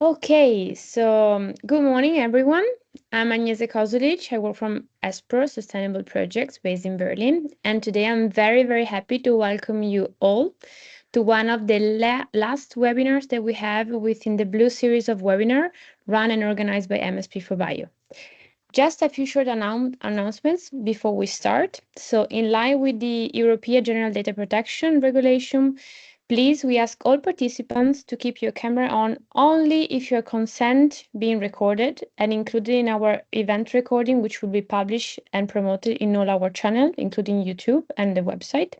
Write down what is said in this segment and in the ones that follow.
Okay, so good morning, everyone. I'm Agnieszka Kozulic. I work from ESPRO Sustainable Projects based in Berlin. And today I'm very, very happy to welcome you all to one of the last webinars that we have within the Blue series of webinar run and organized by MSP4BIO. Just a few short announcements before we start. So, in line with the European General Data Protection Regulation, please, we ask all participants to keep your camera on only if your consent being recorded and included in our event recording, which will be published and promoted in all our channels, including YouTube and the website.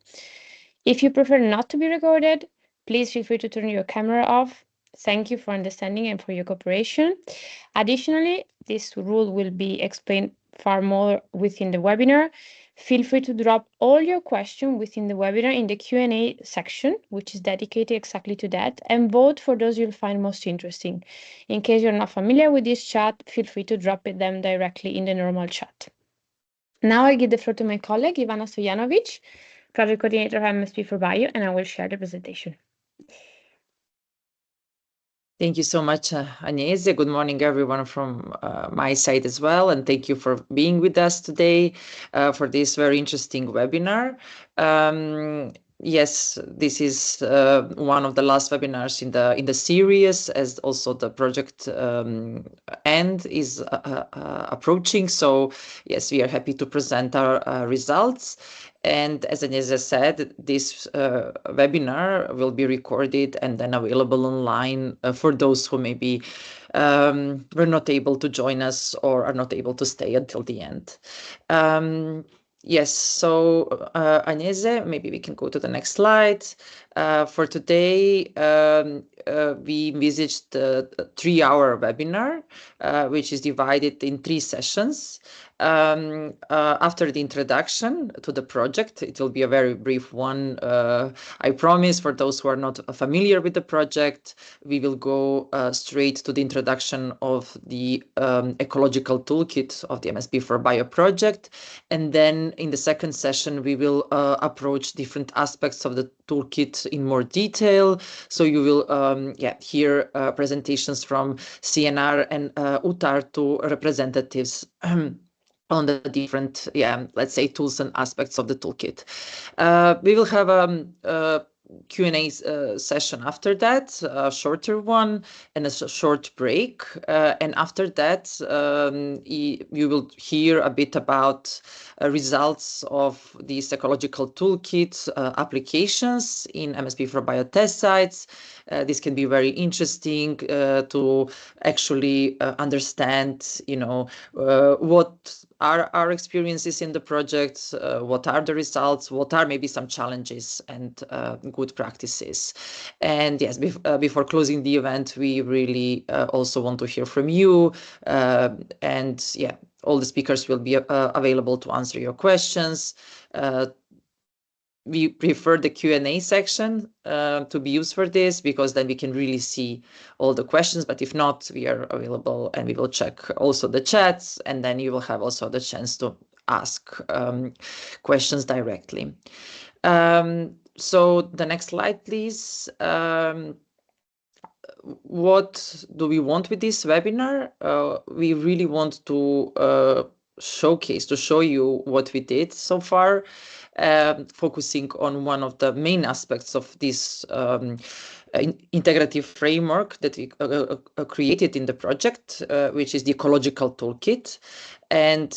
If you prefer not to be recorded, please feel free to turn your camera off. Thank you for understanding and for your cooperation. Additionally, this rule will be explained far more within the webinar. Feel free to drop all your questions within the webinar in the Q&A section, which is dedicated exactly to that, and vote for those you'll find most interesting. In case you're not familiar with this chat, feel free to drop them directly in the normal chat. Now I give the floor to my colleague, Ivana Stojanovic, Project Coordinator of MSP4BIO, and I will share the presentation. Thank you so much, Agnieszka. Good morning, everyone from my side as well. And thank you for being with us today for this very interesting webinar. Yes, this is one of the last webinars in the series, as also the project end is approaching. So yes, we are happy to present our results. And as Agnieszka said, this webinar will be recorded and then available online for those who maybe were not able to join us or are not able to stay until the end. Yes, so Agnieszka, maybe we can go to the next slide. For today, we envisaged a 3-hour webinar, which is divided in 3 sessions. After the introduction to the project, it will be a very brief one. I promise, for those who are not familiar with the project, we will go straight to the introduction of the Ecological Toolkit of the MSP4BIO project. And then in the second session, we will approach different aspects of the toolkit in more detail. So you will hear presentations from CNR and UTARTU representatives on the different, let's say, tools and aspects of the toolkit. We will have a Q&A session after that, a shorter one, and a short break. And after that, you will hear a bit about results of these ecological toolkit applications in MSP4BIO test sites. This can be very interesting to actually understand, what are our experiences in the project, what are the results, what are maybe some challenges and good practices. And yes, before closing the event, we really also want to hear from you. And yeah, all the speakers will be available to answer your questions. We prefer the Q&A section to be used for this, because then we can really see all the questions. But if not, we are available and we will check also the chats, and then you will have also the chance to ask questions directly. So the next slide, please. What do we want with this webinar? We really want to show you what we did so far, focusing on one of the main aspects of this integrative framework that we created in the project, which is the Ecological Toolkit. And,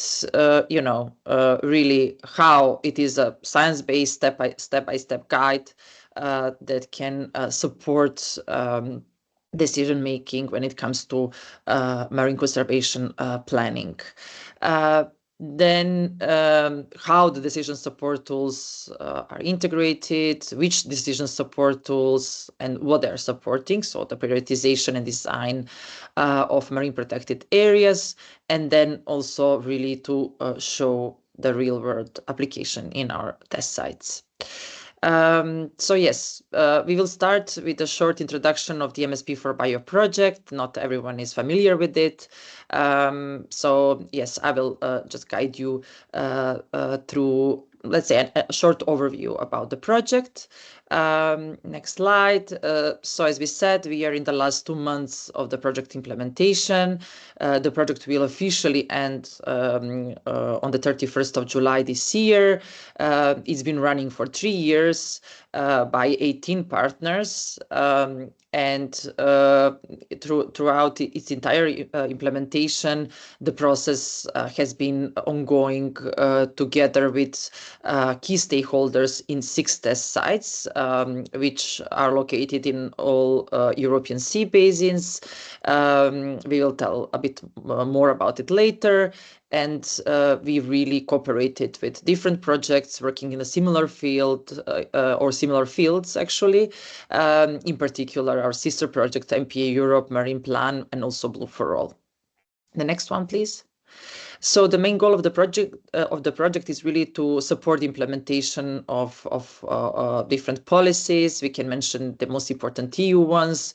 really how it is a science-based step-by-step guide that can support decision-making when it comes to marine conservation planning. Then how the decision support tools are integrated, which decision support tools and what they're supporting, so the prioritization and design of marine protected areas, and then also really to show the real-world application in our test sites. So yes, we will start with a short introduction of the MSP4BIO project. Not everyone is familiar with it. So yes, I will just guide you through, let's say, a short overview about the project. Next slide. So as we said, we are in the last 2 months of the project implementation. The project will officially end on the 31st of July this year. It's been running for 3 years by 18 partners. And throughout its entire implementation, the process has been ongoing together with key stakeholders in 6 test sites, which are located in all European sea basins. We will tell a bit more about it later. And we really cooperated with different projects working in a similar field or similar fields, actually. In particular, our sister project, MPA Europe, Marine Plan, and also Blue for All. The next one, please. So the main goal of the project is really to support the implementation of different policies. We can mention the most important EU ones,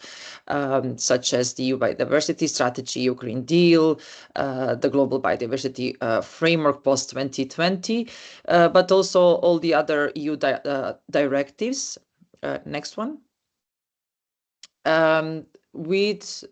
such as the EU Biodiversity Strategy, EU Green Deal, the Global Biodiversity Framework post 2020, but also all the other EU directives. Next one. With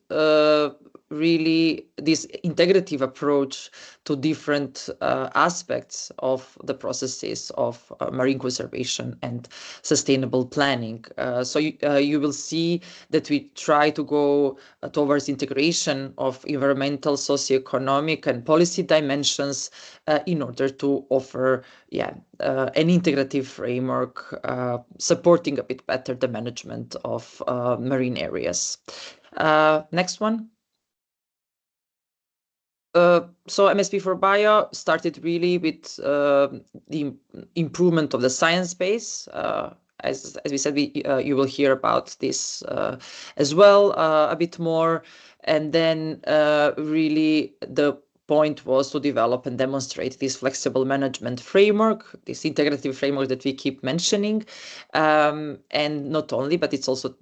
really this integrative approach to different aspects of the processes of marine conservation and sustainable planning. So you will see that we try to go towards integration of environmental, socioeconomic, and policy dimensions in order to offer an integrative framework supporting a bit better the management of marine areas. Next one. So MSP4BIO started really with the improvement of the science base. As we said, you will hear about this as well a bit more. And then really the point was to develop and demonstrate this flexible management framework, this integrative framework that we keep mentioning. And not only, but it's also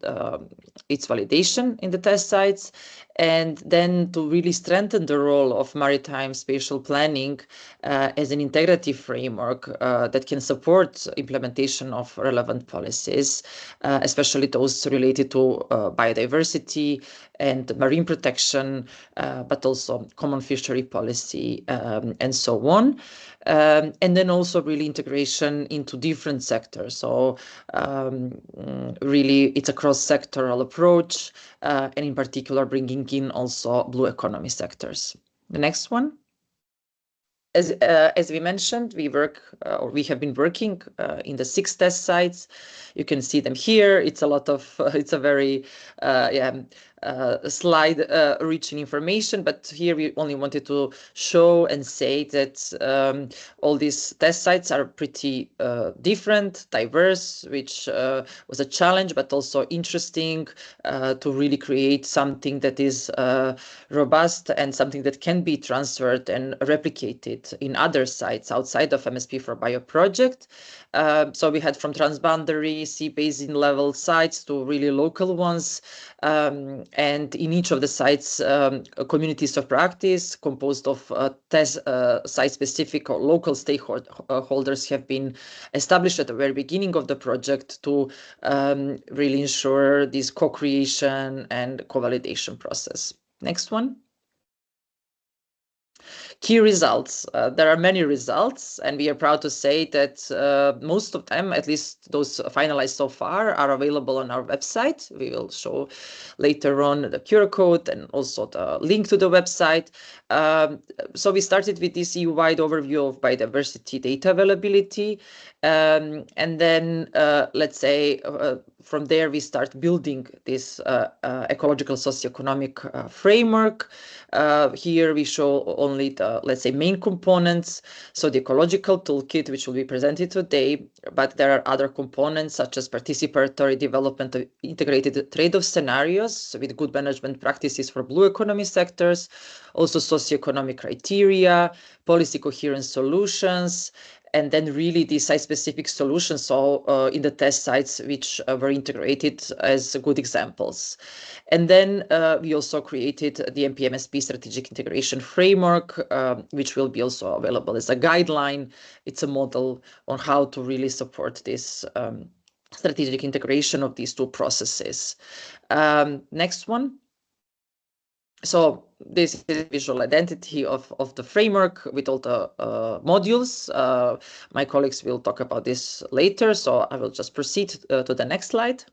its validation in the test sites. And then to really strengthen the role of maritime spatial planning as an integrative framework that can support implementation of relevant policies, especially those related to biodiversity and marine protection, but also common fishery policy and so on. And then also really integration into different sectors. So really it's a cross-sectoral approach, and in particular bringing in also blue economy sectors. The next one. As we mentioned, we have been working in the 6 test sites. You can see them here. It's a lot of, it's a very slide rich in information, but here we only wanted to show and say that all these test sites are pretty different, diverse, which was a challenge, but also interesting to really create something that is robust and something that can be transferred and replicated in other sites outside of MSP4BIO project. So we had from transboundary, sea basin level sites to really local ones. And in each of the sites, communities of practice composed of site-specific or local stakeholders have been established at the very beginning of the project to really ensure this co-creation and co-validation process. Next one. Key results. There are many results, and we are proud to say that most of them, at least those finalized so far, are available on our website. We will show later on the QR code and also the link to the website. So we started with this EU-wide overview of biodiversity data availability. And then, let's say, from there, we start building this ecological socioeconomic framework. Here we show only the, let's say, main components. So the ecological toolkit, which will be presented today, but there are other components such as participatory development of integrated trade-off scenarios with good management practices for blue economy sectors, also socioeconomic criteria, policy coherence solutions, and then really the site-specific solutions, so in the test sites which were integrated as good examples. And then we also created the MPMSP strategic integration framework, which will be also available as a guideline. It's a model on how to really support this strategic integration of these two processes. Next one. So this is visual identity of the framework with all the modules. My colleagues will talk about this later, so I will just proceed to the next slide.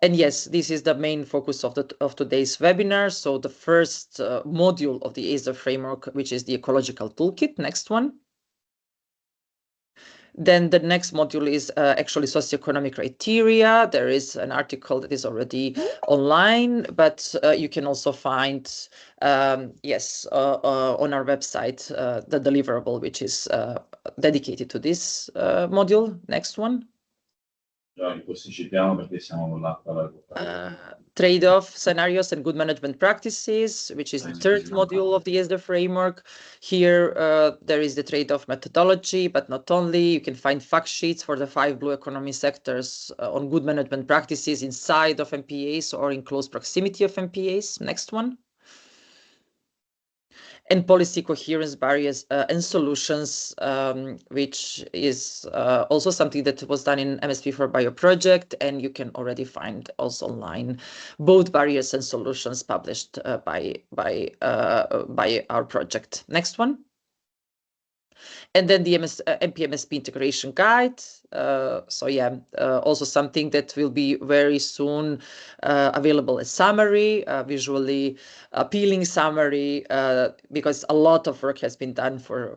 And yes, this is the main focus of today's webinar. So the first module of the ASER framework, which is the Ecological Toolkit. Next one. Then the next module is actually socioeconomic criteria. There is an article that is already online, but you can also find, yes, on our website, the deliverable, which is dedicated to this module. Next one. Trade-off scenarios and good management practices, which is the third module of the ESDA framework. Here, there is the trade-off methodology, but not only. You can find fact sheets for the 5 blue economy sectors on good management practices inside of MPAs or in close proximity of MPAs. Next one. And policy coherence barriers and solutions, which is also something that was done in MSP4BIO project, and you can already find also online both barriers and solutions published by our project. Next one. And then the MPMSP integration guide. So yeah, also something that will be very soon available as summary, visually appealing summary, because a lot of work has been done for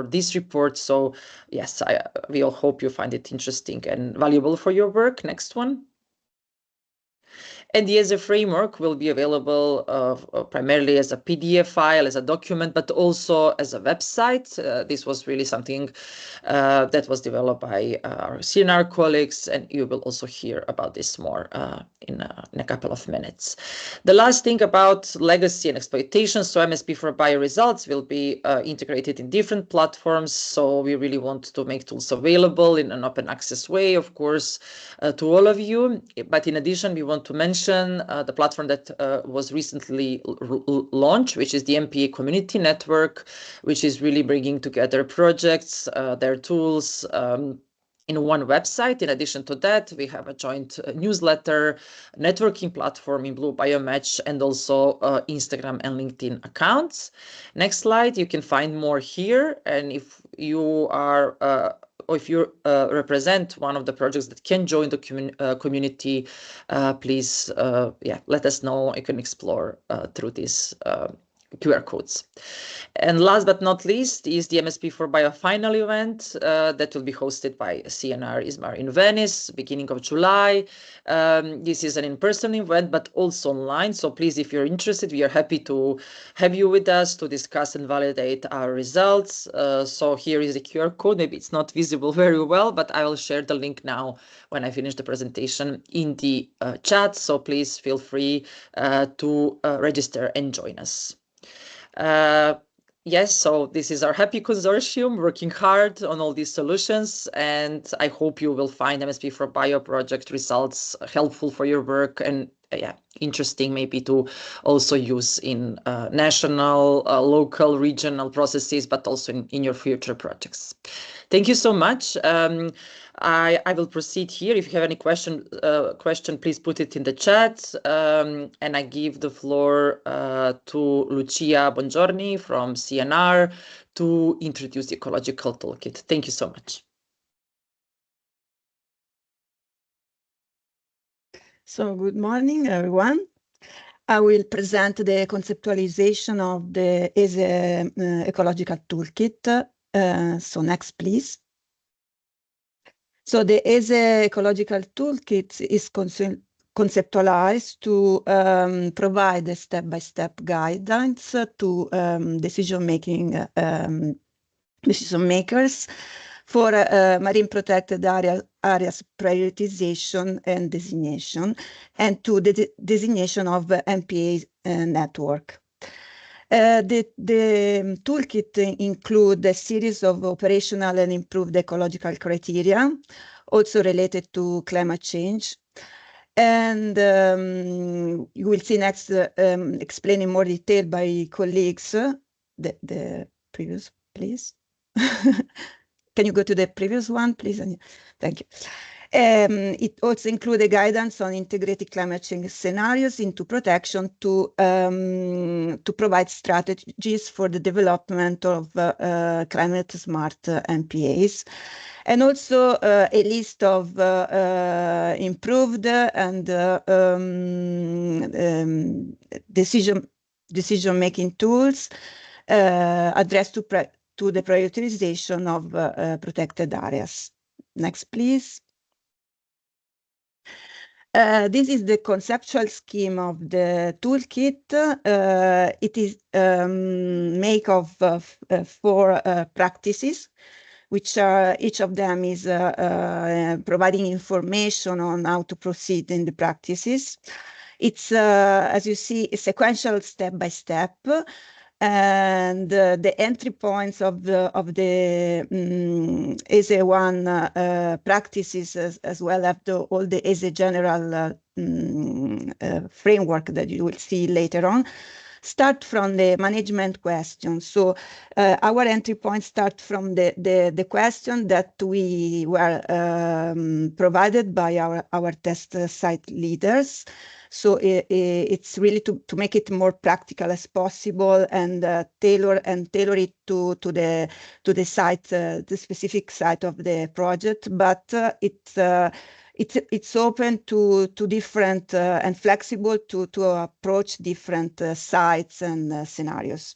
this report. So yes, we all hope you find it interesting and valuable for your work. Next one. And the ESER framework will be available primarily as a PDF file, as a document, but also as a website. This was really something that was developed by our CNR colleagues, and you will also hear about this more in a couple of minutes. The last thing about legacy and exploitation. So MSP4BIO results will be integrated in different platforms. So we really want to make tools available in an open access way, of course, to all of you. But in addition, we want to mention the platform that was recently launched, which is the MPA Community Network, which is really bringing together projects, their tools, in one website. In addition to that, we have a joint newsletter, networking platform in Blue Biomatch, and also Instagram and LinkedIn accounts. Next slide, you can find more here. And if you are or if you represent one of the projects that can join the community, please let us know. You can explore through these QR codes. And last but not least is the MSP4BIO final event that will be hosted by CNR ISMAR in Venice, beginning of July. This is an in-person event, but also online. So please, if you're interested, we are happy to have you with us to discuss and validate our results. So here is the QR code. Maybe it's not visible very well, but I will share the link now when I finish the presentation in the chat. So please feel free to register and join us. Yes, so this is our happy consortium working hard on all these solutions, and I hope you will find MSP4BIO project results helpful for your work and interesting maybe to also use in national, local, regional processes, but also in your future projects. Thank you so much. I will proceed here. If you have any question, please put it in the chat. And I give the floor to Lucia Bongiorni from CNR to introduce the Ecological Toolkit. Thank you so much. So good morning, everyone. I will present the conceptualization of the ESE Ecological Toolkit. So next, please. So the ESE Ecological Toolkit is conceptualized to provide a step-by-step guidance to decision makers for marine protected areas prioritization and designation, and to the designation of MPA network. The toolkit includes a series of operational and improved ecological criteria, also related to climate change. And you will see next, explained in more detail by colleagues, the previous, please. Can you go to the previous one, please? Thank you. It also included guidance on integrated climate change scenarios into protection to provide strategies for the development of climate smart MPAs, and also a list of improved and decision-making tools addressed to the prioritization of protected areas. Next, please. This is the conceptual scheme of the toolkit. It is made of 4 practices, which are, each of them is providing information on how to proceed in the practices. It's, as you see, a sequential step by step. And the entry points of the ESE 1 practices, as well as all the ESE general framework that you will see later on, start from the management question. So our entry points start from the question that we were provided by our test site leaders. So it's really to make it more practical as possible and tailor it to the site, the specific site of the project. But it's open to different and flexible to approach different sites and scenarios.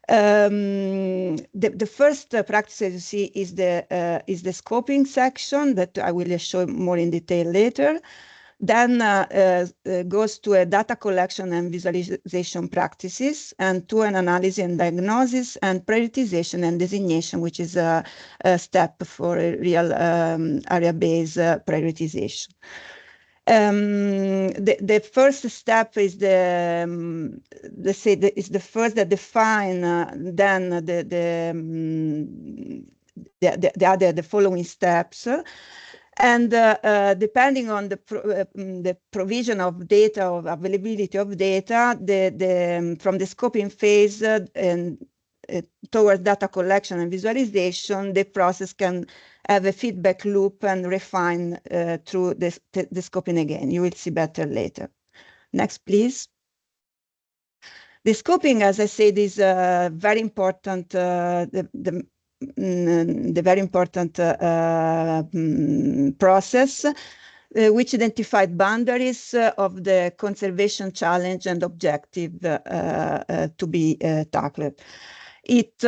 The first practice, as you see, is the scoping section that I will show more in detail later. Then goes to a data collection and visualization practices, and to an analysis and diagnosis, and prioritization and designation, which is a step for a real area-based prioritization. The first step is the first that define then the following steps. And depending on the provision of data, of availability of data, from the scoping phase and towards data collection and visualization, the process can have a feedback loop and refine through the scoping again. You will see better later. Next, please. The scoping, as I said, is very important. The very important process which identified boundaries of the conservation challenge and objective to be tackled. It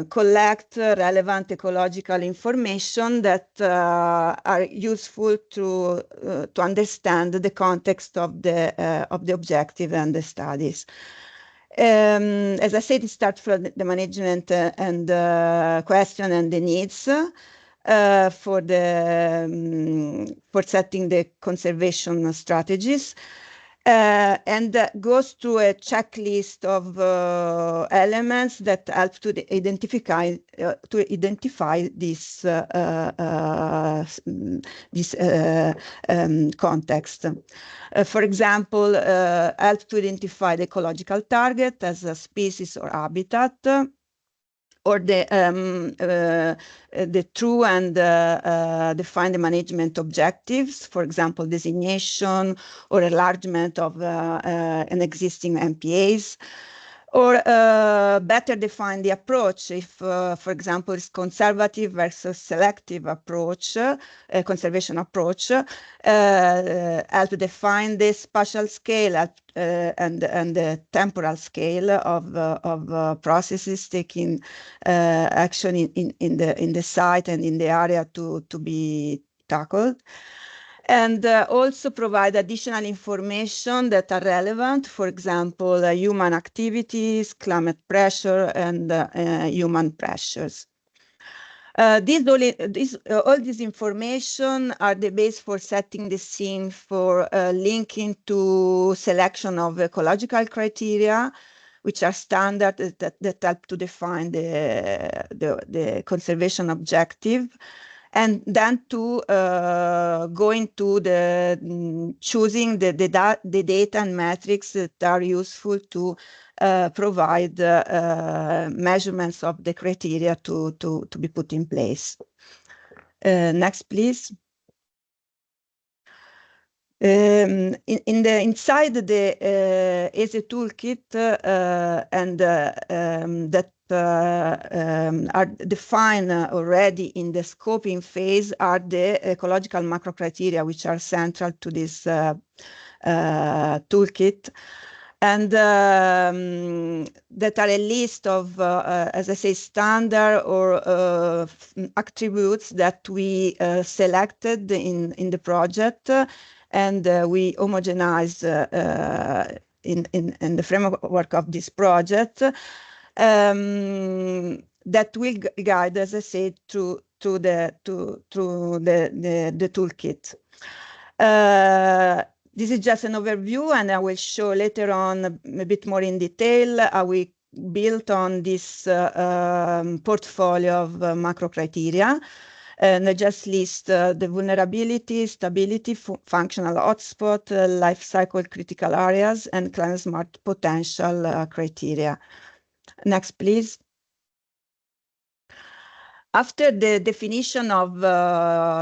collects relevant ecological information that are useful to understand the context of the objective and the studies. As I said, it starts from the management and question and the needs for setting the conservation strategies, and goes to a checklist of elements that help to identify this context. For example, help to identify the ecological target as a species or habitat, or the true and define the management objectives, for example, designation or enlargement of an existing MPAs, or better define the approach if, for example, it's conservative versus selective approach, conservation approach, help to define the spatial scale and the temporal scale of processes taking action in the site and in the area to be tackled. And also provide additional information that are relevant, for example, human activities, climate pressure, and human pressures. All this information are the base for setting the scene for linking to selection of ecological criteria, which are standard that help to define the conservation objective. And then to go into the choosing the data and metrics that are useful to provide measurements of the criteria to be put in place. Next, please. Inside the ESE toolkit and that are defined already in the scoping phase are the ecological macro criteria, which are central to this toolkit, and that are a list of, as I say, standard or attributes that we selected in the project, and we homogenized in the framework of this project, that will guide, as I said, through the toolkit. This is just an overview, and I will show later on a bit more in detail how we built on this portfolio of macro criteria. And I just list the vulnerability, stability, functional hotspot, life cycle critical areas, and climate smart potential criteria. Next, please. After the definition of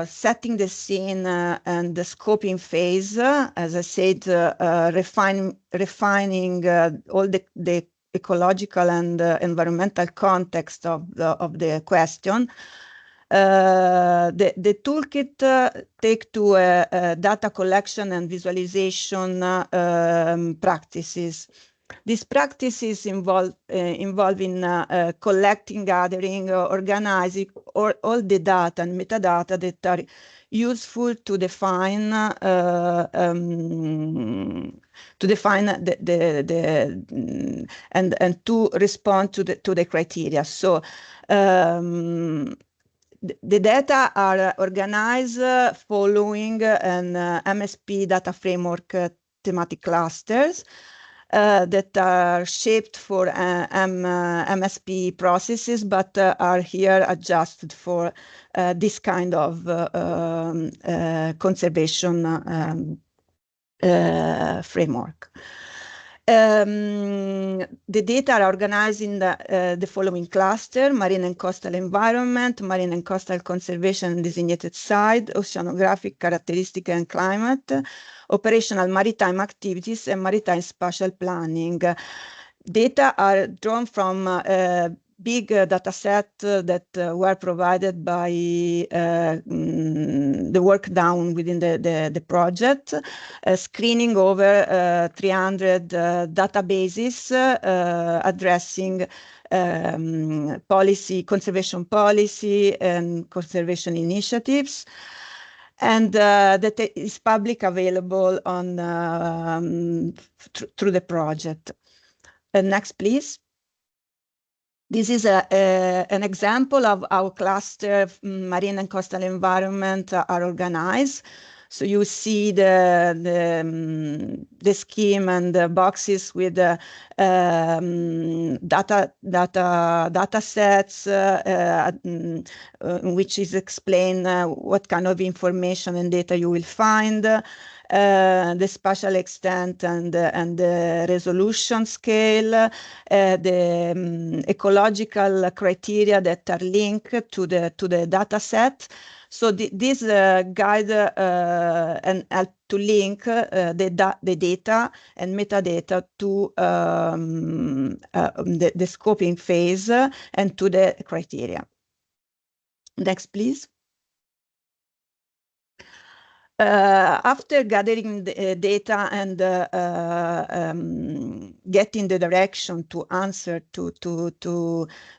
setting the scene and the scoping phase, as I said, refining all the ecological and environmental context of the question, the toolkit take to data collection and visualization practices. These practices involve collecting, gathering, organizing all the data and metadata that are useful to define and to respond to the criteria. So the data are organized following an MSP data framework thematic clusters that are shaped for MSP processes, but are here adjusted for this kind of conservation framework. The data are organized in the following cluster: marine and coastal environment, marine and coastal conservation and designated site, oceanographic characteristic and climate, operational maritime activities, and maritime spatial planning. Data are drawn from big data set that were provided by the work done within the project, screening over 300 databases addressing conservation policy and conservation initiatives, and that is public available on through the project. Next, please. This is an example of how cluster marine and coastal environment are organized. So you see the scheme and the boxes with the data sets, which is explain what kind of information and data you will find, the spatial extent and the resolution scale, the ecological criteria that are linked to the data set. So this guide and help to link the data and metadata to the scoping phase and to the criteria. Next, please. After gathering the data and getting the direction to answer to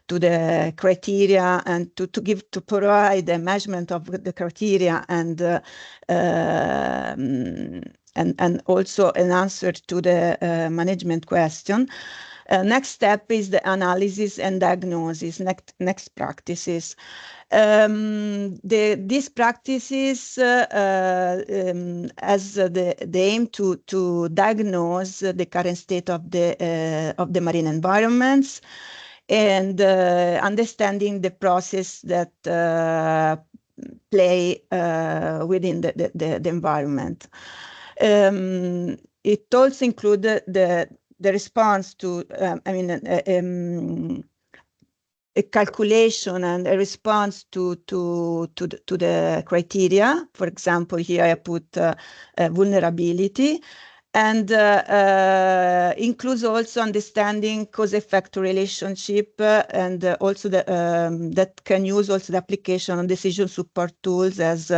the criteria and to provide a measurement of the criteria and also an answer to the management question. Next step is the analysis and diagnosis. Next practices. These practices has the aim to diagnose the current state of the marine environments and understanding the process that play within the environment. It also includes the response to, a calculation and a response to the criteria. For example, here I put vulnerability, and includes also understanding cause-effect relationship, and also that can use also the application on decision support tools as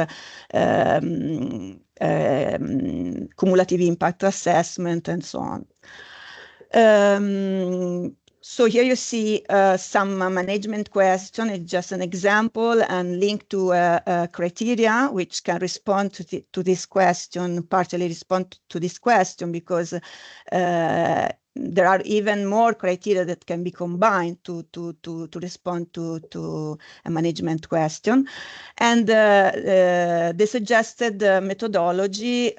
cumulative impact assessment and so on. So here you see some management question. It's just an example and linked to a criteria which can respond to this question, partially respond to this question, because there are even more criteria that can be combined to respond to a management question. And the suggested methodology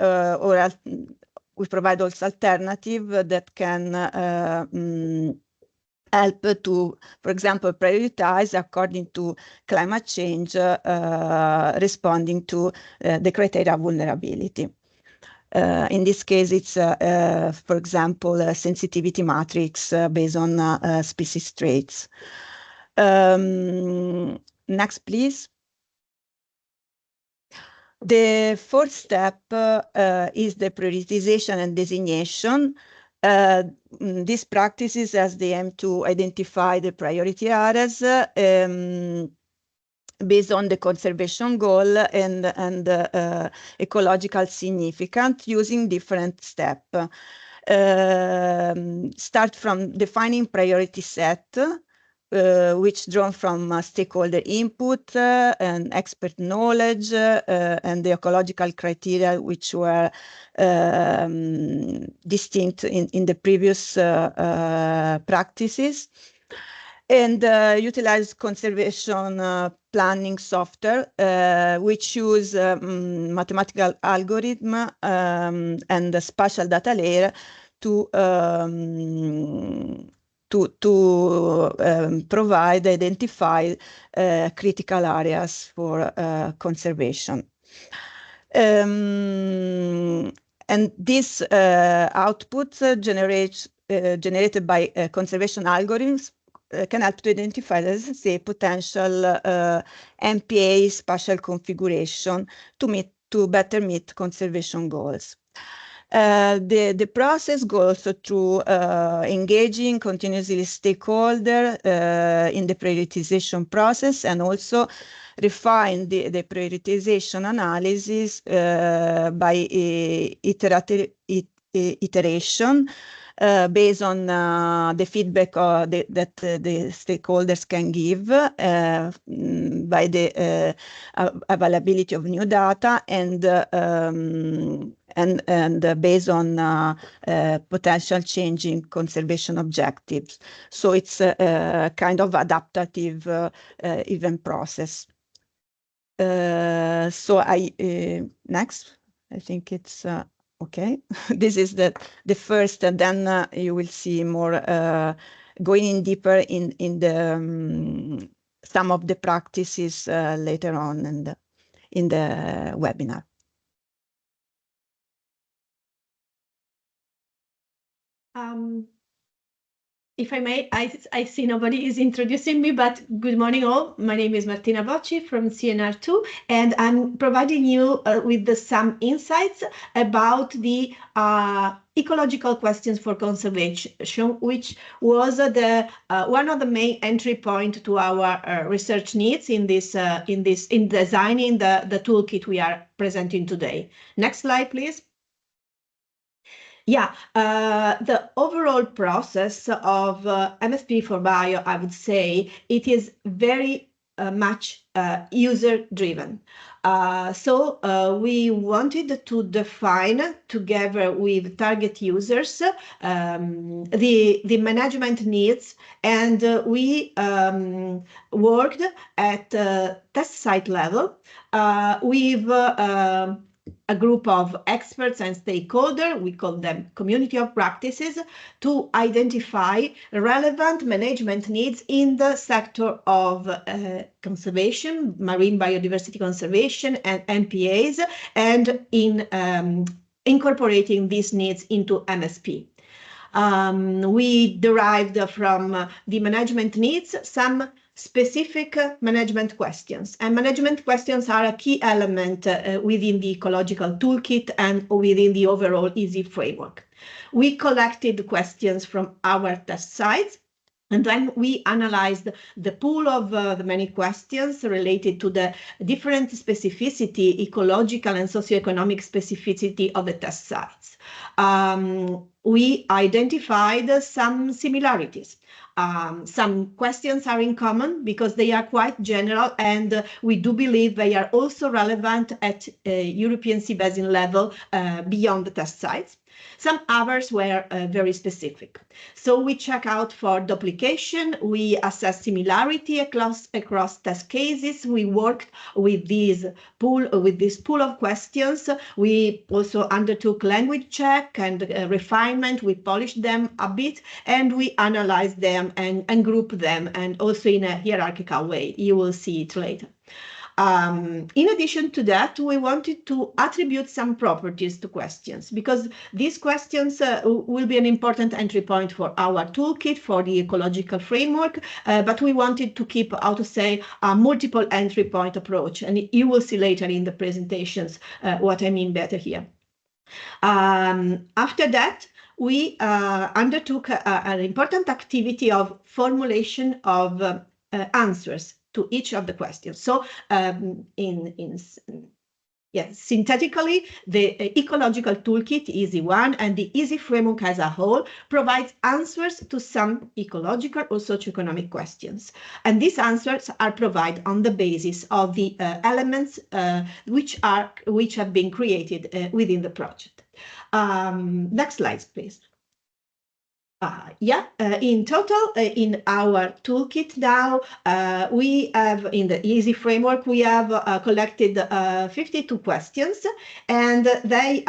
we provide also alternative that can help to, for example, prioritize according to climate change, responding to the criteria of vulnerability. In this case, it's, for example, a sensitivity matrix based on species traits. Next, please. The fourth step is the prioritization and designation. These practices has the aim to identify the priority areas based on the conservation goal and ecological significance using different steps. Start from defining priority set, which drawn from stakeholder input and expert knowledge and the ecological criteria which were distinct in the previous practices, and utilize conservation planning software, which use mathematical algorithm and the spatial data layer to provide, identify critical areas for conservation. And this output generated by conservation algorithms can help to identify, as I say, potential MPA spatial configuration to better meet conservation goals. The process goes through engaging continuously stakeholder in the prioritization process, and also refine the prioritization analysis by iteration based on the feedback that the stakeholders can give by the availability of new data and based on potential change in conservation objectives. So it's a kind of adaptive event process. So next, I think it's okay. This is the first, and then you will see more going in deeper in the some of the practices later on in the webinar. If I may, I see nobody is introducing me, but good morning all. My name is Martina Bocci from CNR2, and I'm providing you with some insights about the ecological questions for conservation, which was one of the main entry point to our research needs in designing the toolkit we are presenting today. Next slide, please. Yeah, the overall process of MSP4BIO, I would say, it is very much user-driven. So we wanted to define, together with target users, the management needs, and we worked at test site level with a group of experts and stakeholders, we call them community of practices, to identify relevant management needs in the sector of conservation, marine biodiversity conservation, and MPAs, and in incorporating these needs into MSP. We derived from the management needs some specific management questions. And management questions are a key element within the ecological toolkit and within the overall EASY framework. We collected questions from our test sites, and then we analyzed the pool of the many questions related to the different specificity, ecological and socioeconomic specificity of the test sites. We identified some similarities. Some questions are in common because they are quite general, and we do believe they are also relevant at European Sea Basin level beyond the test sites. Some others were very specific. So we check out for duplication, we assess similarity across test cases, we worked with this pool of questions. We also undertook language check and refinement, we polished them a bit, and we analyzed them and grouped them, and also in a hierarchical way. You will see it later. In addition to that, we wanted to attribute some properties to questions, because these questions will be an important entry point for our toolkit, for the ecological framework, but we wanted to keep, how to say, a multiple entry point approach. And you will see later in the presentations what I mean better here. After that, we undertook an important activity of formulation of answers to each of the questions. So synthetically, the ecological toolkit, EASY 1, and the EASY framework as a whole provides answers to some ecological or socioeconomic questions. And these answers are provided on the basis of the elements which have been created within the project. Next slide, please. In total, in our toolkit now, we have, in the EASY framework, we have collected 52 questions, and they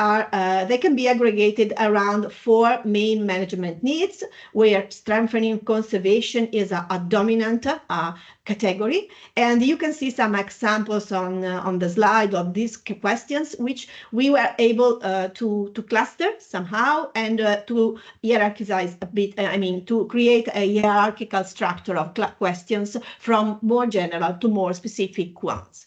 can be aggregated around 4 main management needs, where strengthening conservation is a dominant category. And you can see some examples on the slide of these questions, which we were able to cluster somehow and to hierarchize a bit, to create a hierarchical structure of questions from more general to more specific ones.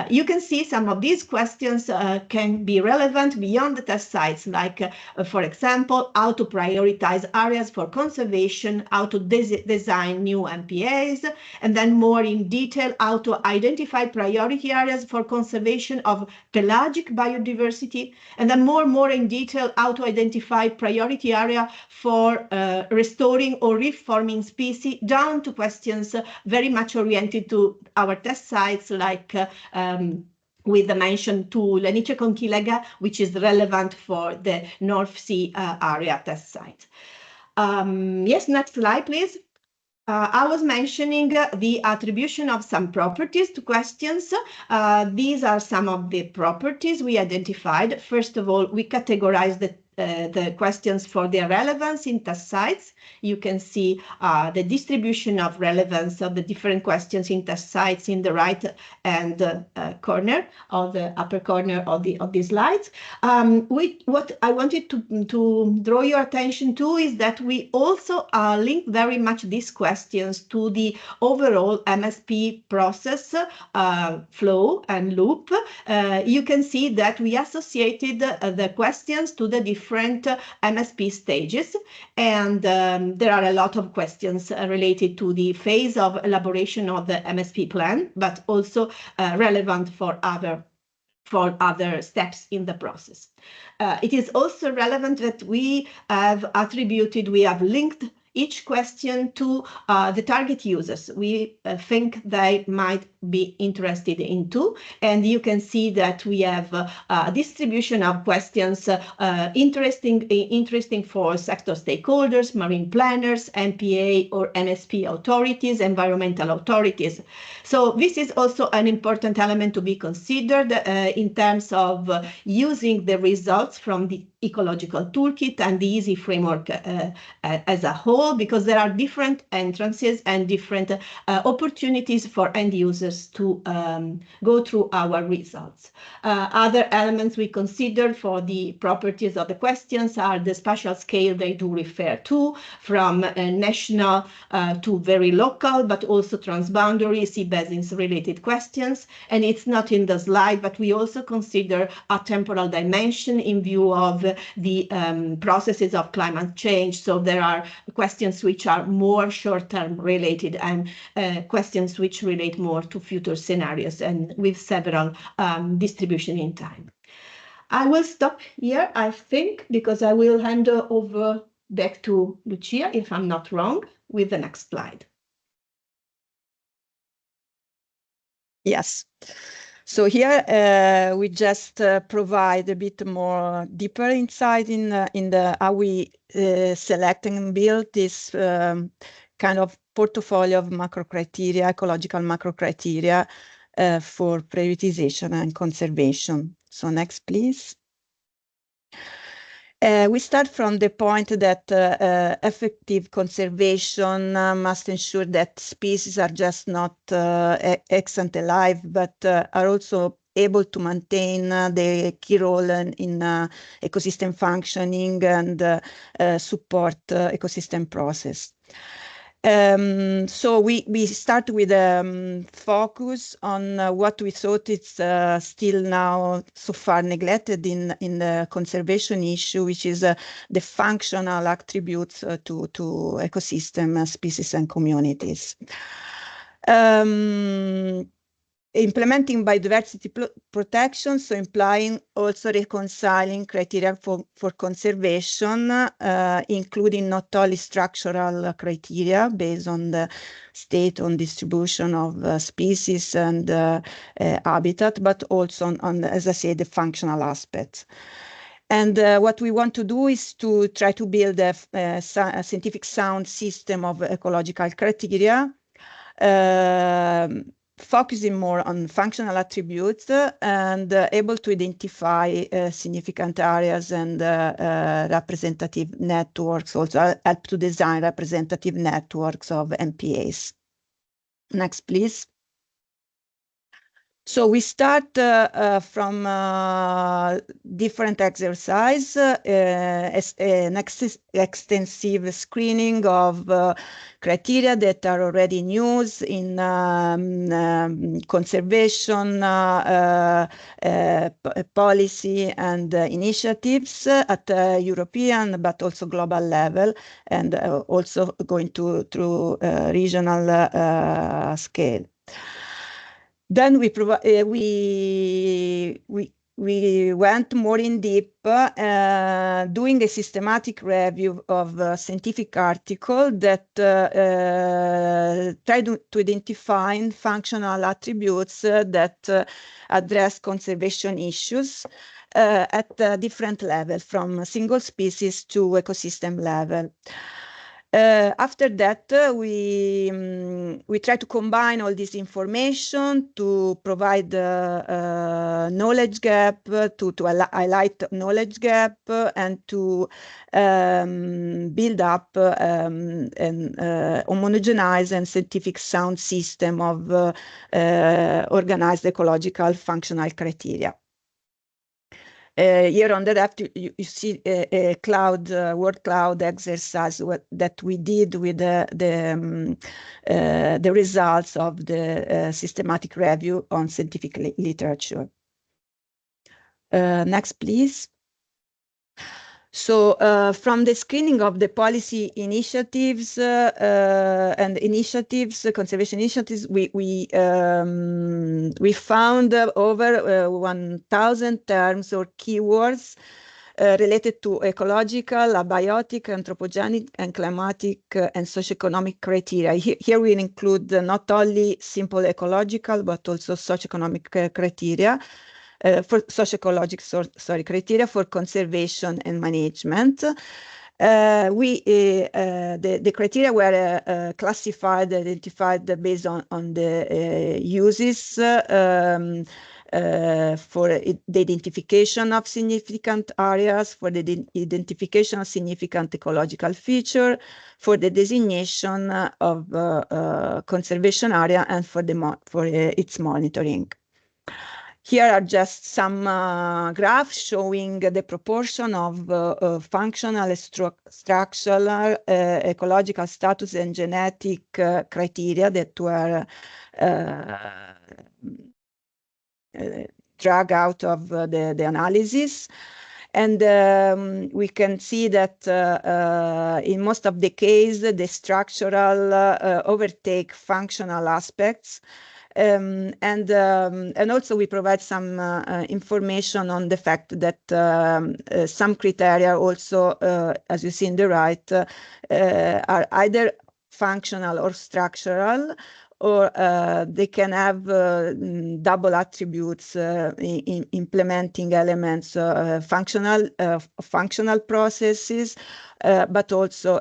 You can see some of these questions can be relevant beyond the test sites, like, for example, how to prioritize areas for conservation, how to design new MPAs, and then more in detail, how to identify priority areas for conservation of pelagic biodiversity, and then more in detail, how to identify priority area for restoring or reforming species, down to questions very much oriented to our test sites, like with the mention to Lenice Conchilega, which is relevant for the North Sea area test site. Yes, next slide, please. I was mentioning the attribution of some properties to questions. These are some of the properties we identified. First of all, we categorized the questions for their relevance in test sites. You can see the distribution of relevance of the different questions in test sites in the right and corner of the upper corner of these slides. What I wanted to draw your attention to is that we also link very much these questions to the overall MSP process flow and loop. You can see that we associated the questions to the different MSP stages, and there are a lot of questions related to the phase of elaboration of the MSP plan, but also relevant for other steps in the process. It is also relevant that we have linked each question to the target users we think they might be interested into. And you can see that we have a distribution of questions interesting for sector stakeholders, marine planners, MPA or MSP authorities, environmental authorities. So this is also an important element to be considered in terms of using the results from the Ecological Toolkit and the EASY framework as a whole, because there are different entrances and different opportunities for end users to go through our results. Other elements we considered for the properties of the questions are the spatial scale they do refer to, from national to very local, but also transboundary sea basins related questions. And it's not in the slide, but we also consider a temporal dimension in view of the processes of climate change. So there are questions which are more short-term related and questions which relate more to future scenarios and with several distribution in time. I will stop here, I think, because I will hand over back to Lucia, if I'm not wrong, with the next slide. Yes. So here we just provide a bit more deeper insight in the how we select and build this kind of portfolio of macro criteria, ecological macro criteria for prioritization and conservation. So next, please. We start from the point that effective conservation must ensure that species are just not ex ante alive, but are also able to maintain the key role in ecosystem functioning and support ecosystem process. So we start with focus on what we thought is still now so far neglected in the conservation issue, which is the functional attributes to ecosystem, species, and communities. Implementing biodiversity protection, so implying also reconciling criteria for conservation, including not only structural criteria based on the state on distribution of species and habitat, but also on, as I say, the functional aspects. And what we want to do is to try to build a scientific sound system of ecological criteria, focusing more on functional attributes and able to identify significant areas and representative networks, also help to design representative networks of MPAs. Next, please. So we start from different exercise, an extensive screening of criteria that are already in use in conservation policy and initiatives at European but also global level, and also going through regional scale. Then we went more in deep, doing a systematic review of scientific article that tried to identify functional attributes that address conservation issues at a different level, from single species to ecosystem level. After that, we try to combine all this information to provide knowledge gap, to highlight knowledge gap, and to build up an homogenized and scientific sound system of organized ecological functional criteria. Here on the left, you see a cloud, word cloud exercise that we did with the results of the systematic review on scientific literature. Next, please. So from the screening of the policy initiatives and conservation initiatives, we found over 1,000 terms or keywords related to ecological, abiotic, anthropogenic, and climatic and socioeconomic criteria. Here we include not only simple ecological, but also socioeconomic criteria. For socioecologic criteria for conservation and management. The criteria were classified, identified based on the uses, for the identification of significant areas, for the identification of significant ecological feature, for the designation of conservation area, and for its monitoring. Here are just some graphs showing the proportion of functional, structural, ecological status, and genetic criteria that were dragged out of the analysis. And we can see that in most of the cases, the structural overtake functional aspects. And also we provide some information on the fact that some criteria also, as you see in the right, are either functional or structural, or they can have double attributes in implementing elements, functional processes, but also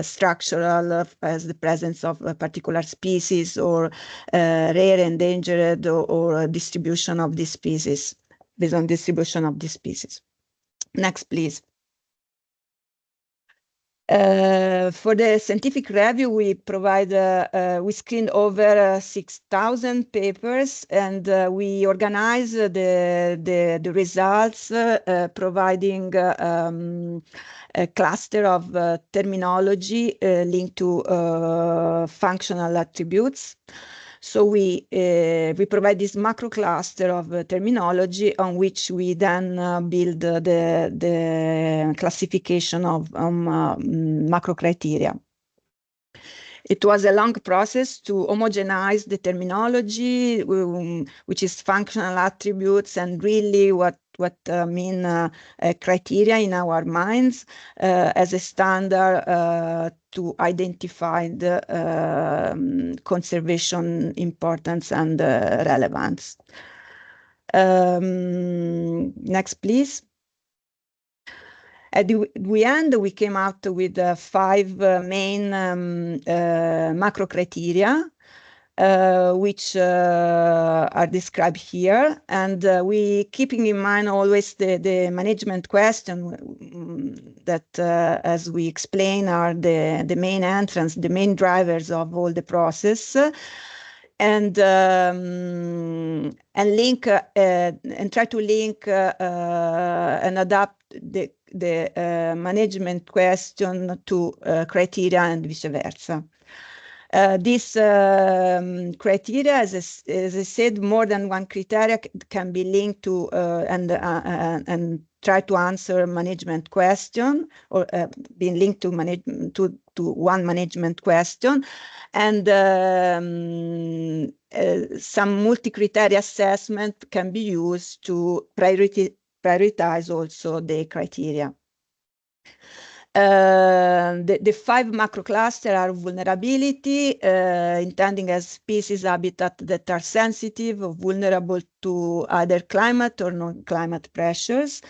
structural, as the presence of a particular species, or rare, endangered, or distribution of these species, based on distribution of these species. Next, please. For the scientific review, we screened over 6,000 papers, and we organize the results, providing a cluster of terminology linked to functional attributes. So we provide this macro cluster of terminology on which we then build the classification of macro criteria. It was a long process to homogenize the terminology, which is functional attributes, and really what mean criteria in our minds as a standard to identify the conservation importance and relevance. Next, please. At the end, we came out with 5 main macro criteria, which are described here. And we keeping in mind always the management question that, as we explain, are the main entrance, the main drivers of all the process. And link and try to link and adapt the management question to criteria and vice versa. This criteria, as I said, more than one criteria can be linked to and try to answer management question, or being linked to one management question, and some multi-criteria assessment can be used to prioritize also the criteria. The 5 macro clusters are vulnerability, intending as species habitat that are sensitive or vulnerable to either climate or non-climate pressures.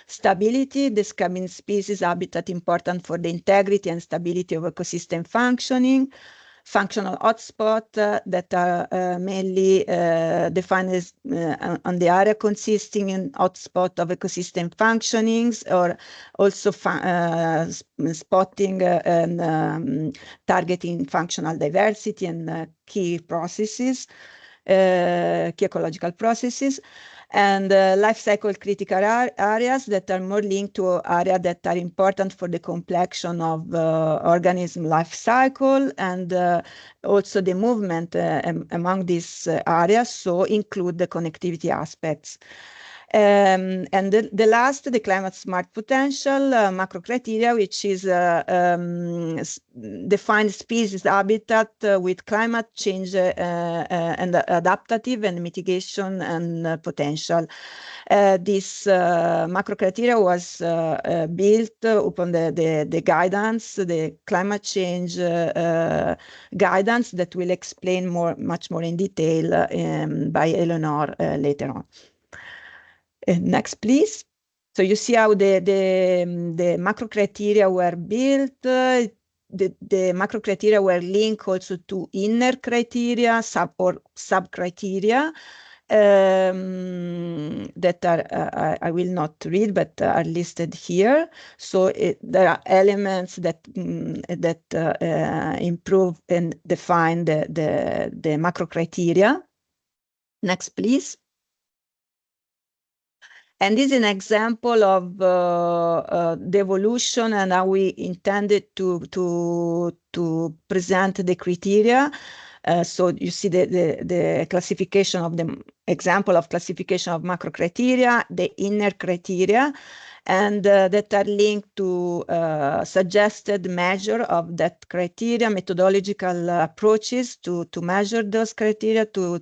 Stability, describing species habitat important for the integrity and stability of ecosystem functioning. Functional hotspots that are mainly defined as on the area consisting in hotspot of ecosystem functionings, or also spotting and targeting functional diversity and key processes, key ecological processes. And life cycle critical areas that are more linked to areas that are important for the completion of organism life cycle, and also the movement among these areas, so include the connectivity aspects. And the last, the climate smart potential macro criteria, which is defined species habitat with climate change and adaptive and mitigation and potential. This macro criteria was built upon the guidance, the climate change guidance that we'll explain much more in detail by Eleanor later on. Next, please. So you see how the macro criteria were built. The macro criteria were linked also to inner criteria, sub criteria, that are I will not read, but are listed here. So there are elements that improve and define the macro criteria. Next, please. And this is an example of the evolution and how we intended to present the criteria. So you see the classification of the example of classification of macro criteria, the inner criteria, and that are linked to suggested measure of that criteria, methodological approaches to measure those criteria, to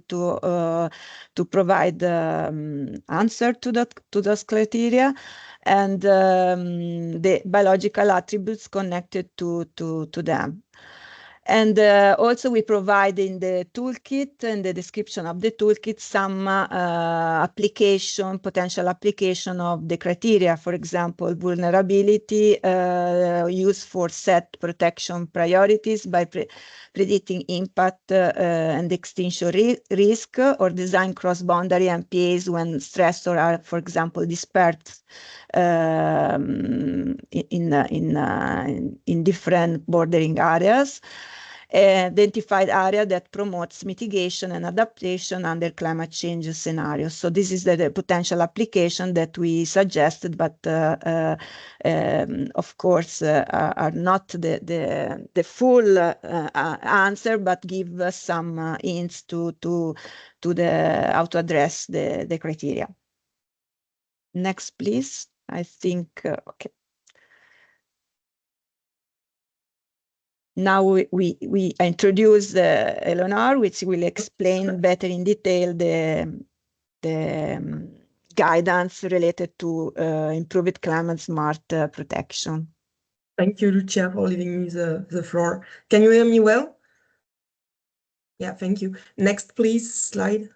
provide answer to those criteria, and the biological attributes connected to them. And also we provide in the toolkit and the description of the toolkit some potential application of the criteria. For example, vulnerability used for set protection priorities by predicting impact and extinction risk, or design cross-boundary MPAs when stressors are, for example, dispersed in different bordering areas. Identified area that promotes mitigation and adaptation under climate change scenarios. So this is the potential application that we suggested, but of course are not the full answer, but give us some hints to how to address the criteria. Next, please. I think okay. Now we introduce Eleanor, which will explain better in detail the guidance related to improved climate smart protection. Thank you, Lucia, for leaving me the floor. Can you hear me well? Yeah, thank you. Next, please, slide.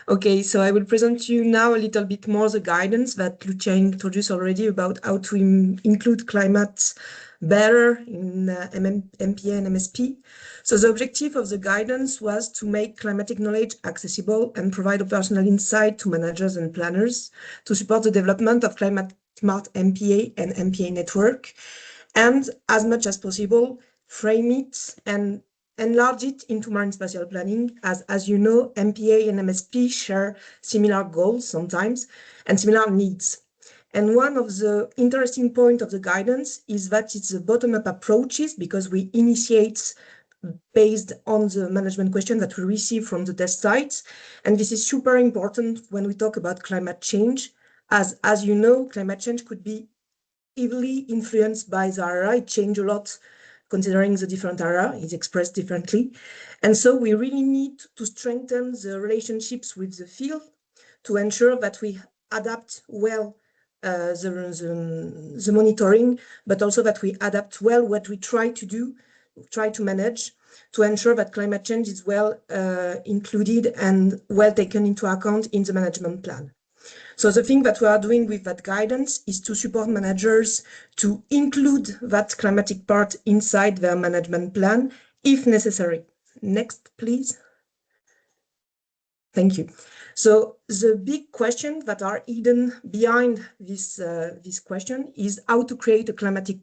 Okay, so I will present to you now a little bit more the guidance that Lucia introduced already about how to include climate better in MPA and MSP. So the objective of the guidance was to make climatic knowledge accessible and provide operational insight to managers and planners to support the development of climate smart MPA and MPA network, and as much as possible, frame it and enlarge it into marine spatial planning. As you know, MPA and MSP share similar goals sometimes and similar needs. And one of the interesting points of the guidance is that it's a bottom-up approaches, because we initiate based on the management question that we receive from the test sites. And this is super important when we talk about climate change. As you know, climate change could be heavily influenced by the area. It changes a lot considering the different area, is expressed differently. And so we really need to strengthen the relationships with the field to ensure that we adapt well the monitoring, but also that we adapt well what we try to manage, to ensure that climate change is well included and well taken into account in the management plan. So the thing that we are doing with that guidance is to support managers to include that climatic part inside their management plan if necessary. Next, please. Thank you. So the big questions that are hidden behind this question is how to create a climatic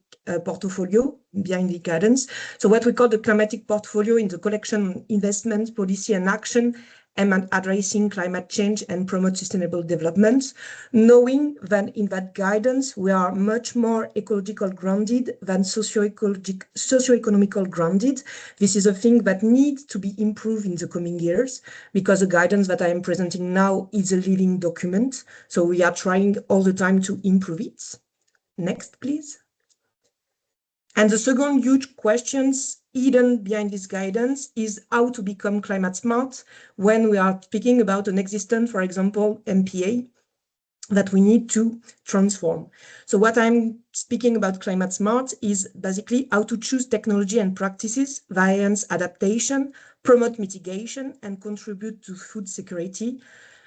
portfolio behind the guidance. So what we call the climatic portfolio in the collection, investment, policy and action, and addressing climate change and promote sustainable development, knowing that in that guidance, we are much more ecological grounded than socio-economical grounded. This is a thing that needs to be improved in the coming years, because the guidance that I am presenting now is a living document. So we are trying all the time to improve it. Next, please. And the second huge questions hidden behind this guidance is how to become climate smart when we are speaking about an existent, for example, MPA that we need to transform. So what I'm speaking about climate smart is basically how to choose technology and practices, variance adaptation, promote mitigation, and contribute to food security,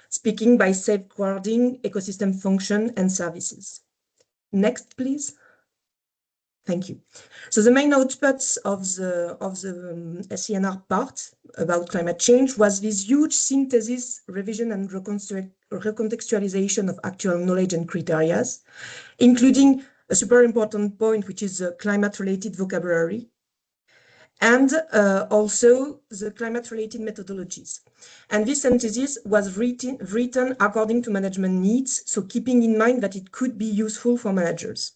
speaking by safeguarding ecosystem function and services. Next, please. Thank you. So the main outputs of the SCNR part about climate change was this huge synthesis, revision, and recontextualization of actual knowledge and criteria, including a super important point, which is the climate-related vocabulary, and also the climate-related methodologies. And this synthesis was written according to management needs, so keeping in mind that it could be useful for managers.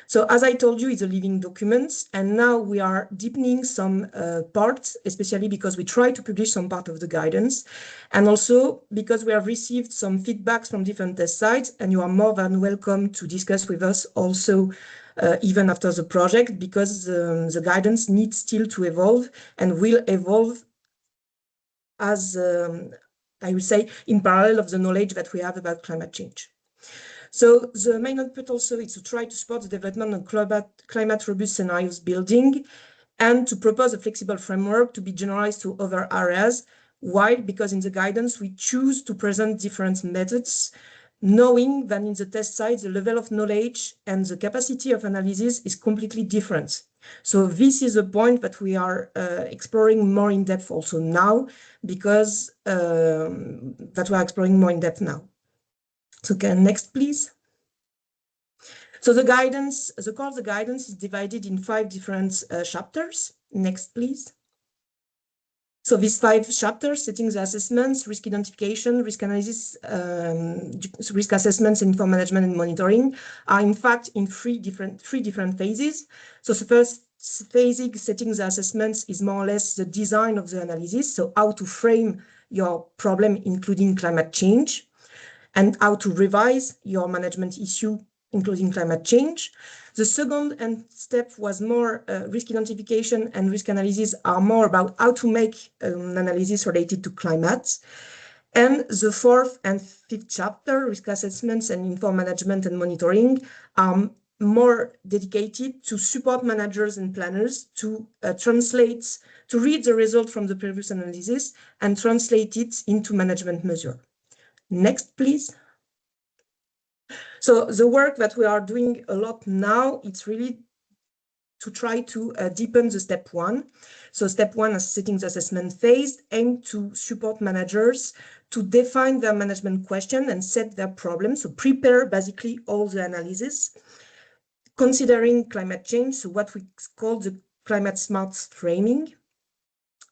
So as I told you, it's a living document, and now we are deepening some parts, especially because we try to publish some part of the guidance, and also because we have received some feedbacks from different test sites, and you are more than welcome to discuss with us also even after the project, because the guidance needs still to evolve and will evolve as, I would say, in parallel of the knowledge that we have about climate change. So the main output also is to try to support the development of climate robust scenarios building and to propose a flexible framework to be generalized to other areas. Why? Because in the guidance, we choose to present different methods, knowing that in the test site, the level of knowledge and the capacity of analysis is completely different. So this is a point that we are exploring more in depth also now, because that we are exploring more in depth now. So next, please. So the guidance, the core of the guidance is divided in 5 different chapters. Next, please. So these 5 chapters, setting the assessments, risk identification, risk analysis, risk assessments, informed management and monitoring, are in fact in three different phases. So the first phase, setting the assessments, is more or less the design of the analysis. So how to frame your problem, including climate change, and how to revise your management issue, including climate change. The second step was more risk identification and risk analysis are more about how to make an analysis related to climate. And the 4th and 5th chapter, risk assessments and informed management and monitoring, are more dedicated to support managers and planners to read the result from the previous analysis and translate it into management measure. Next, please. So the work that we are doing a lot now, it's really to try to deepen the step 1. So step 1 is setting the assessment phase, aimed to support managers to define their management question and set their problems. So prepare basically all the analysis, considering climate change, so what we call the climate smart framing.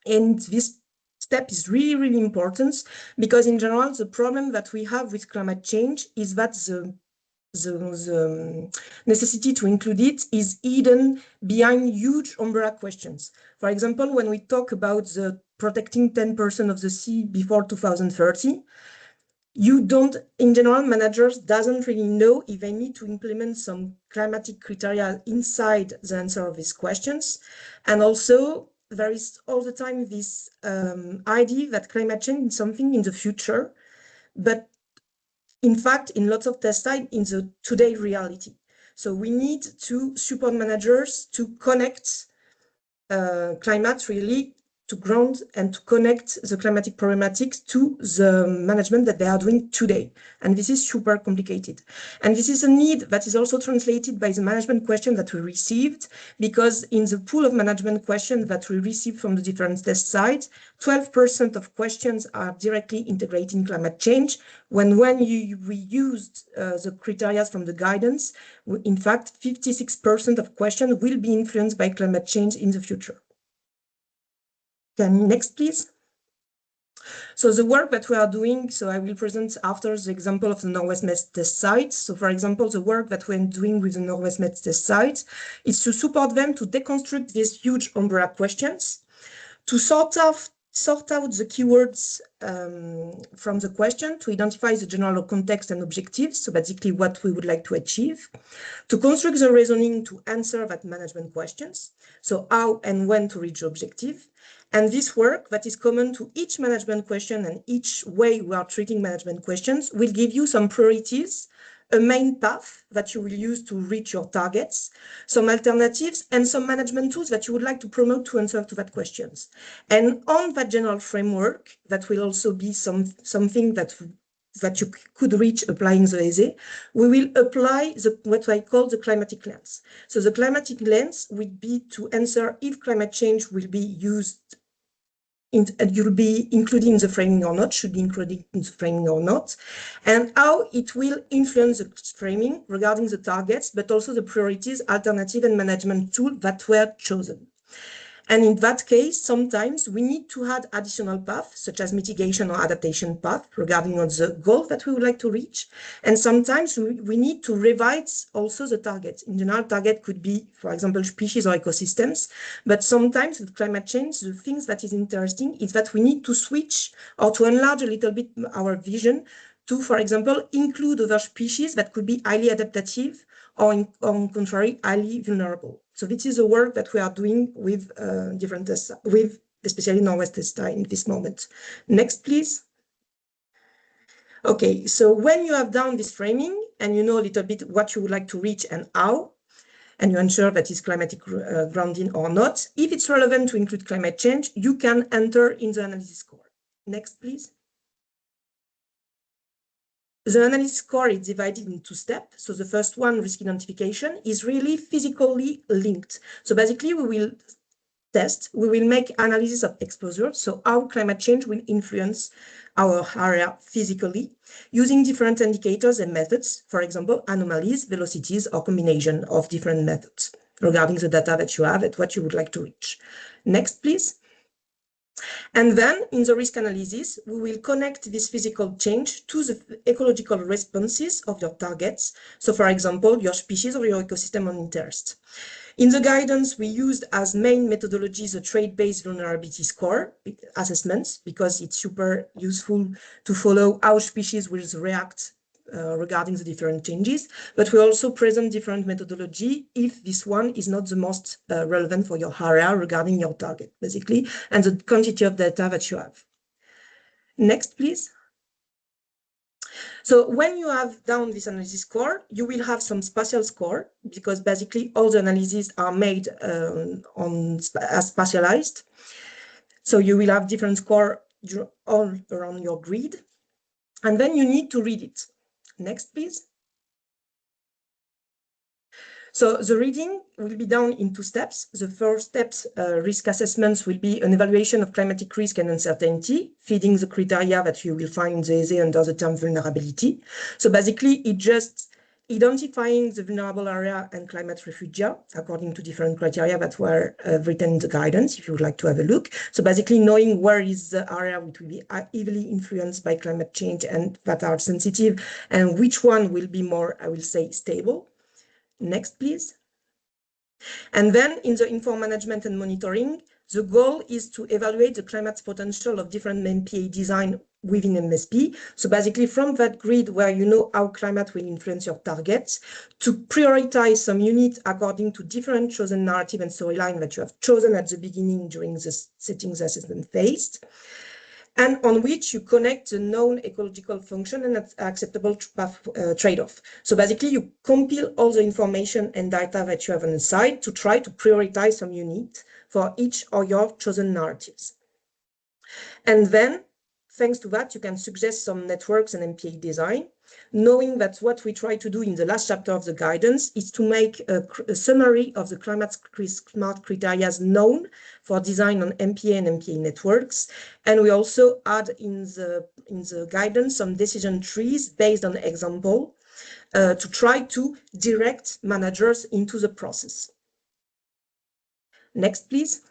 And this step is really, really important because in general, the problem that we have with climate change is that the necessity to include it is hidden behind huge umbrella questions. For example, when we talk about the protecting 10% of the sea before 2030, in general, managers doesn't really know if they need to implement some climatic criteria inside the answer of these questions. And also, there is all the time this idea that climate change is something in the future, but in fact, in lots of test sites, in the today reality. So we need to support managers to connect climate really to ground and to connect the climatic problematics to the management that they are doing today. And this is super complicated. And this is a need that is also translated by the management question that we received, because in the pool of management questions that we received from the different test sites, 12% of questions are directly integrating climate change, when we used the criteria from the guidance, in fact, 56% of questions will be influenced by climate change in the future. Next, please. So the work that we are doing, so I will present after the example of the Northwest Med test site. So for example, the work that we're doing with the Northwest Med test site is to support them to deconstruct these huge umbrella questions, to sort out the keywords from the question, to identify the general context and objectives, so basically what we would like to achieve, to construct the reasoning to answer that management questions, so how and when to reach the objective. And this work that is common to each management question and each way we are treating management questions will give you some priorities, a main path that you will use to reach your targets, some alternatives, and some management tools that you would like to promote to answer to that questions. And on that general framework, that will also be something that that you could reach applying the ESE, we will apply what I call the climatic lens. So the climatic lens would be to answer if climate change will be used you'll be included in the framing or not, should be included in the framing or not, and how it will influence the framing regarding the targets, but also the priorities, alternative and management tools that were chosen. And in that case, sometimes we need to add additional paths, such as mitigation or adaptation path regarding the goal that we would like to reach. And sometimes we need to revise also the target. In general, target could be, for example, species or ecosystems. But sometimes with climate change, the things that is interesting is that we need to switch or to enlarge a little bit our vision to, for example, include other species that could be highly adaptive or on contrary, highly vulnerable. So this is the work that we are doing with different tests, with especially Norwest Testa in this moment. Next, please. Okay, so when you have done this framing and you know a little bit what you would like to reach and how, and you ensure that it's climatic grounding or not, if it's relevant to include climate change, you can enter in the analysis score. Next, please. The analysis score is divided in two steps. So the first one, risk identification, is really physically linked. So basically, we will make analysis of exposure, so how climate change will influence our area physically, using different indicators and methods, for example, anomalies, velocities, or combination of different methods regarding the data that you have and what you would like to reach. Next, please. And then in the risk analysis, we will connect this physical change to the ecological responses of your targets. So for example, your species or your ecosystem of interest. In the guidance, we used as main methodology the trait-based vulnerability score assessments, because it's super useful to follow how species will react regarding the different changes, but we also present different methodology if this one is not the most relevant for your area regarding your target, basically, and the quantity of data that you have. Next, please. So when you have done this analysis score, you will have some spatial score, because basically all the analyses are made as spatialized. So you will have different score all around your grid, and then you need to read it. Next, please. So the reading will be done in two steps. The first steps, risk assessments, will be an evaluation of climatic risk and uncertainty, feeding the criteria that you will find in the ESE under the term vulnerability. So basically, it just identifying the vulnerable area and climate refugia according to different criteria that were written in the guidance, if you would like to have a look. So basically knowing where is the area which will be heavily influenced by climate change and that are sensitive, and which one will be more, I will say, stable. Next, please. And then in the informed management and monitoring, the goal is to evaluate the climate potential of different MPA design within MSP. So basically from that grid where you know how climate will influence your targets, to prioritize some units according to different chosen narrative and storyline that you have chosen at the beginning during the settings assessment phase, and on which you connect the known ecological function and acceptable path trade-off. So basically, you compile all the information and data that you have on the side to try to prioritize some unit for each of your chosen narratives. And then, thanks to that, you can suggest some networks and MPA design, knowing that what we try to do in the last chapter of the guidance is to make a summary of the climate smart criteria known for design on MPA and MPA networks. And we also add in the guidance some decision trees based on example to try to direct managers into the process. Next, please.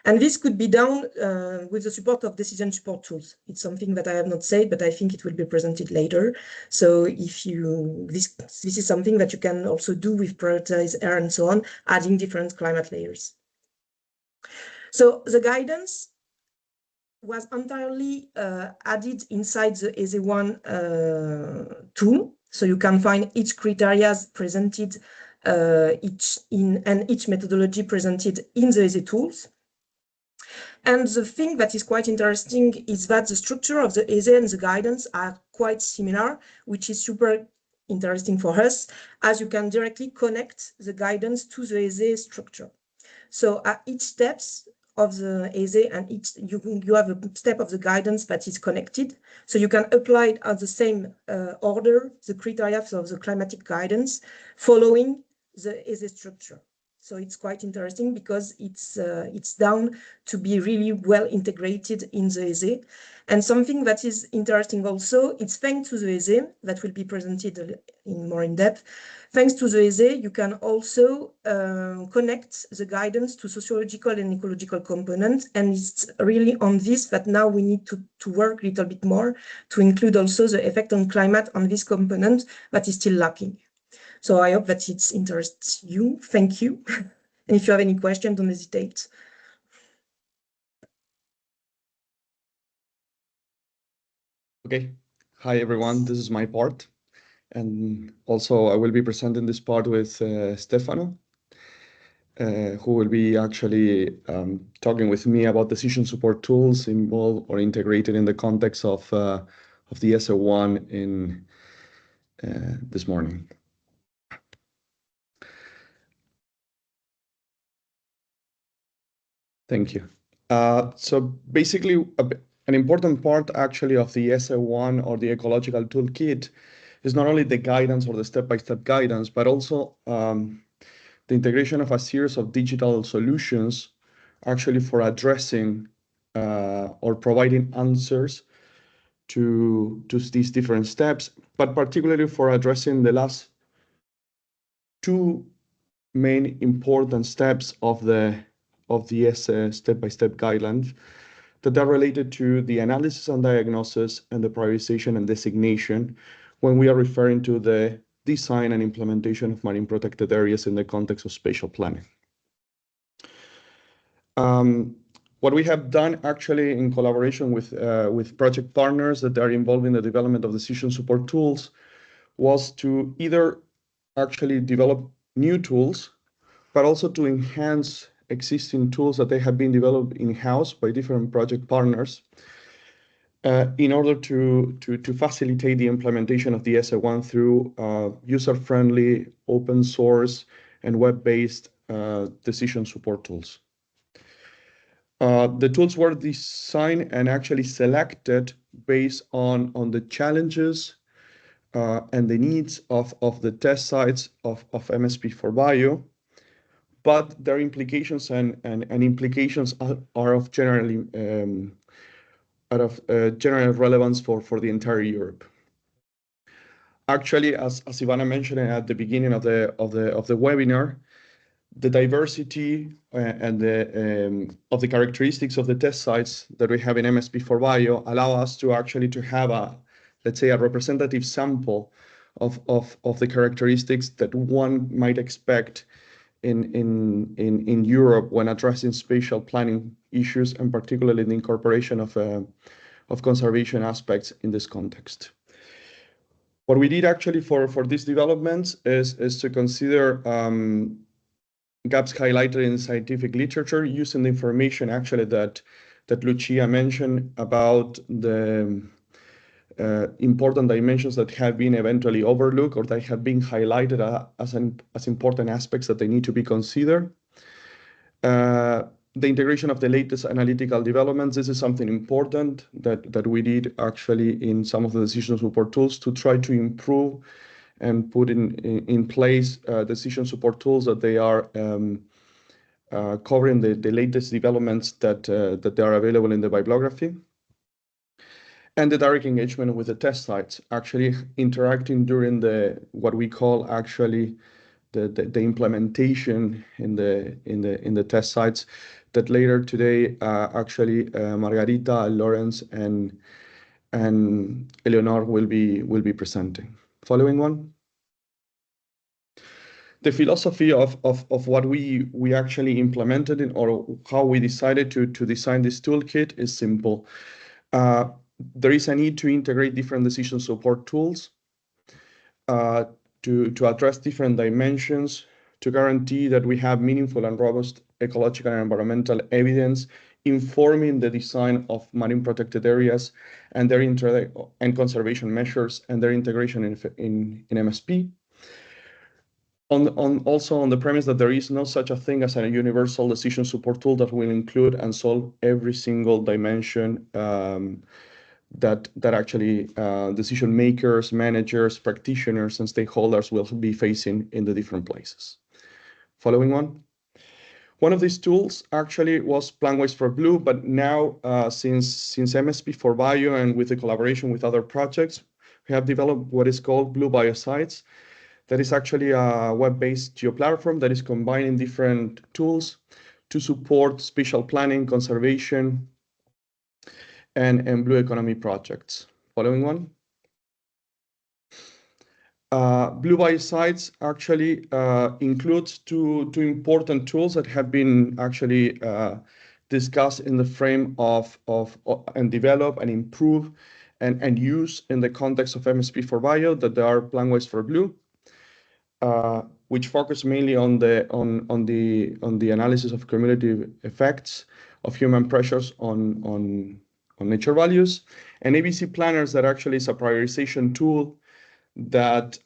And this could be done with the support of decision support tools. It's something that I have not said, but I think it will be presented later. So if this is something that you can also do with prioritize air and so on, adding different climate layers. So the guidance was entirely added inside the ESE1 tool. So you can find each criteria presented each methodology presented in the ESE tools. And the thing that is quite interesting is that the structure of the ESE and the guidance are quite similar, which is super interesting for us, as you can directly connect the guidance to the ESE structure. So at each steps of the ESE, and you have a step of the guidance that is connected. So you can apply it at the same order, the criteria of the climatic guidance, following the ESE structure. So it's quite interesting because it's down to be really well integrated in the ESE. And something that is interesting also, it's thanks to the ESE that will be presented in more in depth. Thanks to the ESE, you can also connect the guidance to sociological and ecological components. And it's really on this that now we need to work a little bit more to include also the effect on climate on this component that is still lacking. So I hope that it interests you. Thank you. And if you have any questions, don't hesitate. Okay. Hi, everyone. This is my part. And also I will be presenting this part with Stefano, who will be actually talking with me about decision support tools involved or integrated in the context of the SO1 in this morning. Thank you. So basically, an important part actually of the SO1 or the Ecological Toolkit is not only the guidance or the step-by-step guidance, but also the integration of a series of digital solutions actually for addressing or providing answers to these different steps, but particularly for addressing the last two main important steps of the step-by-step guidelines that are related to the analysis and diagnosis and the prioritization and designation when we are referring to the design and implementation of marine protected areas in the context of spatial planning. What we have done actually in collaboration with project partners that are involved in the development of decision support tools was to either actually develop new tools, but also to enhance existing tools that they have been developed in-house by different project partners in order to facilitate the implementation of the SO1 through user-friendly, open source, and web-based decision support tools. The tools were designed and actually selected based on the challenges and the needs of the test sites of MSP4BIO, but their implications and implications are of general relevance for the entire Europe. Actually, as Ivana mentioned at the beginning of the webinar, the diversity and of the characteristics of the test sites that we have in MSP4BIO allow us to actually to have let's say, a representative sample of the characteristics that one might expect in Europe when addressing spatial planning issues, and particularly the incorporation of conservation aspects in this context. What we did actually for these developments is to consider gaps highlighted in scientific literature using the information actually that Lucia mentioned about the important dimensions that have been eventually overlooked or that have been highlighted as important aspects that they need to be considered. The integration of the latest analytical developments, this is something important that we did actually in some of the decision support tools to try to improve and put in place decision support tools that they are covering the latest developments that they are available in the bibliography. And the direct engagement with the test sites, actually interacting during what we call actually the implementation in the test sites that later today actually Margarita, Lawrence, and Eleonor will be presenting. Following one. The philosophy of what we actually implemented or how we decided to design this toolkit is simple. There is a need to integrate different decision support tools to address different dimensions, to guarantee that we have meaningful and robust ecological and environmental evidence informing the design of marine protected areas and their conservation measures and their integration in MSP. Also on the premise that there is no such a thing as a universal decision support tool that will include and solve every single dimension that actually decision makers, managers, practitioners, and stakeholders will be facing in the different places. Following on. One of these tools actually was Planways4Blue, but now since MSP4BIO and with the collaboration with other projects, we have developed what is called Blue Biosites. That is actually a web-based geoplatform that is combining different tools to support spatial planning, conservation, and blue economy projects. Following one. Blue Biosites actually includes two important tools that have been actually discussed in the frame of and develop and improve and use in the context of MSP4BIO, that there are Planways4Blue, which focus mainly on the analysis of cumulative effects of human pressures on nature values, and ABC Planners that actually is a prioritization tool that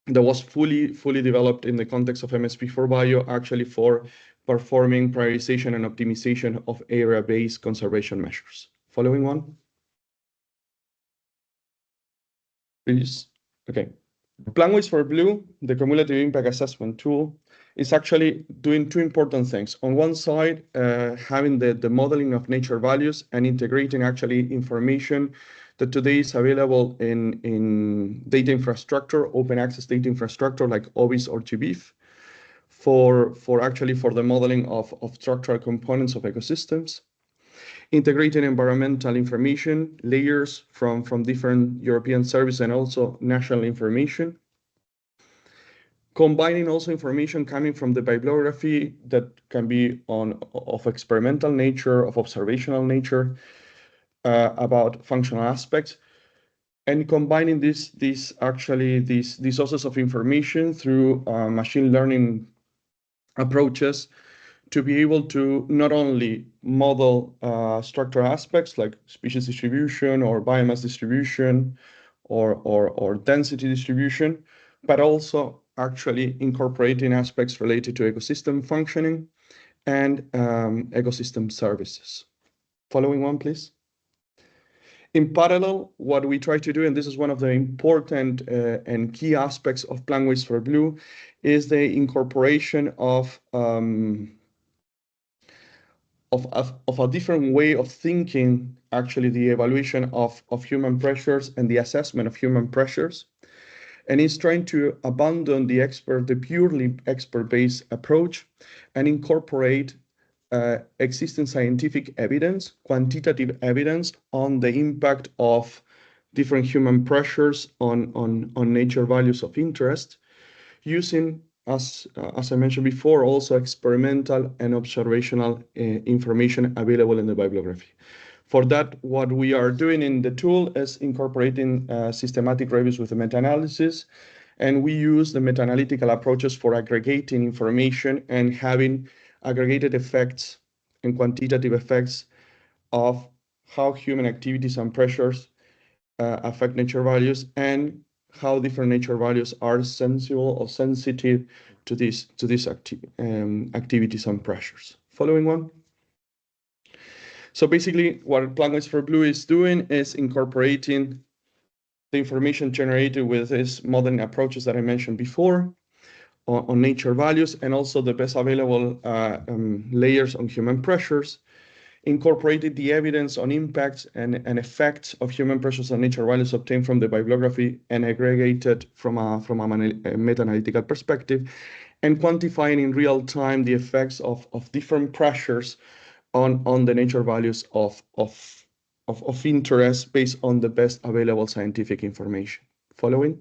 was fully developed in the context of MSP4BIO, actually for performing prioritization and optimization of area-based conservation measures. Following one, please. Okay. Planways4Blue, the cumulative impact assessment tool, is actually doing two important things. On one side, having the modeling of nature values and integrating actually information that today is available in data infrastructure, open access data infrastructure like OBIS or GBIF, for the modeling of structural components of ecosystems. Integrating environmental information layers from different European services and also national information. Combining also information coming from the bibliography that can be of experimental nature, of observational nature, about functional aspects, and combining these sources of information through machine learning approaches to be able to not only model structural aspects like species distribution or biomass distribution or density distribution, but also actually incorporating aspects related to ecosystem functioning and ecosystem services. Following one, please. In parallel, what we try to do, and this is one of the important and key aspects of Planways4Blue, is the incorporation of a different way of thinking, actually the evaluation of human pressures and the assessment of human pressures. And it's trying to abandon the purely expert-based approach and incorporate existing scientific evidence, quantitative evidence on the impact of different human pressures on nature values of interest, using, as I mentioned before, also experimental and observational information available in the bibliography. For that, what we are doing in the tool is incorporating systematic reviews with the meta-analysis, and we use the meta-analytical approaches for aggregating information and having aggregated effects and quantitative effects of how human activities and pressures affect nature values, and how different nature values are sensible or sensitive to these activities and pressures. Following one. So basically, what Planways4Blue is doing is incorporating the information generated with these modeling approaches that I mentioned before on nature values, and also the best available layers on human pressures, incorporated the evidence on impacts and effects of human pressures on nature values obtained from the bibliography and aggregated from a meta-analytical perspective, and quantifying in real time the effects of different pressures on the nature values of interest based on the best available scientific information. Following.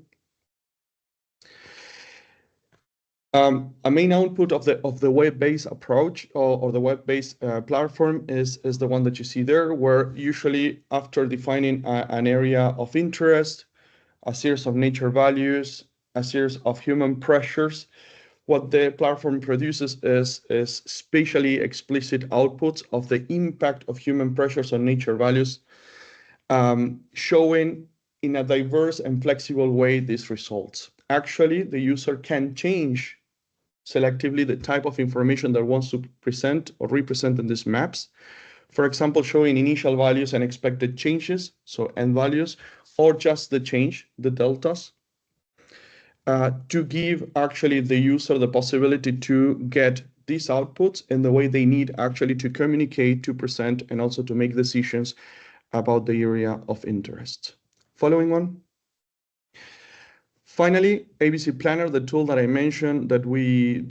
A main output of the web-based approach or the web-based platform is the one that you see there, where usually after defining an area of interest, a series of nature values, a series of human pressures, what the platform produces is spatially explicit outputs of the impact of human pressures on nature values, showing in a diverse and flexible way these results. actually the user can change selectively the type of information that wants to present or represent in these maps. For example, showing initial values and expected changes, so end values, or just the change, the deltas, to give actually the user the possibility to get these outputs in the way they need actually to communicate, to present, and also to make decisions about the area of interest. Following one. Finally, ABC Planner, the tool that I mentioned that we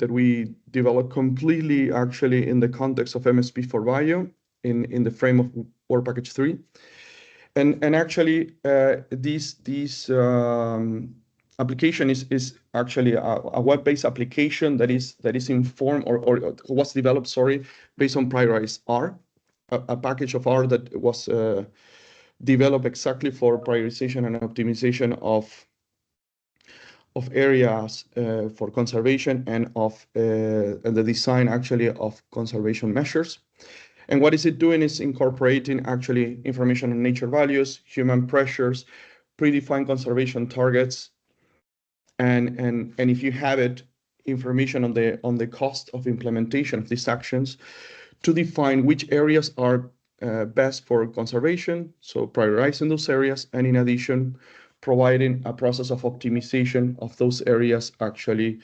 developed completely actually in the context of MSP4BIO in the frame of Work Package 3. And actually this application is actually a web-based application that is informed or was developed, sorry, based on Prioritize R, a package of R that was developed exactly for prioritization and optimization of areas for conservation and of the design actually of conservation measures. And what is it doing is incorporating actually information on nature values, human pressures, predefined conservation targets, and if you have it, information on the cost of implementation of these actions to define which areas are best for conservation, so prioritizing those areas, and in addition, providing a process of optimization of those areas actually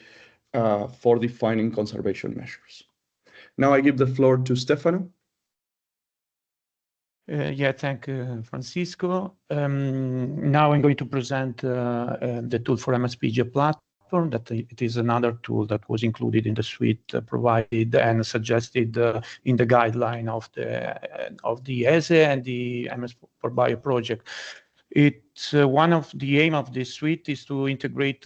for defining conservation measures. Now I give the floor to Stefano. Yeah, thank you, Francisco. Now I'm going to present the tool for MSP4BIO platform. That it is another tool that was included in the suite provided and suggested in the guideline of the ESE and the MSP4BIO project. It's one of the aim of this suite is to integrate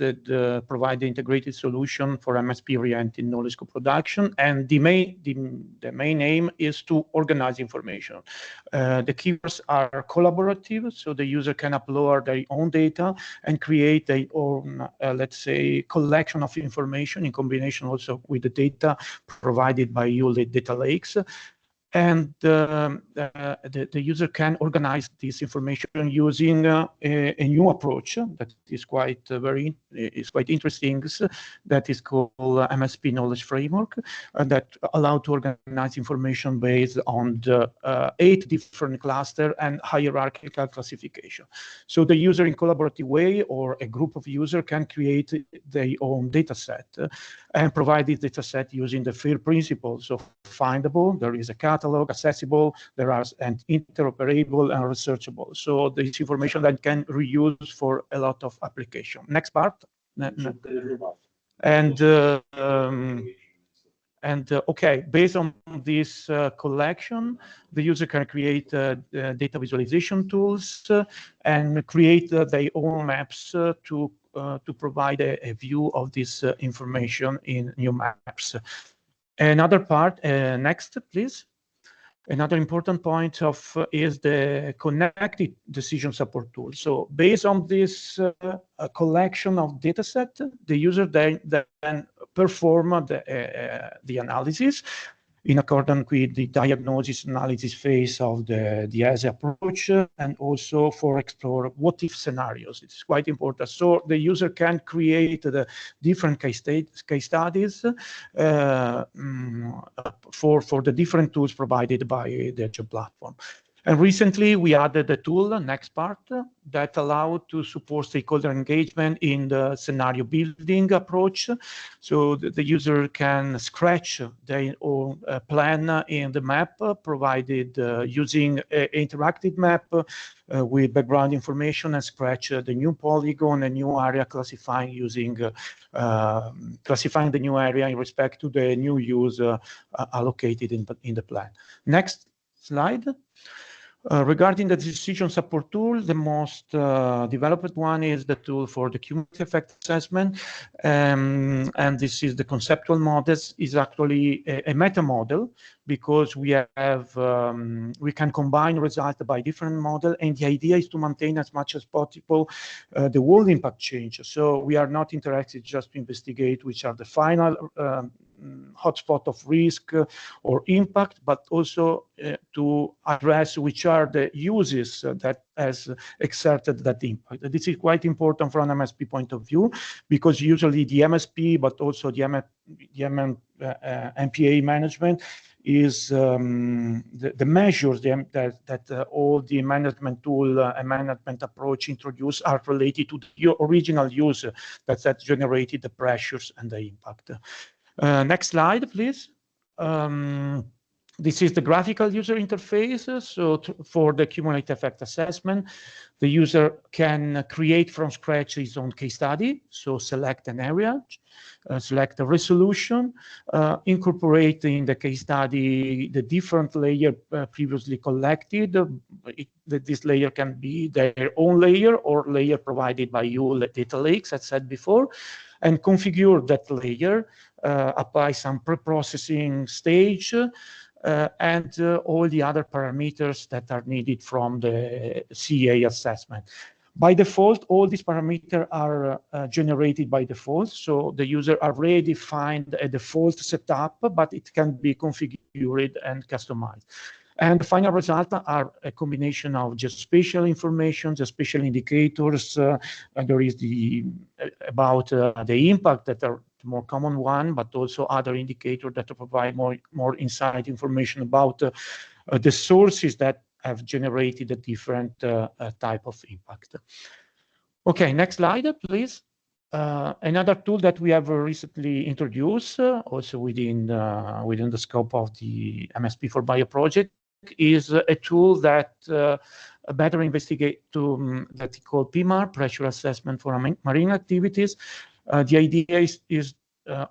provide the integrated solution for MSP-oriented knowledge co-production, and the main aim is to organize information. The keywords are collaborative, so the user can upload their own data and create their own, let's say, collection of information in combination also with the data provided by ULIT data lakes. And the user can organize this information using a new approach that is quite interesting. That is called MSP Knowledge Framework, that allow to organize information based on the 8 different clusters and hierarchical classification. So the user in collaborative way or a group of users can create their own data set and provide this data set using the FAIR principles. So findable, there is a catalog, accessible, there are and interoperable and researchable. So this information that can reuse for a lot of application. Next part. Okay, based on this collection, the user can create data visualization tools and create their own maps to provide a view of this information in new maps. Another part, next, please. Another important point is the connected decision support tool. So based on this collection of data set, the user then perform the analysis in accordance with the diagnosis analysis phase of the ESE approach, and also for explore what-if scenarios. It's quite important. So the user can create the different case studies for the different tools provided by the Edge platform. And recently, we added the tool, next part, that allowed to support stakeholder engagement in the scenario building approach. So the user can scratch their own plan in the map, provided using an interactive map with background information, and scratch the new polygon, a new area, classifying using classifying the new area in respect to the new use allocated in the plan. Next slide. Regarding the decision support tool, the most developed one is the tool for the cumulative effect assessment, and this is the conceptual models. Is actually a meta model, because we have we can combine results by different model, and the idea is to maintain as much as possible the whole impact change. So we are not interested just to investigate which are the final hotspot of risk or impact, but also to address which are the uses that has exerted that impact. This is quite important from an MSP point of view, because usually the MSP, but also the MPA management is the measures that all the management tool and management approach introduce are related to the original user that generated the pressures and the impact. Next slide, please. This is the graphical user interface. So for the cumulative effect assessment, the user can create from scratch his own case study. So select an area, select a resolution, incorporate in the case study the different layer previously collected. This layer can be their own layer or layer provided by you, data lakes, as said before, and configure that layer, apply some pre-processing stage, and all the other parameters that are needed from the CA assessment. By default, all these parameters are generated by default, so the user already find a default setup, but it can be configured and customized. And the final results are a combination of just spatial information, the spatial indicators. There is about the impact that are the more common one, but also other indicators that provide more insight information about the sources that have generated a different type of impact. Okay, next slide, please. Another tool that we have recently introduced, also within the scope of the MSP4BIO project, is a tool that better investigate that we call PMAR, pressure assessment for marine activities. The idea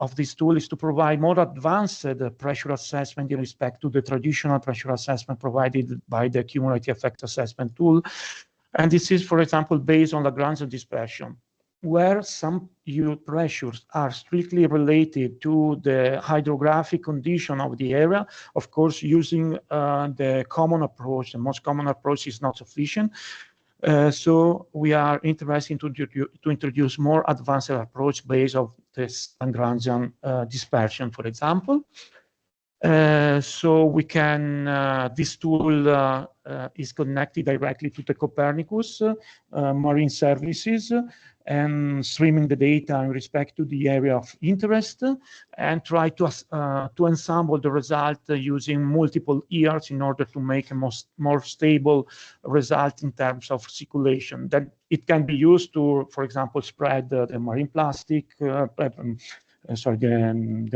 of this tool is to provide more advanced pressure assessment in respect to the traditional pressure assessment provided by the cumulative effect assessment tool. And this is, for example, based on Lagrangian dispersion, where some pressures are strictly related to the hydrographic condition of the area. Of course, using the common approach, the most common approach is not sufficient. So we are interested to introduce more advanced approach based on this Lagrangian dispersion, for example. So we can, this tool is connected directly to the Copernicus marine services and streaming the data in respect to the area of interest, and try to ensemble the result using multiple years in order to make a more stable result in terms of circulation. Then it can be used to, for example, spread the marine plastic, the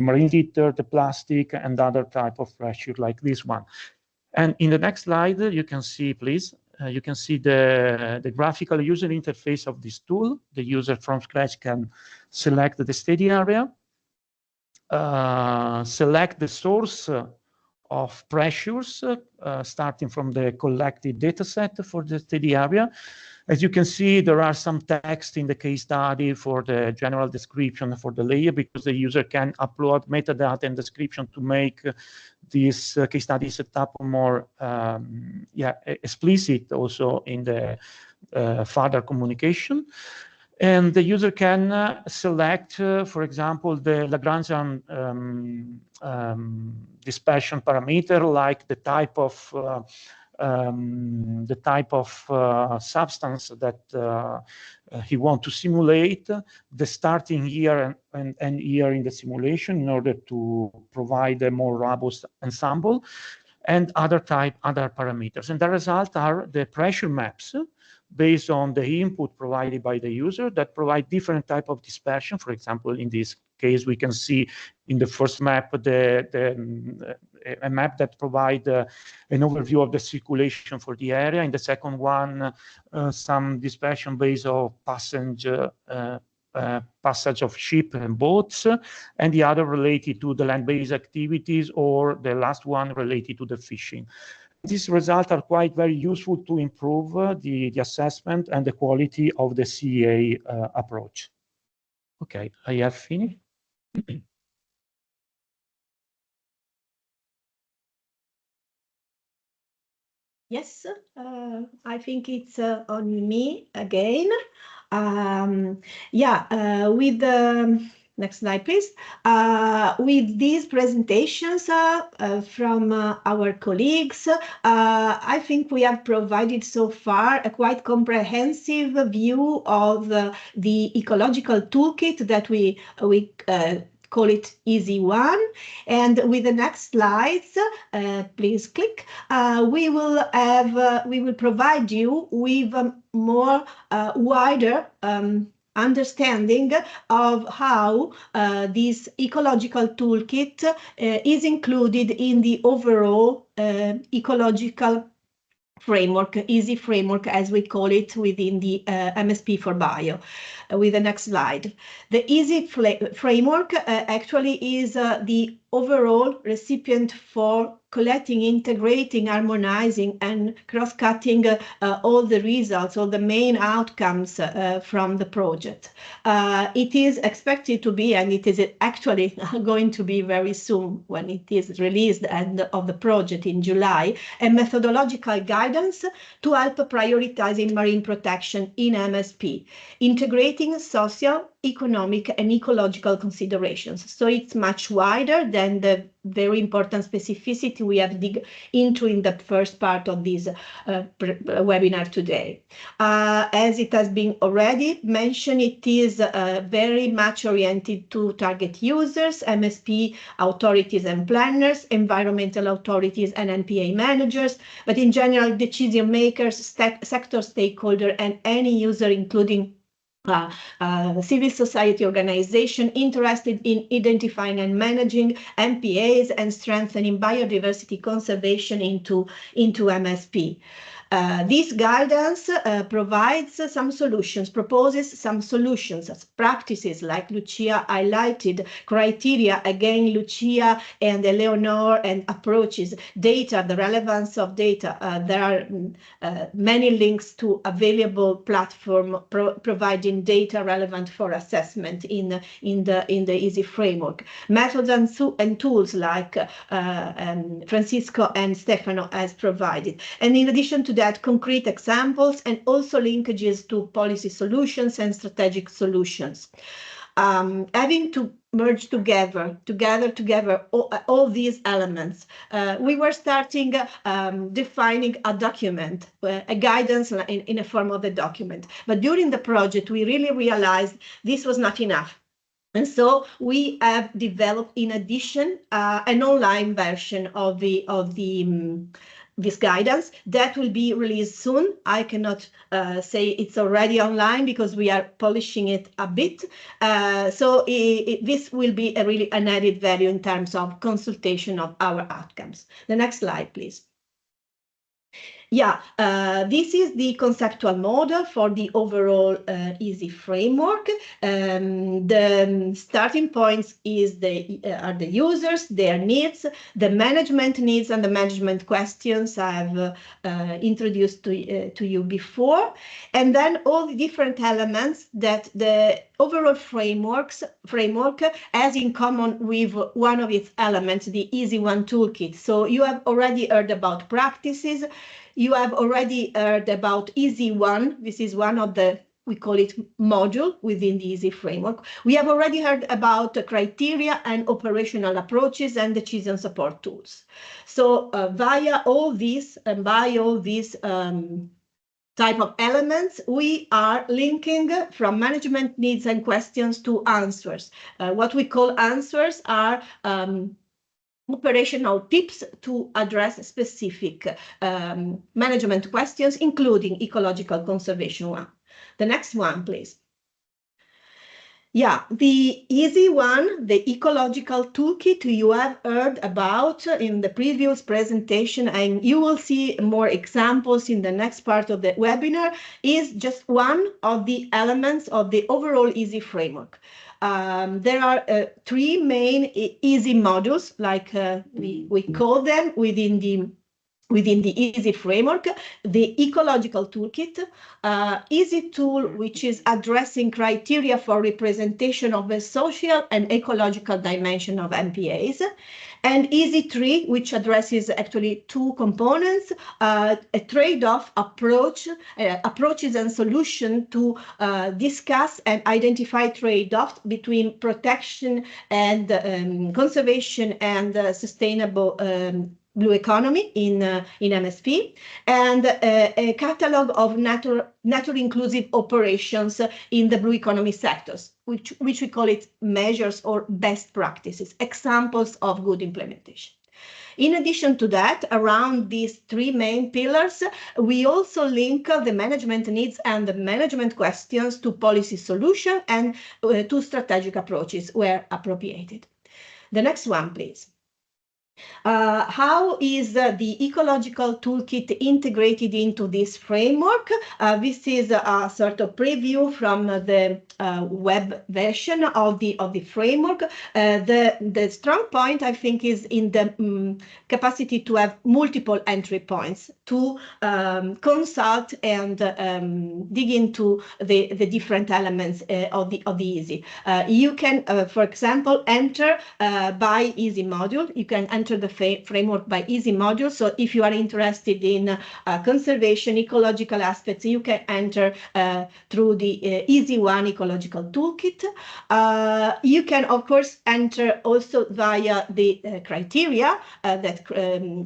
marine litter, the plastic, and other type of pressure like this one. And in the next slide, you can see, please, you can see the graphical user interface of this tool. The user from scratch can select the study area, select the source of pressures, starting from the collected data set for the study area. As you can see, there are some text in the case study for the general description for the layer, because the user can upload metadata and description to make this case study setup more explicit also in the further communication. And the user can select, for example, the Lagrangian dispersion parameter, like the type of substance that he wants to simulate, the starting year and year in the simulation, in order to provide a more robust ensemble, and other parameters. And the result are the pressure maps based on the input provided by the user that provide different type of dispersion. For example, in this case, we can see in the first map a map that provides an overview of the circulation for the area. In the second one, some dispersion based on passage of ship and boats, and the other related to the land-based activities, or the last one related to the fishing. These results are quite very useful to improve the assessment and the quality of the CA approach. Okay, I have finished. Yes, I think it's on me again. With Next slide, please. With these presentations from our colleagues, I think we have provided so far a quite comprehensive view of the ecological toolkit that we call it Easy One. And with the next slides, please click. We will provide you with a more wider understanding of how this ecological toolkit is included in the overall ecological framework, easy framework, as we call it within the MSP4BIO. With the next slide. The easy framework actually is the overall recipient for collecting, integrating, harmonizing, and cross-cutting all the results, all the main outcomes from the project. It is expected to be, and it is actually going to be very soon when it is released end of the project in July, a methodological guidance to help prioritizing marine protection in MSP, integrating social, economic, and ecological considerations. So it's much wider than the very important specificity we have dig into in the first part of this webinar today. As it has been already mentioned, it is very much oriented to target users, MSP authorities and planners, environmental authorities and MPA managers, but in general, decision makers, sector stakeholder, and any user, including civil society organization interested in identifying and managing MPAs and strengthening biodiversity conservation into MSP. This guidance provides some solutions, proposes some solutions as practices like Lucia highlighted, criteria, again, Lucia and Eleonore, and approaches, data, the relevance of data. There are many links to available platform providing data relevant for assessment in the EASY framework. Methods and tools like Francisco and Stefano has provided. And in addition to that, concrete examples and also linkages to policy solutions and strategic solutions. Having to merge together all these elements, we were starting defining a document, a guidance in a form of a document. But during the project, we really realized this was not enough. And so we have developed, in addition, an online version of this guidance that will be released soon. I cannot say it's already online because we are polishing it a bit. So this will be really an added value in terms of consultation of our outcomes. The next slide, please. Yeah, this is the conceptual model for the overall EASY framework. The starting points are the users, their needs, the management needs, and the management questions I've introduced to you before, and then all the different elements that the overall framework has in common with one of its elements, the Easy One toolkit. So you have already heard about practices. You have already heard about Easy One. This is one of the, we call it module within the EASY framework. We have already heard about the criteria and operational approaches and decision support tools. So via all these and by all these type of elements, we are linking from management needs and questions to answers. What we call answers are operational tips to address specific management questions, including ecological conservation one. The next one, please. Yeah, the Easy One, the ecological toolkit you have heard about in the previous presentation, and you will see more examples in the next part of the webinar, is just one of the elements of the overall EASY framework. There are three main EASY modules, like we call them within the within the EASY framework, the Ecological Toolkit, EASY tool, which is addressing criteria for representation of the social and ecological dimension of MPAs, and EASY 3, which addresses actually two components, a trade-off approach, approaches and solution to discuss and identify trade-offs between protection and conservation and sustainable blue economy in MSP, and a catalog of nature inclusive operations in the blue economy sectors, which we call it measures or best practices, examples of good implementation. In addition to that, around these three main pillars, we also link the management needs and the management questions to policy solution and to strategic approaches where appropriated. The next one, please. How is the Ecological Toolkit integrated into this framework? This is a sort of preview from the web version of the framework. The strong point, I think, is in the capacity to have multiple entry points to consult and dig into the different elements of the EASY. You can, for example, enter by EASY module. You can enter the framework by EASY module. So if you are interested in conservation, ecological aspects, you can enter through the EASY 1 Ecological Toolkit. You can, of course, enter also via the criteria that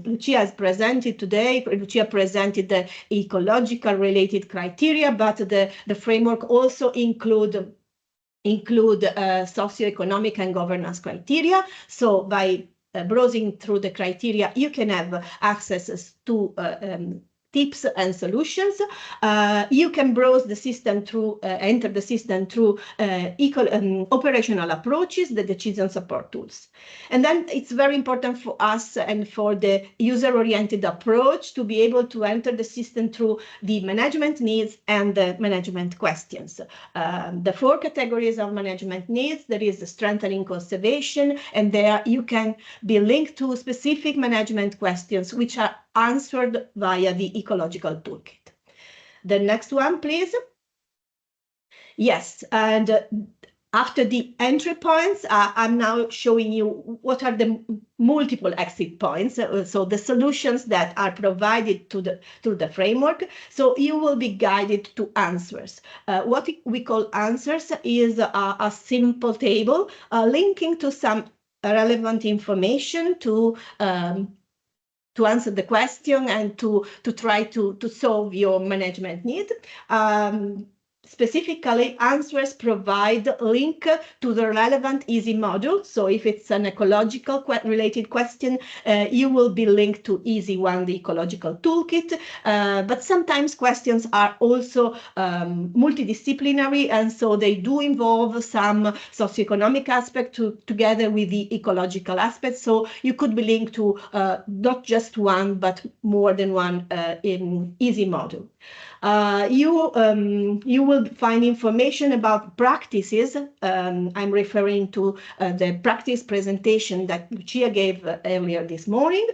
Lucia has presented today. Lucia presented the ecological related criteria, but the framework also include socioeconomic and governance criteria. So by browsing through the criteria, you can have access to tips and solutions. You can browse the system through, enter the system through operational approaches, the decision support tools. And then it's very important for us and for the user-oriented approach to be able to enter the system through the management needs and the management questions. The four categories of management needs, there is the strengthening conservation, and there you can be linked to specific management questions which are answered via the Ecological Toolkit. The next one, please. Yes, and after the entry points, I'm now showing you what are the multiple exit points, so the solutions that are provided through the framework. So you will be guided to answers. What we call answers is a simple table linking to some relevant information to answer the question and to try to solve your management need. Specifically, answers provide link to the relevant EASY module. So if it's an ecological related question, you will be linked to EASY 1, the Ecological Toolkit. But sometimes questions are also multidisciplinary, and so they do involve some socioeconomic aspect together with the ecological aspect. So you could be linked to not just one, but more than one in EASY module. You will find information about practices. I'm referring to the practice presentation that Lucia gave earlier this morning.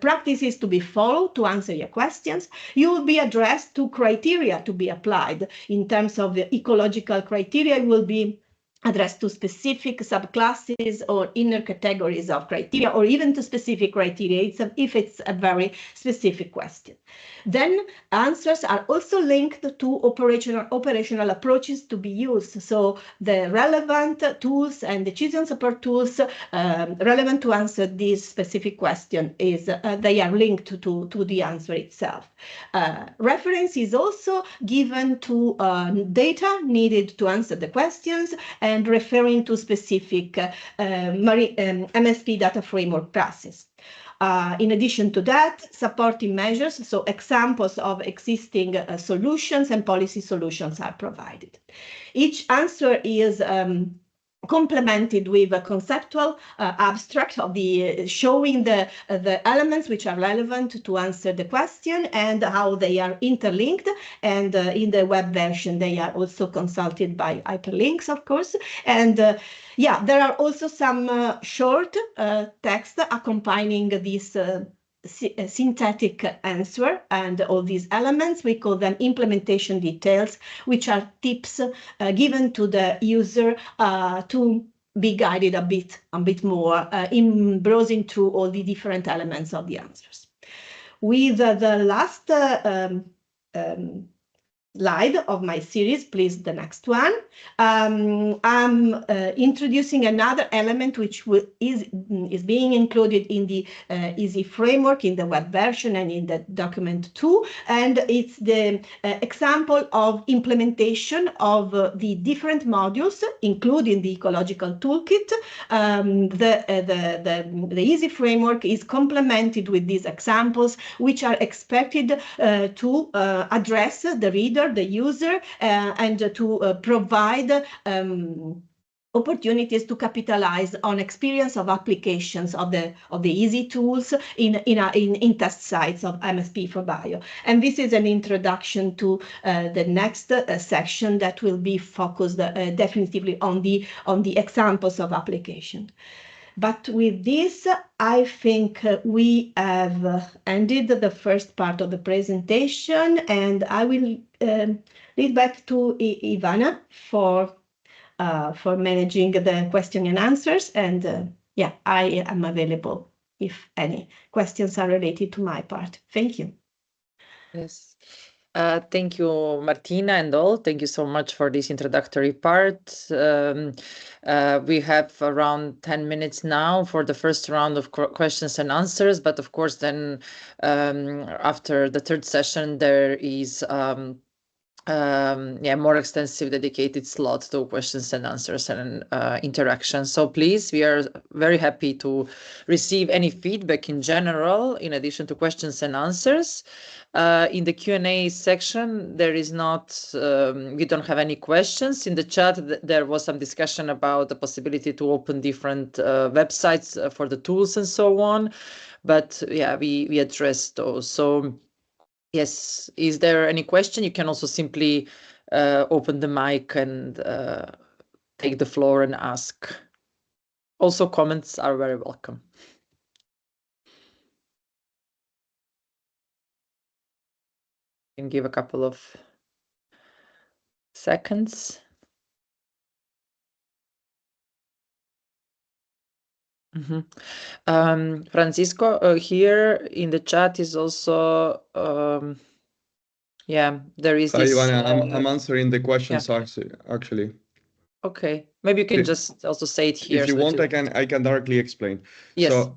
Practices to be followed to answer your questions. You will be addressed to criteria to be applied. In terms of the ecological criteria, it will be addressed to specific subclasses or inner categories of criteria, or even to specific criteria if it's a very specific question. Then answers are also linked to operational approaches to be used. So the relevant tools and decision support tools relevant to answer this specific question is they are linked to the answer itself. Reference is also given to data needed to answer the questions and referring to specific MSP data framework process. In addition to that, supporting measures, so examples of existing solutions and policy solutions are provided. Each answer is complemented with a conceptual abstract of showing the elements which are relevant to answer the question and how they are interlinked. And in the web version, they are also consulted by hyperlinks, of course. And yeah, there are also some short text accompanying this synthetic answer, and all these elements, we call them implementation details, which are tips given to the user to be guided a bit more in browsing through all the different elements of the answers. With the last slide of my series, please, the next one. I'm introducing another element which is being included in the EASY framework, in the web version and in the document too, and it's the example of implementation of the different modules, including the Ecological Toolkit. The EASY framework is complemented with these examples, which are expected to address the reader, the user, and to provide opportunities to capitalize on experience of applications of the EASY tools in test sites of MSP4BIO. And this is an introduction to the next section that will be focused definitively on the examples of application. But with this, I think we have ended the first part of the presentation, and I will lead back to Ivana for managing the question and answers. And yeah, I am available if any questions are related to my part. Thank you. Yes. Thank you, Martina, and all. Thank you so much for this introductory part. We have around 10 minutes now for the first round of questions and answers, but of course then after the third session there is more extensive dedicated slot to questions and answers and interaction. So please, we are very happy to receive any feedback in general, in addition to questions and answers. In the Q&A section, there is not, we don't have any questions. In the chat, there was some discussion about the possibility to open different websites for the tools and so on. But yeah, we addressed those. So yes, is there any question? You can also simply open the mic and take the floor and ask. Also, comments are very welcome. You can give a couple of seconds. Francisco, here in the chat is also, yeah, there is this. Ivana, I'm answering the questions actually. Okay, maybe you can just also say it here. If you want, I can directly explain. Yes. So,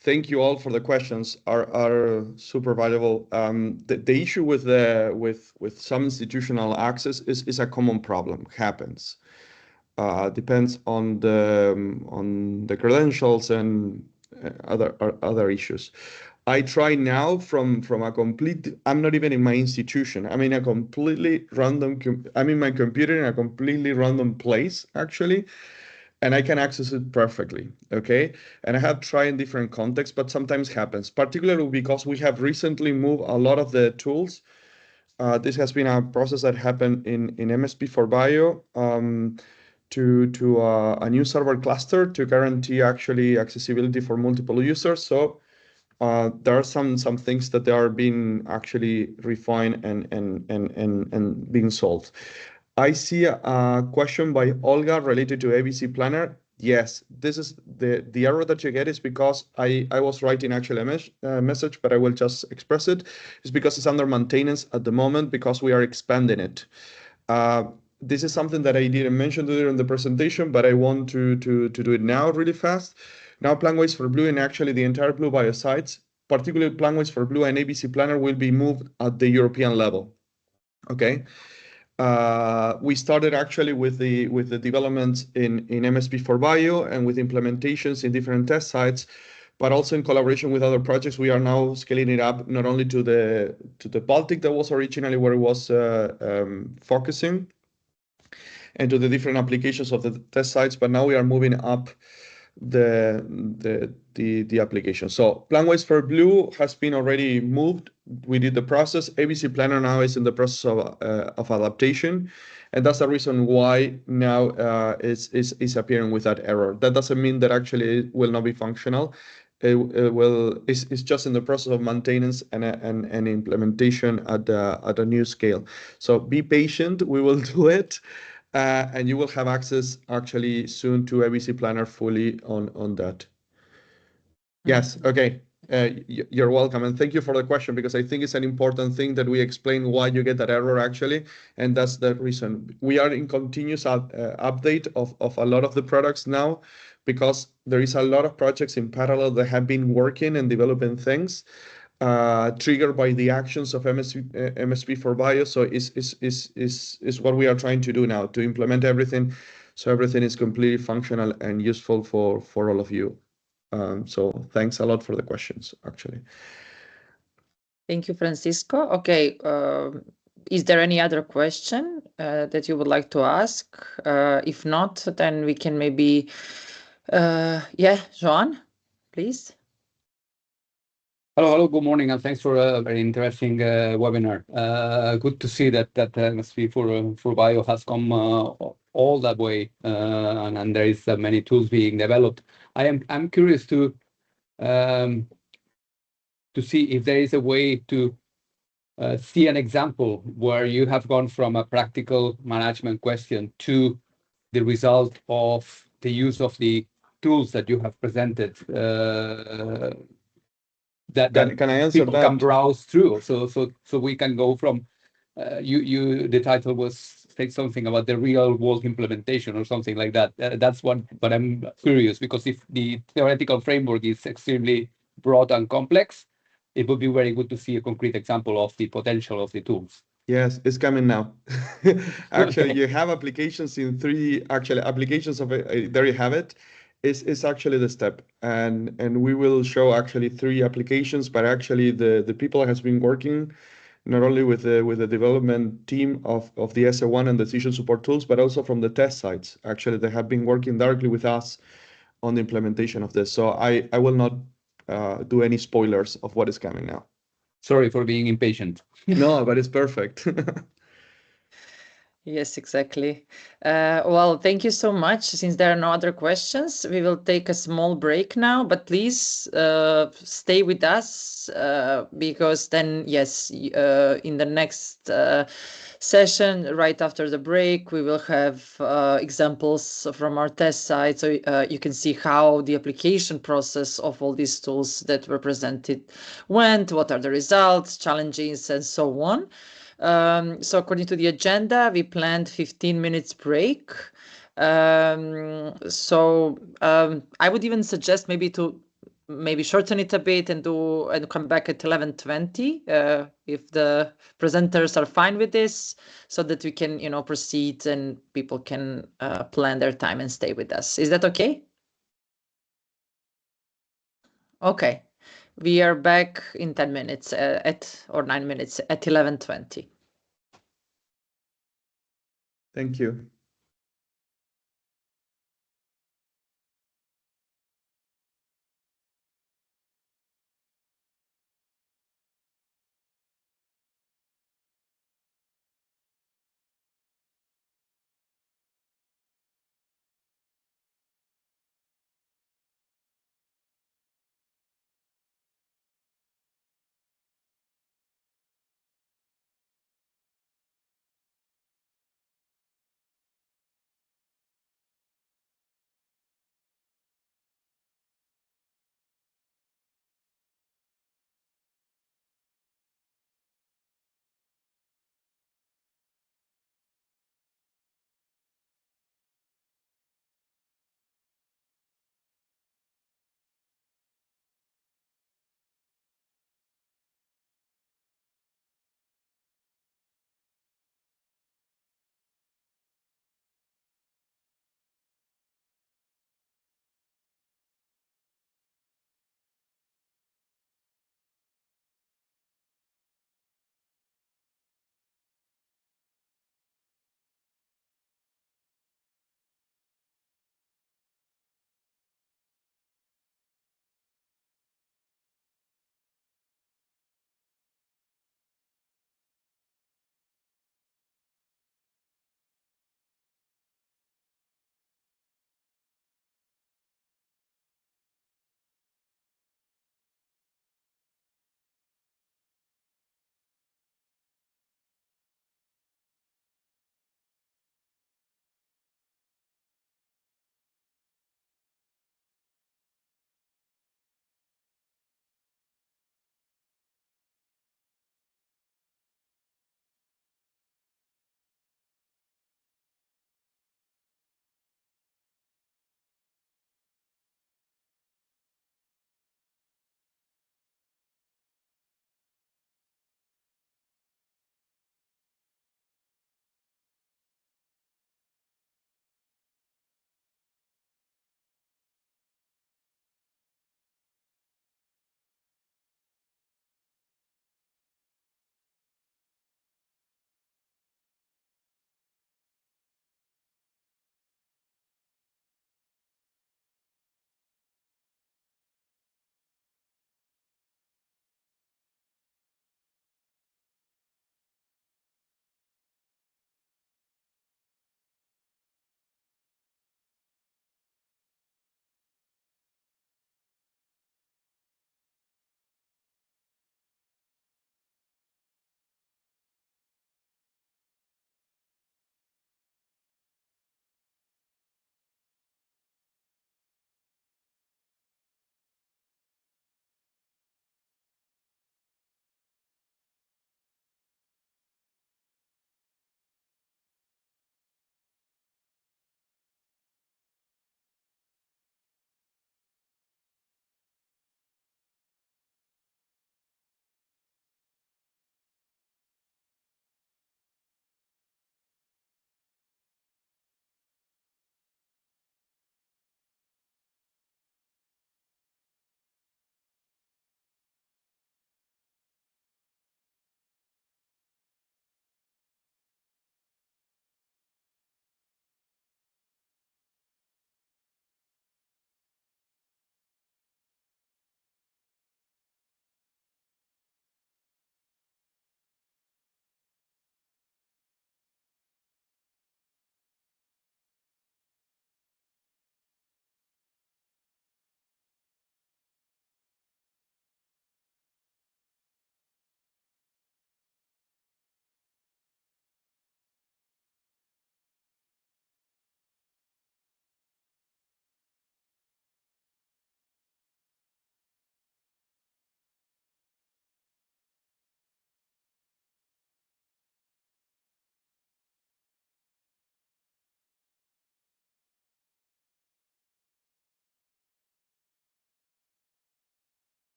thank you all for the questions. Are super valuable. The issue with some institutional access is a common problem. Happens. Depends on the credentials and other issues. I try now from a complete. I'm not even in my institution. I'm in a completely random. I'm in my computer in a completely random place actually, and I can access it perfectly. Okay, and I have tried in different contexts, but sometimes happens, particularly because we have recently moved a lot of the tools. This has been a process that happened in MSP4BIO. To a new server cluster to guarantee actually accessibility for multiple users. So there are some things that they are being actually refined and being solved. I see a question by Olga related to ABC Planner. Yes, this is the error that you get is because I was writing actually a message, but I will just express it. It's because it's under maintenance at the moment because we are expanding it. This is something that I didn't mention during the presentation, but I want to do it now really fast. Now Planways for Blue and actually the entire Blue Bio sites, particularly Planways for Blue and ABC Planner will be moved at the European level. Okay. We started actually with the developments in MSP4BIO and with implementations in different test sites, but also in collaboration with other projects. We are now scaling it up not only to the Baltic that was originally where it was focusing, and to the different applications of the test sites, but now we are moving up the application. So Planways for Blue has been already moved. We did the process. ABC Planner now is in the process of adaptation, and that's the reason why now is appearing with that error. That doesn't mean that actually it will not be functional. It's just in the process of maintenance and implementation at a new scale. So be patient. We will do it. And you will have access actually soon to ABC Planner fully on that. Yes, okay. You're welcome, and thank you for the question, because I think it's an important thing that we explain why you get that error actually, and that's the reason. We are in continuous update of a lot of the products now, because there is a lot of projects in parallel that have been working and developing things. Triggered by the actions of MSP4BIO. So is what we are trying to do now, to implement everything, so everything is completely functional and useful for all of you. So thanks a lot for the questions, actually. Thank you, Francisco. Okay, is there any other question that you would like to ask? If not, then we can maybe, yeah, Joan, please. Hello, good morning, and thanks for a very interesting webinar. Good to see that MSP4BIO has come all that way, and there is many tools being developed. I'm curious to see if there is a way to see an example where you have gone from a practical management question to the result of the use of the tools that you have presented. Can I answer people that? can browse through, so we can go from the title was say something about the real world implementation or something like that. That's one, but I'm curious, because if the theoretical framework is extremely broad and complex, it would be very good to see a concrete example of the potential of the tools. Yes, it's coming now. Actually, Okay. you have applications in three, actually applications of it, there you have it. It's actually the step, and we will show actually three applications, but actually the people has been working not only with the development team of the SA1 and decision support tools, but also from the test sites. Actually, they have been working directly with us on the implementation of this. So I will not do any spoilers of what is coming now. Sorry for being impatient. No, but it's perfect. Yes, exactly. Well, thank you so much. Since there are no other questions, we will take a small break now, but please stay with us because then, yes, in the next session, right after the break, we will have examples from our test site, so you can see how the application process of all these tools that were presented went, what are the results, challenges, and so on. So according to the agenda, we planned 15 minutes break. I would even suggest maybe to shorten it a bit and come back at 11:20 if the presenters are fine with this, so that we can proceed and people can plan their time and stay with us. Is that okay? Okay. We are back in 10 minutes or 9 minutes at 11:20. Thank you.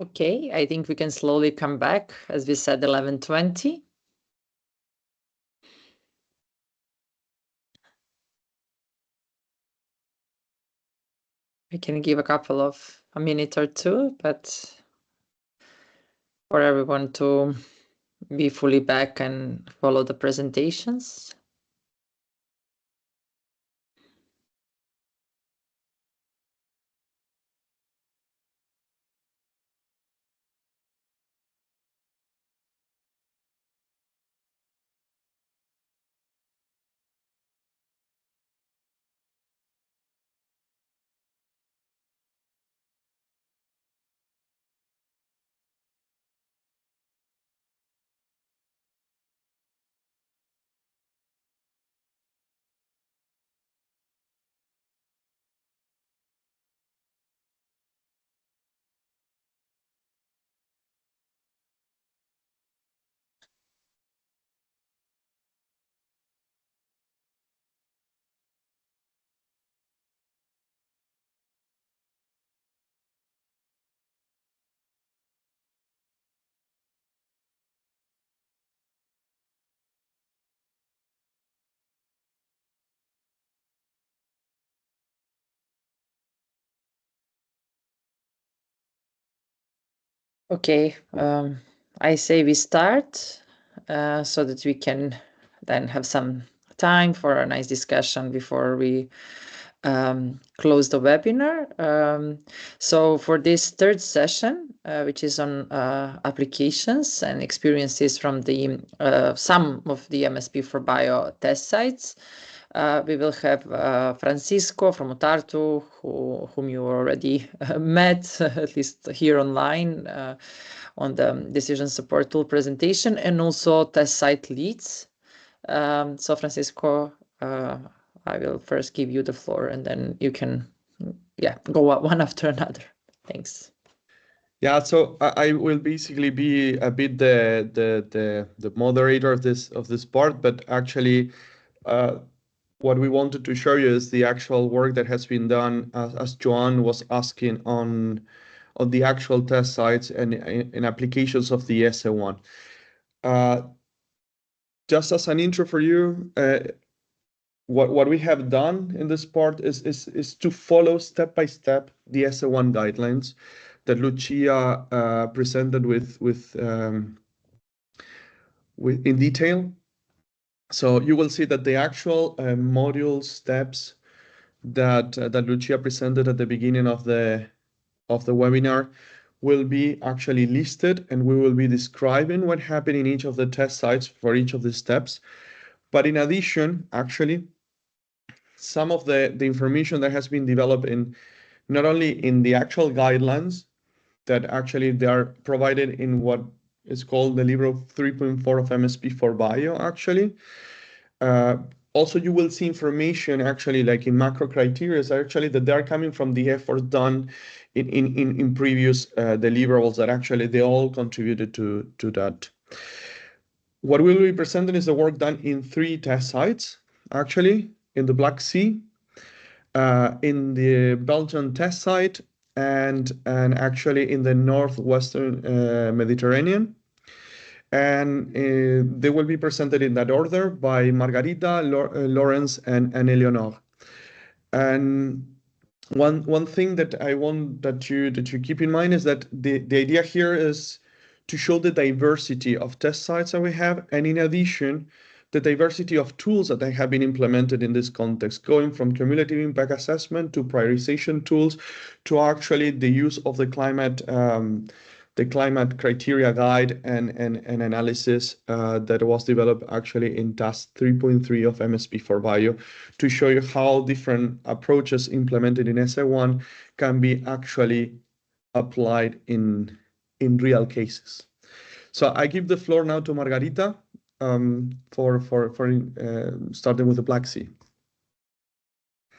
Okay, I think we can slowly come back, as we said, 11:20. I can give a minute or two, but for everyone to be fully back and follow the presentations. Okay, I say we start so that we can then have some time for a nice discussion before we close the webinar. So for this third session, which is on applications and experiences from the some of the MSP4BIO test sites, we will have Francisco from Utartu, whom you already met, at least here online, on the decision support tool presentation, and also test site leads. So Francisco, I will first give you the floor, and then you can, go one after another. Thanks. Yeah, so I will basically be a bit the moderator of this part, but actually, what we wanted to show you is the actual work that has been done, as Joan was asking, on the actual test sites and in applications of the SA1. Just as an intro for you, what we have done in this part is to follow step by step the SA1 guidelines that Lucia presented with in detail. So you will see that the actual module steps that Lucia presented at the beginning of the webinar will be actually listed, and we will be describing what happened in each of the test sites for each of the steps. But in addition, actually, some of the information that has been developed in not only in the actual guidelines that actually they are provided in what is called the Libro 3.4 of MSP4BIO actually. Also, you will see information actually like in macro criteria actually that they are coming from the effort done in previous deliverables that actually they all contributed to that. What we will be presenting is the work done in 3 test sites, actually, in the Black Sea, in the Belgian test site, and actually in the northwestern Mediterranean. And they will be presented in that order by Margarita, Lawrence, and Eleonore. And one thing that I want that you keep in mind is that the idea here is to show the diversity of test sites that we have, and in addition, the diversity of tools that have been implemented in this context, going from cumulative impact assessment to prioritization tools to actually the use of the climate criteria guide and analysis that was developed actually in task 3.3 of MSP4BIO to show you how different approaches implemented in SA1 can be actually applied in real cases. So I give the floor now to Margarita for starting with the Black Sea.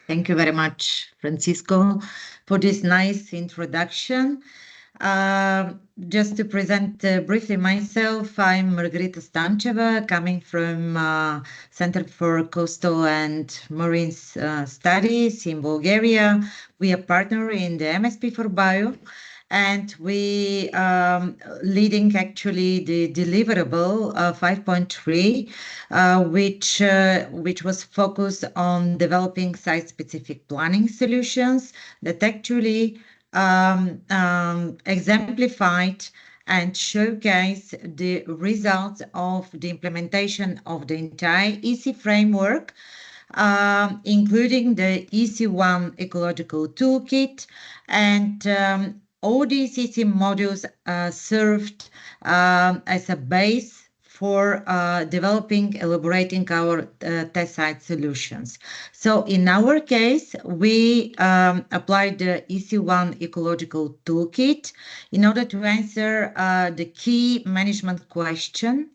Thank you very much, Francisco, for this nice introduction. Just to present briefly myself, I'm Margarita Stancheva, coming from Center for Coastal and Marine Studies in Bulgaria. We are partner in the MSP4BIO, and we leading actually the deliverable 5.3, which was focused on developing site-specific planning solutions that actually exemplified and showcase the results of the implementation of the entire EC framework, including the EC1 Ecological Toolkit, and all these EC modules served as a base for developing, elaborating our test site solutions. So in our case, we applied the EC1 Ecological Toolkit in order to answer the key management question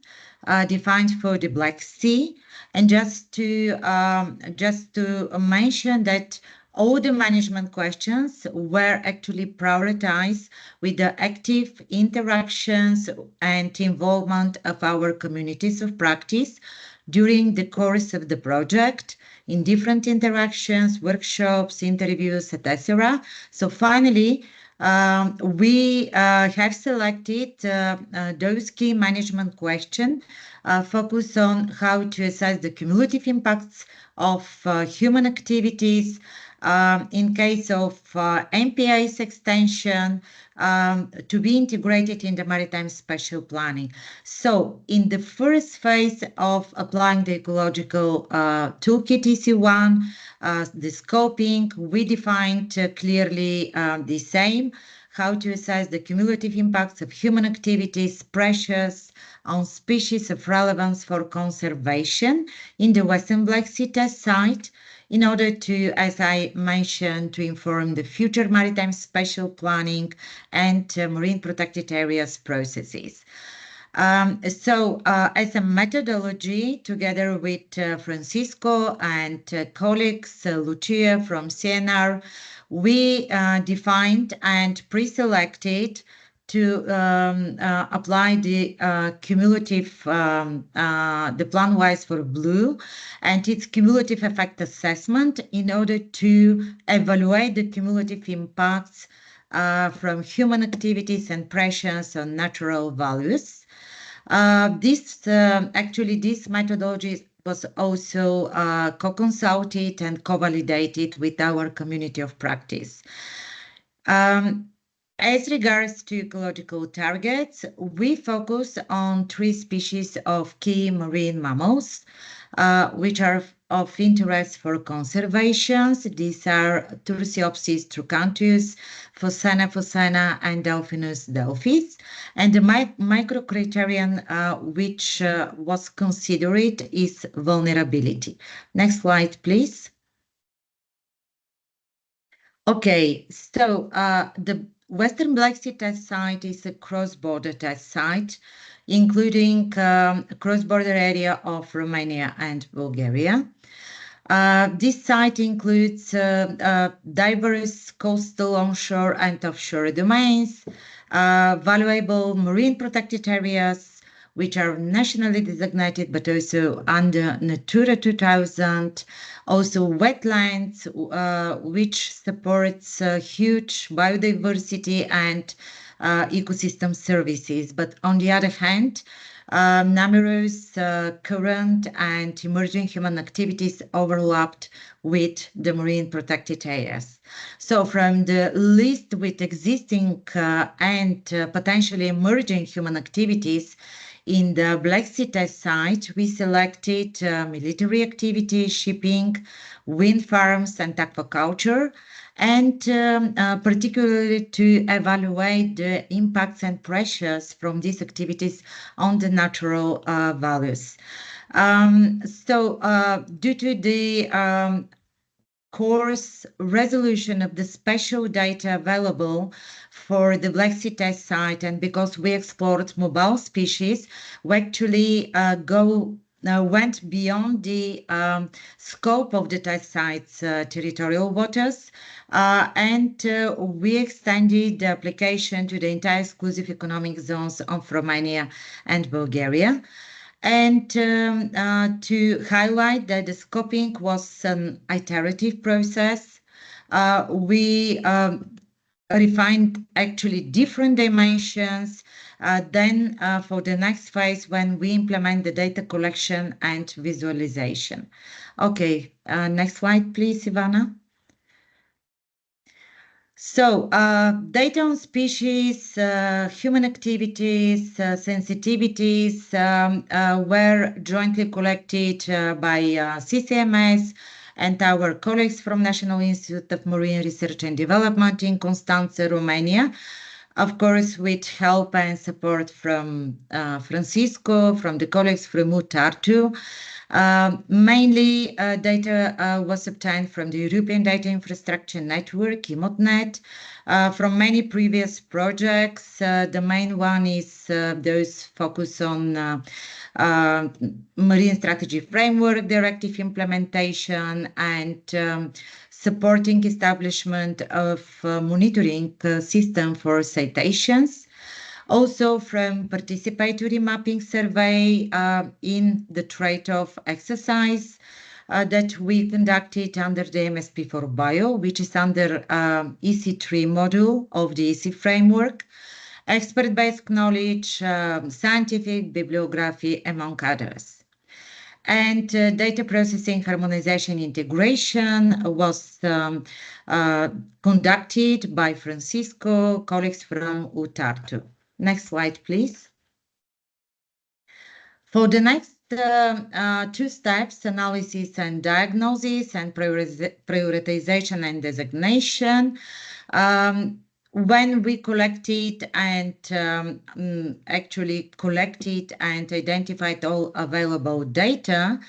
defined for the Black Sea. And just to mention that all the management questions were actually prioritized with the active interactions and involvement of our communities of practice during the course of the project in different interactions, workshops, interviews, etc. So finally, we have selected those key management questions focus on how to assess the cumulative impacts of human activities in case of MPAs extension to be integrated in the maritime spatial planning. So in the first phase of applying the ecological toolkit EC1, the scoping, we defined clearly the same, how to assess the cumulative impacts of human activities, pressures on species of relevance for conservation in the Western Black Sea test site, in order to, as I mentioned, to inform the future maritime spatial planning and marine protected areas processes. So as a methodology, together with Francisco and colleagues, Lucia from CNR, we defined and pre-selected to apply the cumulative, the plan-wise for blue, and its cumulative effect assessment in order to evaluate the cumulative impacts from human activities and pressures on natural values. This methodology was also co-consulted and co-validated with our community of practice. As regards to ecological targets, we focus on 3 species of key marine mammals, which are of interest for conservation. These are Tursiopsis trucanthus, Phocana phocana, and Delphinus delphis. And the microcriterion which was considered is vulnerability. Next slide, please. Okay, so the Western Black Sea test site is a cross-border test site, including a cross-border area of Romania and Bulgaria. This site includes diverse coastal, onshore, and offshore domains, valuable marine protected areas, which are nationally designated, but also under Natura 2000, also wetlands, which supports huge biodiversity and ecosystem services. But on the other hand, numerous current and emerging human activities overlapped with the marine protected areas. So from the list with existing and potentially emerging human activities in the Black Sea test site, we selected military activity, shipping, wind farms, and aquaculture, and particularly to evaluate the impacts and pressures from these activities on the natural values. Due to the course resolution of the spatial data available for the Black Sea test site, and because we explored mobile species, we actually went beyond the scope of the test site's territorial waters, and we extended the application to the entire exclusive economic zones of Romania and Bulgaria. And to highlight that the scoping was an iterative process, we refined actually different dimensions. Then for the next phase, when we implement the data collection and visualization. Okay, next slide, please, Ivana. So data on species, human activities, sensitivities were jointly collected by CCMS and our colleagues from National Institute of Marine Research and Development in Constanța, Romania. Of course, with help and support from Francisco, from the colleagues from UTARTU. Mainly data was obtained from the European Data Infrastructure Network, EMOTNET, from many previous projects. The main one is those focus on Marine Strategy Framework Directive implementation and supporting establishment of monitoring system for citations. Also from participatory mapping survey in the trade-off exercise that we conducted under the MSP4BIO, which is under EC3 module of the EC framework, expert-based knowledge, scientific bibliography, among others. And data processing harmonization integration was conducted by Francisco, colleagues from UTARTU. Next slide, please. For the next two steps, analysis and diagnosis and prioritization and designation, when we collected and actually collected and identified all available data,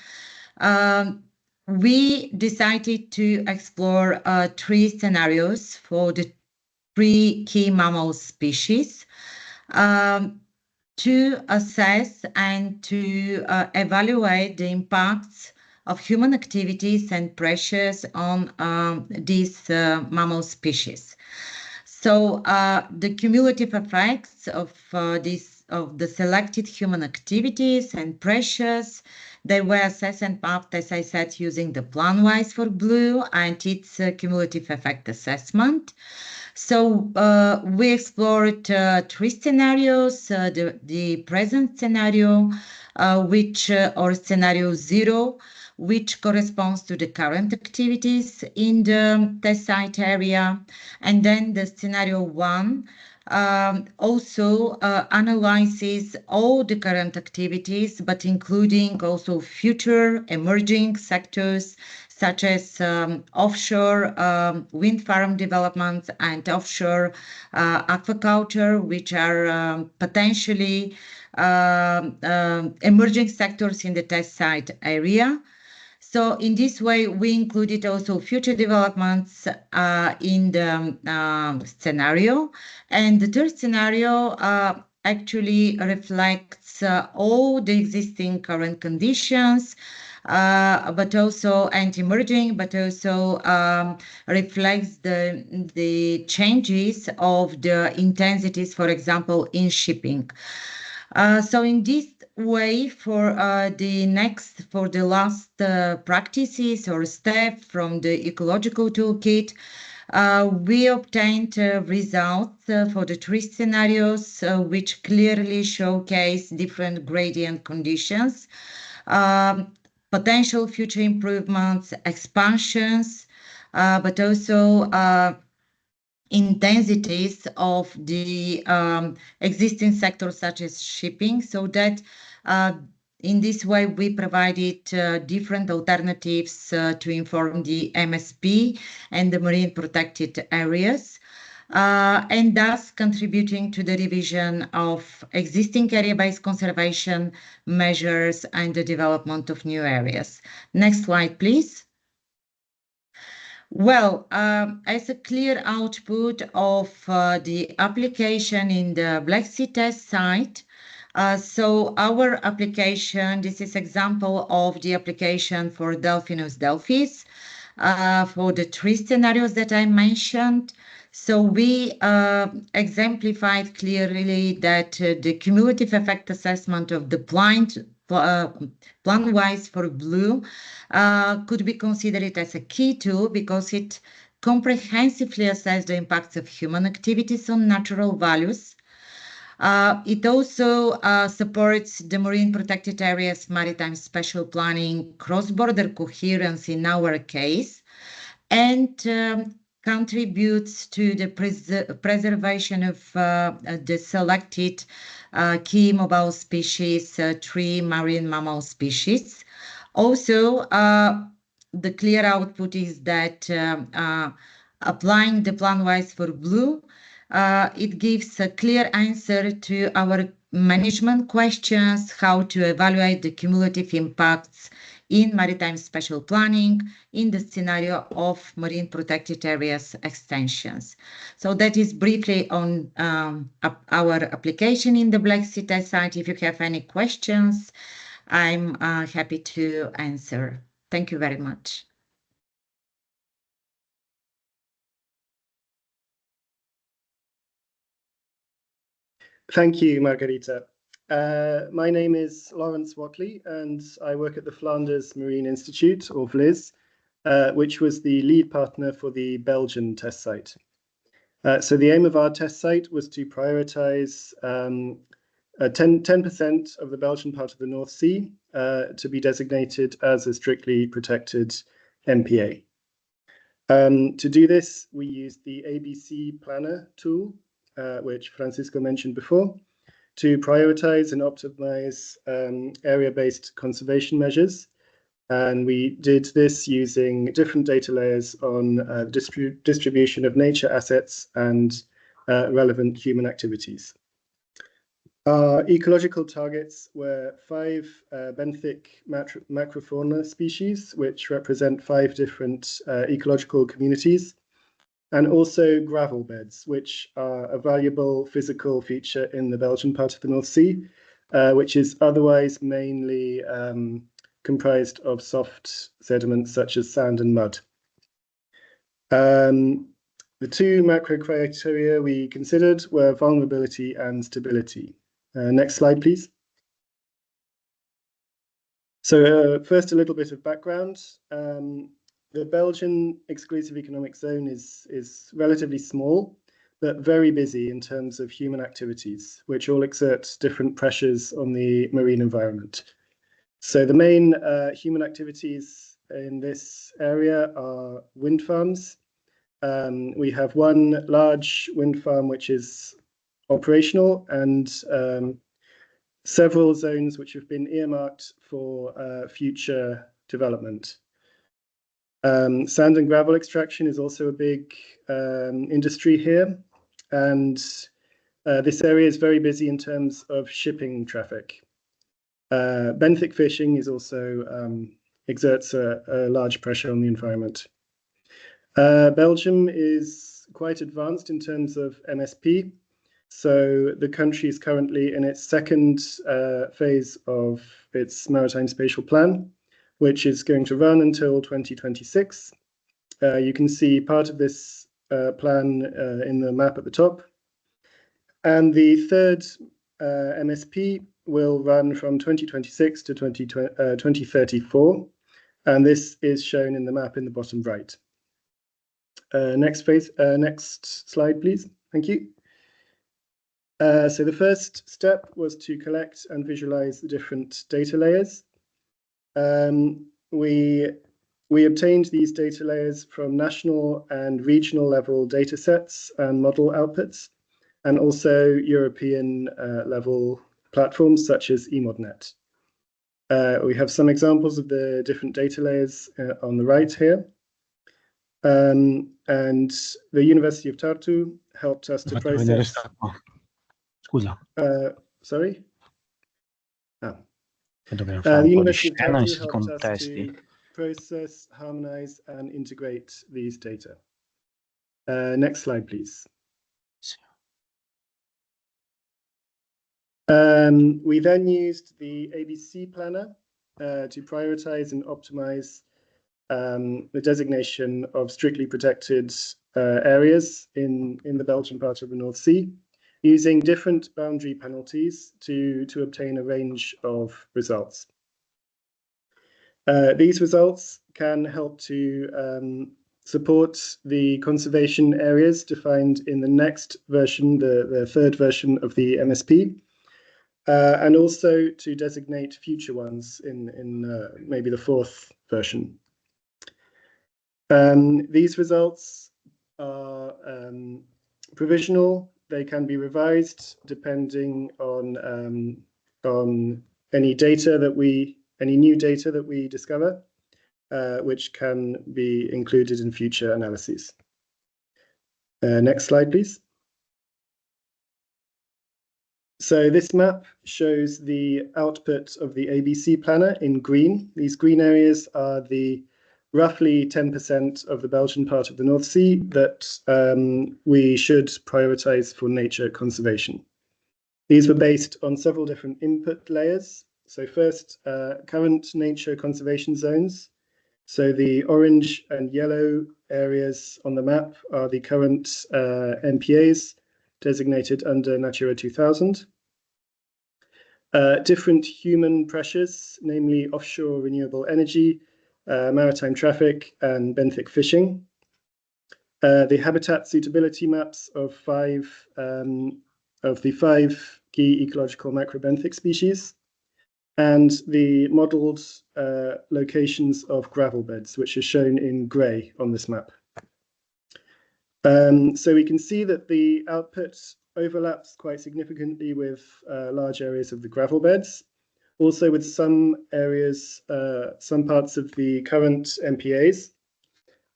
we decided to explore three scenarios for the three key mammal species to assess and to evaluate the impacts of human activities and pressures on these mammal species. So the cumulative effects of the selected human activities and pressures, they were assessed and mapped, as I said, using the plan-wise for blue and its cumulative effect assessment. So we explored three scenarios, the present scenario, or scenario 0, which corresponds to the current activities in the test site area. And then the scenario 1 also analyzes all the current activities, but including also future emerging sectors such as offshore wind farm developments and offshore aquaculture, which are potentially emerging sectors in the test site area. So in this way, we included also future developments in the scenario. And the third scenario actually reflects all the existing current conditions, but also emerging, but also reflects the changes of the intensities, for example, in shipping. So in this way, for the last practices or step from the Ecological Toolkit, we obtained results for the three scenarios, which clearly showcase different gradient conditions, potential future improvements, expansions, but also intensities of the existing sectors such as shipping, so that in this way we provided different alternatives to inform the MSP and the marine protected areas, and thus contributing to the revision of existing area-based conservation measures and the development of new areas. Next slide, please. Well, as a clear output of the application in the Black Sea test site, so our application, this is example of the application for Delphinus delphis, for the three scenarios that I mentioned. So we exemplified clearly that the cumulative effect assessment of the plan-wise for blue could be considered as a key tool because it comprehensively assess the impacts of human activities on natural values. It also supports the marine protected areas, maritime special planning, cross-border coherence in our case, and contributes to the preservation of the selected key mobile species, 3 marine mammal species. Also, the clear output is that applying the plan-wise for blue, it gives a clear answer to our management questions, how to evaluate the cumulative impacts in maritime special planning in the scenario of marine protected areas extensions. So that is briefly on our application in the Black Sea test site. If you have any questions, I'm happy to answer. Thank you very much. Thank you, Margarita. My name is Lawrence Watley, and I work at the Flanders Marine Institute, or VLIS, which was the lead partner for the Belgian test site. So the aim of our test site was to prioritize 10% of the Belgian part of the North Sea to be designated as a strictly protected MPA. To do this, we used the ABC Planner tool, which Francisco mentioned before, to prioritize and optimize area-based conservation measures. And we did this using different data layers on distribution of nature assets and relevant human activities. Our ecological targets were 5 benthic macrofauna species, which represent 5 different ecological communities, and also gravel beds, which are a valuable physical feature in the Belgian part of the North Sea, which is otherwise mainly comprised of soft sediments such as sand and mud. The 2 macro criteria we considered were vulnerability and stability. Next slide, please. So first, a little bit of background. The Belgian exclusive economic zone is relatively small, but very busy in terms of human activities, which all exert different pressures on the marine environment. So the main human activities in this area are wind farms. We have one large wind farm which is operational, and several zones which have been earmarked for future development. Sand and gravel extraction is also a big industry here, and this area is very busy in terms of shipping traffic. Benthic fishing is also exerts a large pressure on the environment. Belgium is quite advanced in terms of MSP. So the country is currently in its second phase of its maritime spatial plan, which is going to run until 2026. You can see part of this plan in the map at the top. And the third MSP will run from 2026 to 2034. And this is shown in the map in the bottom right. Next slide, please. Thank you. So the first step was to collect and visualize the different data layers. We obtained these data layers from national and regional level data sets and model outputs, and also European level platforms such as eModNet. We have some examples of the different data layers on the right here. And the University of Tartu helped us to process... Scusa. Sorry? Dobbiamo fare The un po' di University of scena Tartu nei helped us contesti. to process, harmonize, and integrate these data. Next slide, please. We then used the ABC planner to prioritize and optimize the designation of strictly protected areas in the Belgian part of the North Sea, using different boundary penalties to obtain a range of results. These results can help to support the conservation areas defined in the next version, the third version of the MSP, and also to designate future ones in maybe the fourth version. These results are provisional. They can be revised depending on any new data that we discover, which can be included in future analyses. Next slide, please. So this map shows the output of the ABC planner in green. These green areas are the roughly 10% of the Belgian part of the North Sea that we should prioritize for nature conservation. These were based on several different input layers. So first, current nature conservation zones. So the orange and yellow areas on the map are the current MPAs designated under Natura 2000. Different human pressures, namely offshore renewable energy, maritime traffic, and benthic fishing. The habitat suitability maps of the five key ecological macrobenthic species, and the modeled locations of gravel beds, which are shown in grey on this map. So we can see that the output overlaps quite significantly with large areas of the gravel beds, also with some areas, some parts of the current MPAs.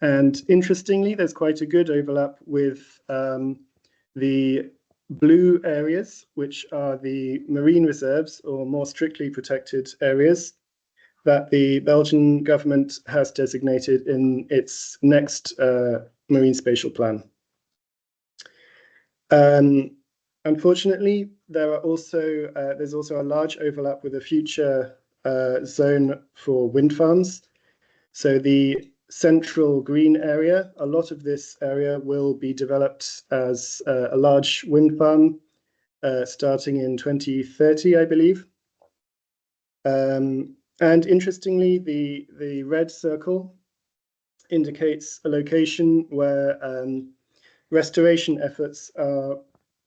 And interestingly, there's quite a good overlap with the blue areas, which are the marine reserves or more strictly protected areas that the Belgian government has designated in its next marine spatial plan. Unfortunately, there's also a large overlap with a future zone for wind farms. So the central green area, a lot of this area will be developed as a large wind farm starting in 2030, I believe. And interestingly, the red circle indicates a location where restoration efforts are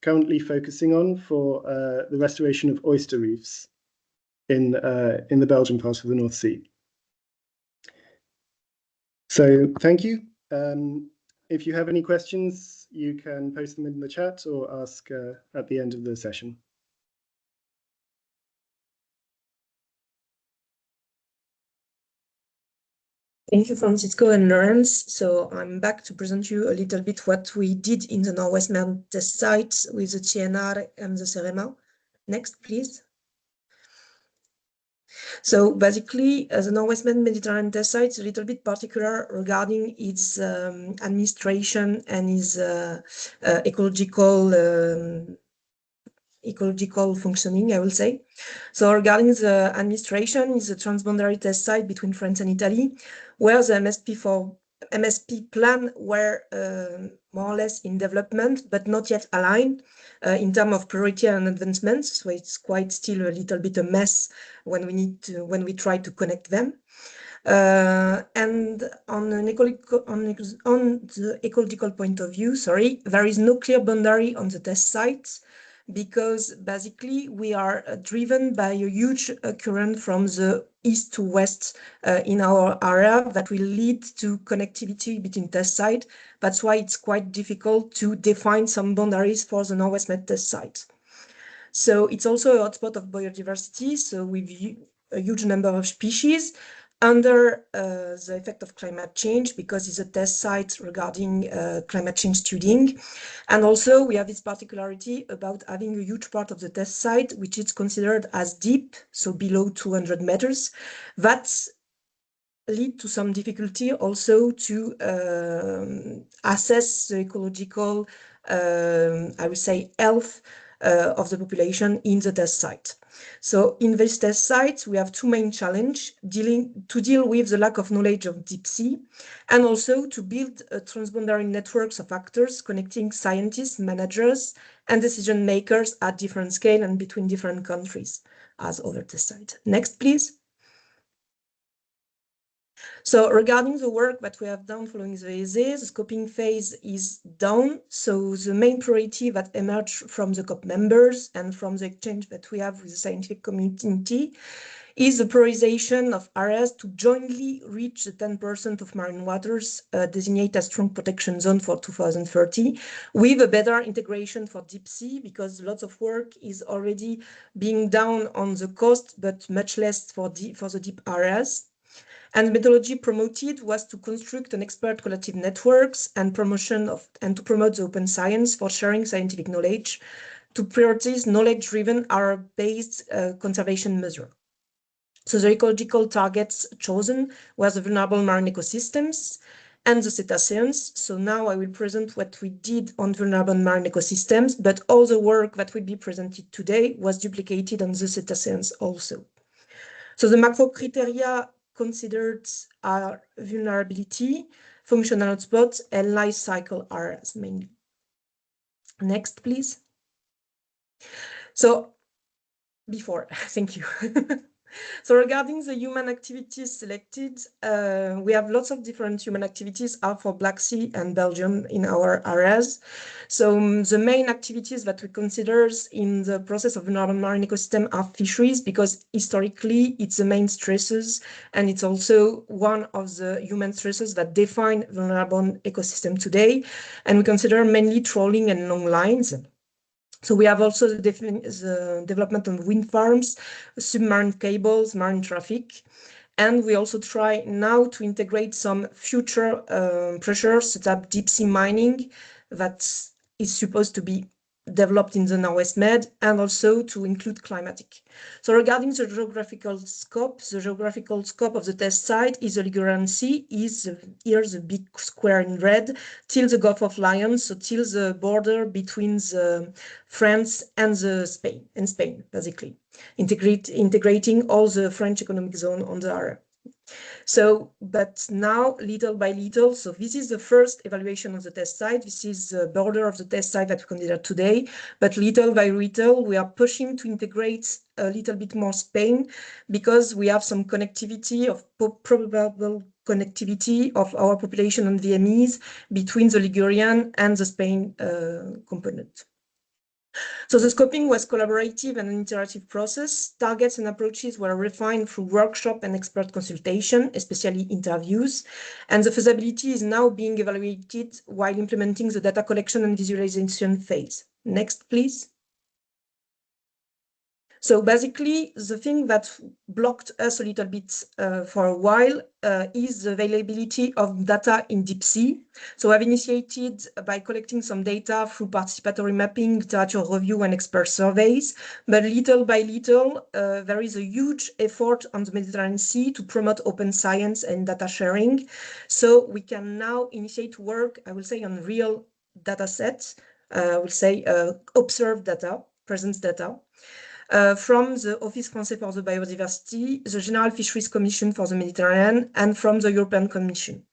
currently focusing on for the restoration of oyster reefs in the Belgian part of the North Sea. So thank you. If you have any questions, you can post them in the chat or ask at the end of the session. Thank you, Francisco and Lawrence. So I'm back to present you a little bit what we did in the Northwest Mediterranean test site with the TNR and the CEREMA. Next, please. So basically, the Northwest Mediterranean test site is a little bit particular regarding its administration and its ecological functioning, I will say. So regarding the administration, is a transboundary test site between France and Italy, where the MSP plan were more or less in development, but not yet aligned in terms of priority and advancement. So it's quite still a little bit a mess when we try to connect them. And on the ecological point of view, there is no clear boundary on the test sites, because basically we are driven by a huge current from the east to west in our area that will lead to connectivity between test sites. That's why it's quite difficult to define some boundaries for the Northwest Med test site. So it's also a hotspot of biodiversity, so with a huge number of species under the effect of climate change, because it's a test site regarding climate change studying. And also we have this particularity about having a huge part of the test site which is considered as deep, so below 200 meters. That lead to some difficulty also to assess the ecological, I would say, health of the population in the test site. So in this test site, we have two main challenges: to deal with the lack of knowledge of deep sea, and also to build transboundary networks of actors connecting scientists, managers, and decision makers at different scale and between different countries as other test sites. Next, please. So regarding the work that we have done following the essay, the scoping phase is done. So the main priority that emerged from the COP members and from the exchange that we have with the scientific community is the prioritization of areas to jointly reach the 10% of marine waters designated as strong protection zone for 2030, with a better integration for deep sea, because lots of work is already being done on the coast, but much less for the deep areas. And the methodology promoted was to construct an expert collective networks and to promote the open science for sharing scientific knowledge, to prioritize knowledge-driven area-based conservation measure. So the ecological targets chosen were the vulnerable marine ecosystems and the cetaceans. So now I will present what we did on vulnerable marine ecosystems, but all the work that will be presented today was duplicated on the cetaceans also. So the macro criteria considered are vulnerability, functional hotspots, and life cycle areas mainly. Next, please. So thank you. So regarding the human activities selected, we have lots of different human activities are for Black Sea and Belgium in our areas. So the main activities that we consider in the process of vulnerable marine ecosystem are fisheries, because historically it's the main stresses, and it's also one of the human stresses that define vulnerable ecosystem today. And we consider mainly trawling and long lines. So we have also the development of wind farms, submarine cables, marine traffic. And we also try now to integrate some future pressures, such as deep sea mining, that is supposed to be developed in the Northwest Med, and also to include climatic. So regarding the geographical scope of the test site is the Ligurian Sea, here's the big square in red, till the Gulf of Lions, so till the border between France and Spain, basically, integrating all the French economic zone on the area. So, but now, little by little, so this is the first evaluation of the test site. This is the border of the test site that we consider today. But little by little, we are pushing to integrate a little bit more Spain, because we have some connectivity of probable connectivity of our population and VMEs between the Ligurian and the Spain component. So the scoping was collaborative and an interactive process. Targets and approaches were refined through workshop and expert consultation, especially interviews. And the feasibility is now being evaluated while implementing the data collection and visualization phase. Next, please. So basically, the thing that blocked us a little bit for a while is the availability of data in deep sea. So I've initiated by collecting some data through participatory mapping, literature review, and expert surveys. But little by little, there is a huge effort on the Mediterranean Sea to promote open science and data sharing. So we can now initiate work, I will say, on real data sets, I will say observed data, presence data. From the Office Français for the Biodiversity, the General Fisheries Commission for the Mediterranean, and from the European Commission.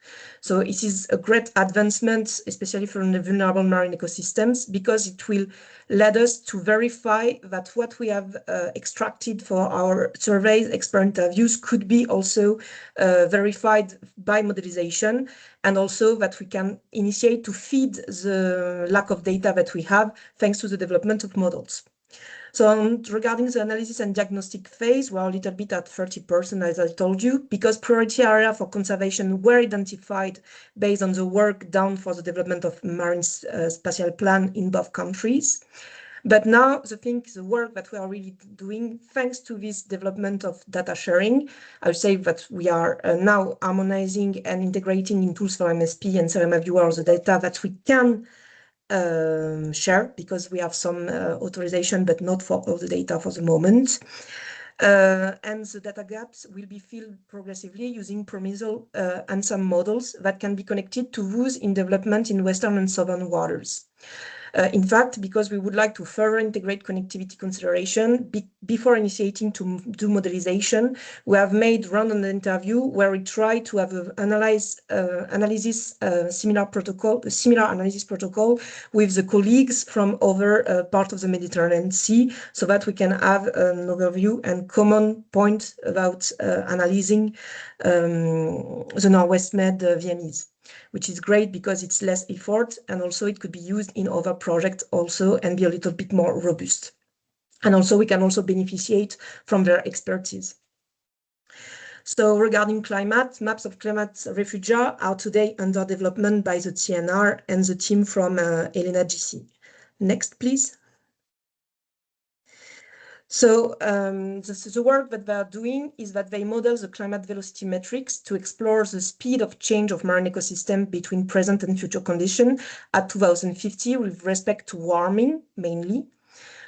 So it is a great advancement, especially for the vulnerable marine ecosystems, because it will lead us to verify that what we have extracted for our surveys, expert interviews, could be also verified by modelization, and also that we can initiate to feed the lack of data that we have thanks to the development of models. So regarding the analysis and diagnostic phase, we're a little bit at 30%, as I told you, because priority area for conservation were identified based on the work done for the development of marine spatial plan in both countries. But now the work that we are really doing, thanks to this development of data sharing, I would say that we are now harmonizing and integrating in tools for MSP and CRM viewers the data that we can share, because we have some authorization, but not for all the data for the moment. And the data gaps will be filled progressively using promisal and some models that can be connected to those in development in Western and Southern waters. In fact, because we would like to further integrate connectivity consideration before initiating to do modelization, we have made random interview where we try to have similar analysis protocol with the colleagues from other part of the Mediterranean Sea, so that we can have an overview and common point about analyzing the Northwest Med VMEs, which is great because it's less effort, and also it could be used in other projects also and be a little bit more robust. And also we can also beneficiate from their expertise. So regarding climate, maps of climate refugia are today under development by the TNR and the team from Elena GC. Next, please. So the work that they are doing is that they model the climate velocity metrics to explore the speed of change of marine ecosystem between present and future conditions at 2050 with respect to warming mainly.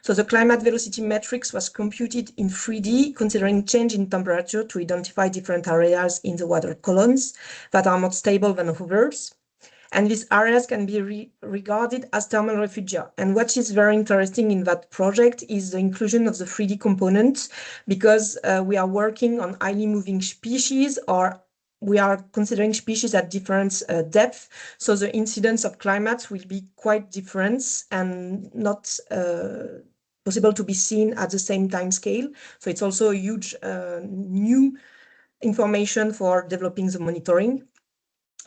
So the climate velocity metrics was computed in 3D, considering change in temperature to identify different areas in the water columns that are more stable than others. And these areas can be regarded as thermal refugia. And what is very interesting in that project is the inclusion of the 3D components, because we are working on highly moving species, or we are considering species at different depth. So the incidence of climates will be quite different and not possible to be seen at the same time scale. So it's also a huge new information for developing the monitoring.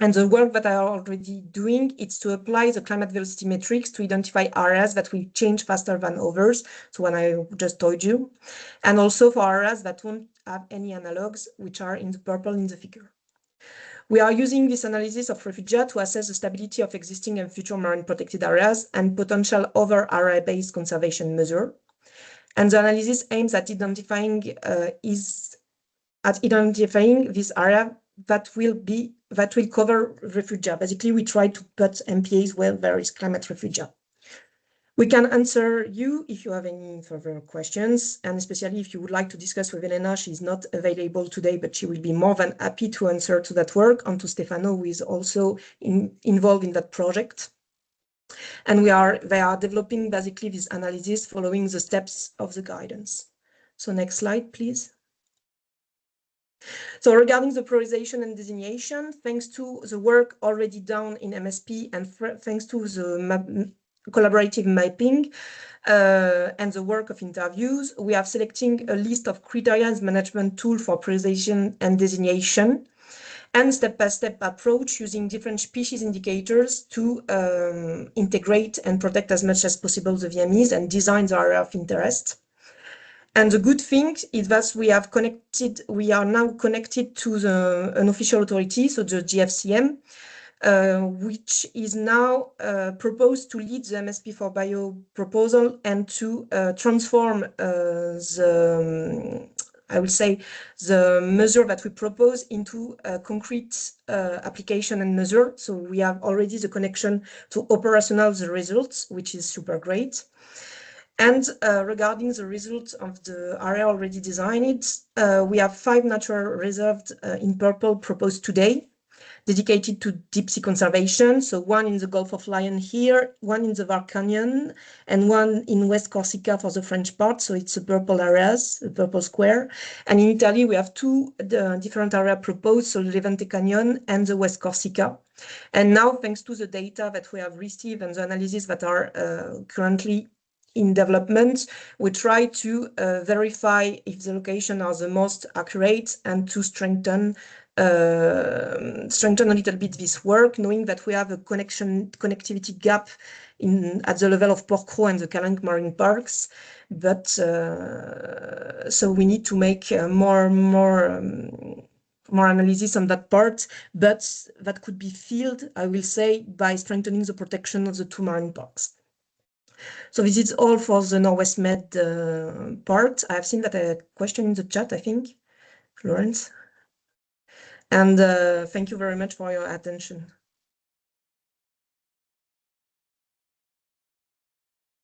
And the work that I are already doing is to apply the climate velocity metrics to identify areas that will change faster than others. So when I just told you, and also for areas that won't have any analogs, which are in the purple in the figure. We are using this analysis of refugia to assess the stability of existing and future marine protected areas and potential other area-based conservation measures. And the analysis aims at identifying this area that will cover refugia. Basically, we try to put MPAs where there is climate refugia. We can answer you if you have any further questions, and especially if you would like to discuss with Elena. She's not available today, but she will be more than happy to answer to that work, and to Stefano, who is also involved in that project. And they are developing basically this analysis following the steps of the guidance. So next slide, please. So regarding the prioritization and designation, thanks to the work already done in MSP and thanks to the collaborative mapping and the work of interviews, we are selecting a list of criteria and management tool for prioritization and designation, and step-by-step approach using different species indicators to integrate and protect as much as possible the VMEs and design the area of interest. And the good thing is that we are now connected to an official authority, so the GFCM, which is now proposed to lead the MSP4BIO proposal and to transform the measure that we propose into a concrete application and measure. So we have already the connection to operational the results, which is super great. And regarding the results of the area already designed, we have 5 natural reserves in purple proposed today, dedicated to deep sea conservation. So one in the Gulf of Lion here, one in the Var Canyon, and one in West Corsica for the French part. So it's the purple areas, the purple square. And in Italy, we have 2 different areas proposed, so the Levante Canyon and the West Corsica. And now, thanks to the data that we have received and the analysis that are currently in development, we try to verify if the locations are the most accurate and to strengthen a little bit this work, knowing that we have a connectivity gap at the level of Port-Cros and the Calanque Marine Parks. But so we need to make more analysis on that part, but that could be filled, I will say, by strengthening the protection of the 2 marine parks. So this is all for the Northwest Med part. I have seen that a question in the chat, I think, Florence. And thank you very much for your attention.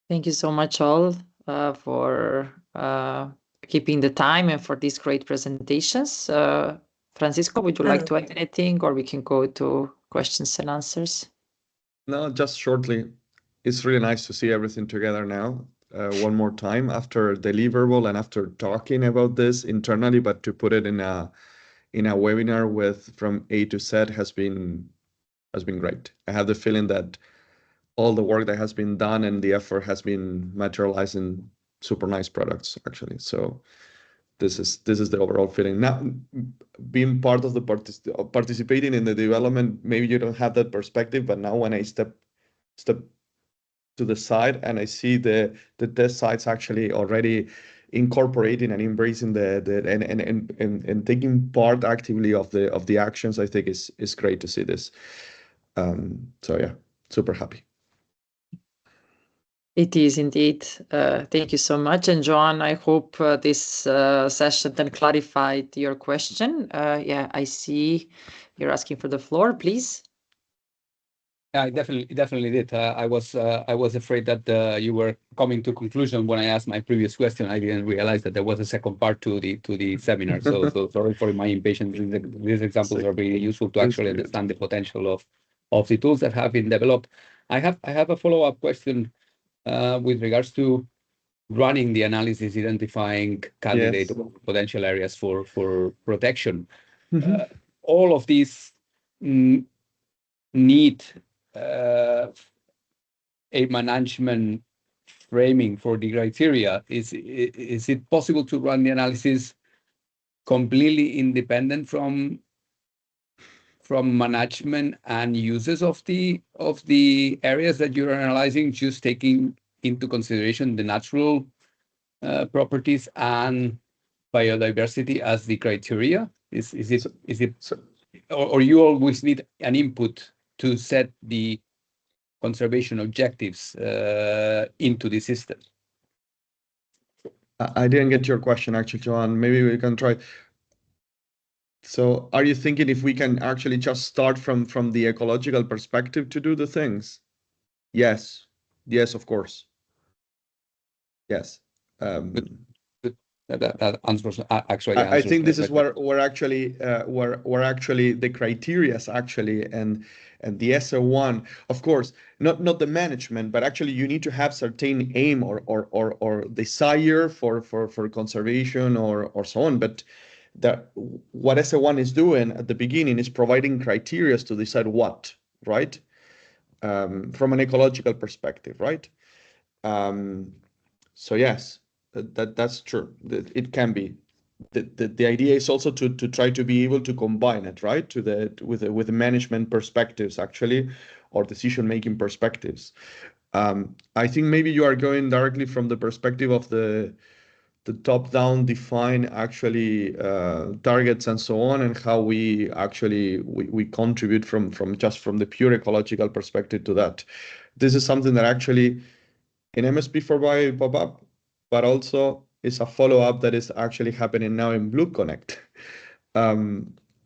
Thank you so much all for keeping the time and for these great presentations. Francisco, would you like to add anything, or we can go to questions and answers? No, just shortly. it's really nice to see everything together now. One more time after deliverable and after talking about this internally, but to put it in a webinar with from A to Z has been great. I have the feeling that all the work that has been done and the effort has been materialized in super nice products actually. So this is the overall feeling. Now, being part of the participating in the development, maybe you don't have that perspective, but now when I step to the side and I see the test sites actually already incorporating and embracing and taking part actively of the actions, I think is great to see this. So yeah, super happy. It is indeed. Thank you so much. And Joan, I hope this session then clarified your question. Yeah, I see you're asking for the floor, please. I definitely did. I was afraid that you were coming to conclusion when I asked my previous question. I didn't realize that there was a second part to the seminar. So sorry for my impatience. These examples are very useful to actually understand the potential of the tools that have been developed. I have a follow-up question with regards to running the analysis, identifying candidate potential areas for protection. All of these need a management framing for the criteria. Is it possible to run the analysis completely independent from management and uses of the areas that you're analyzing, just taking into consideration the natural properties and biodiversity as the criteria? Is it or you always need an input to set the conservation objectives into the system? I didn't get your question actually, Joan. Maybe we can try. So are you thinking if we can actually just start from the ecological perspective to do the things? Yes. Yes, of course. Yes. That answers actually. I think this is where actually the criterias actually and the SO1, of course, not the management, but actually you need to have certain aim or desire for conservation or so on. But what SO1 is doing at the beginning is providing criteria to decide what, right? From an ecological perspective, right? So yes, that's true. It can be. The idea is also to try to be able to combine it, right, with the management perspectives actually, or decision-making perspectives. I think maybe you are going directly from the perspective of the top-down define actually targets and so on, and how we actually we contribute from the pure ecological perspective to that. This is something that actually in MSP4BIO pop up, but also is a follow-up that is actually happening now in Blue Connect.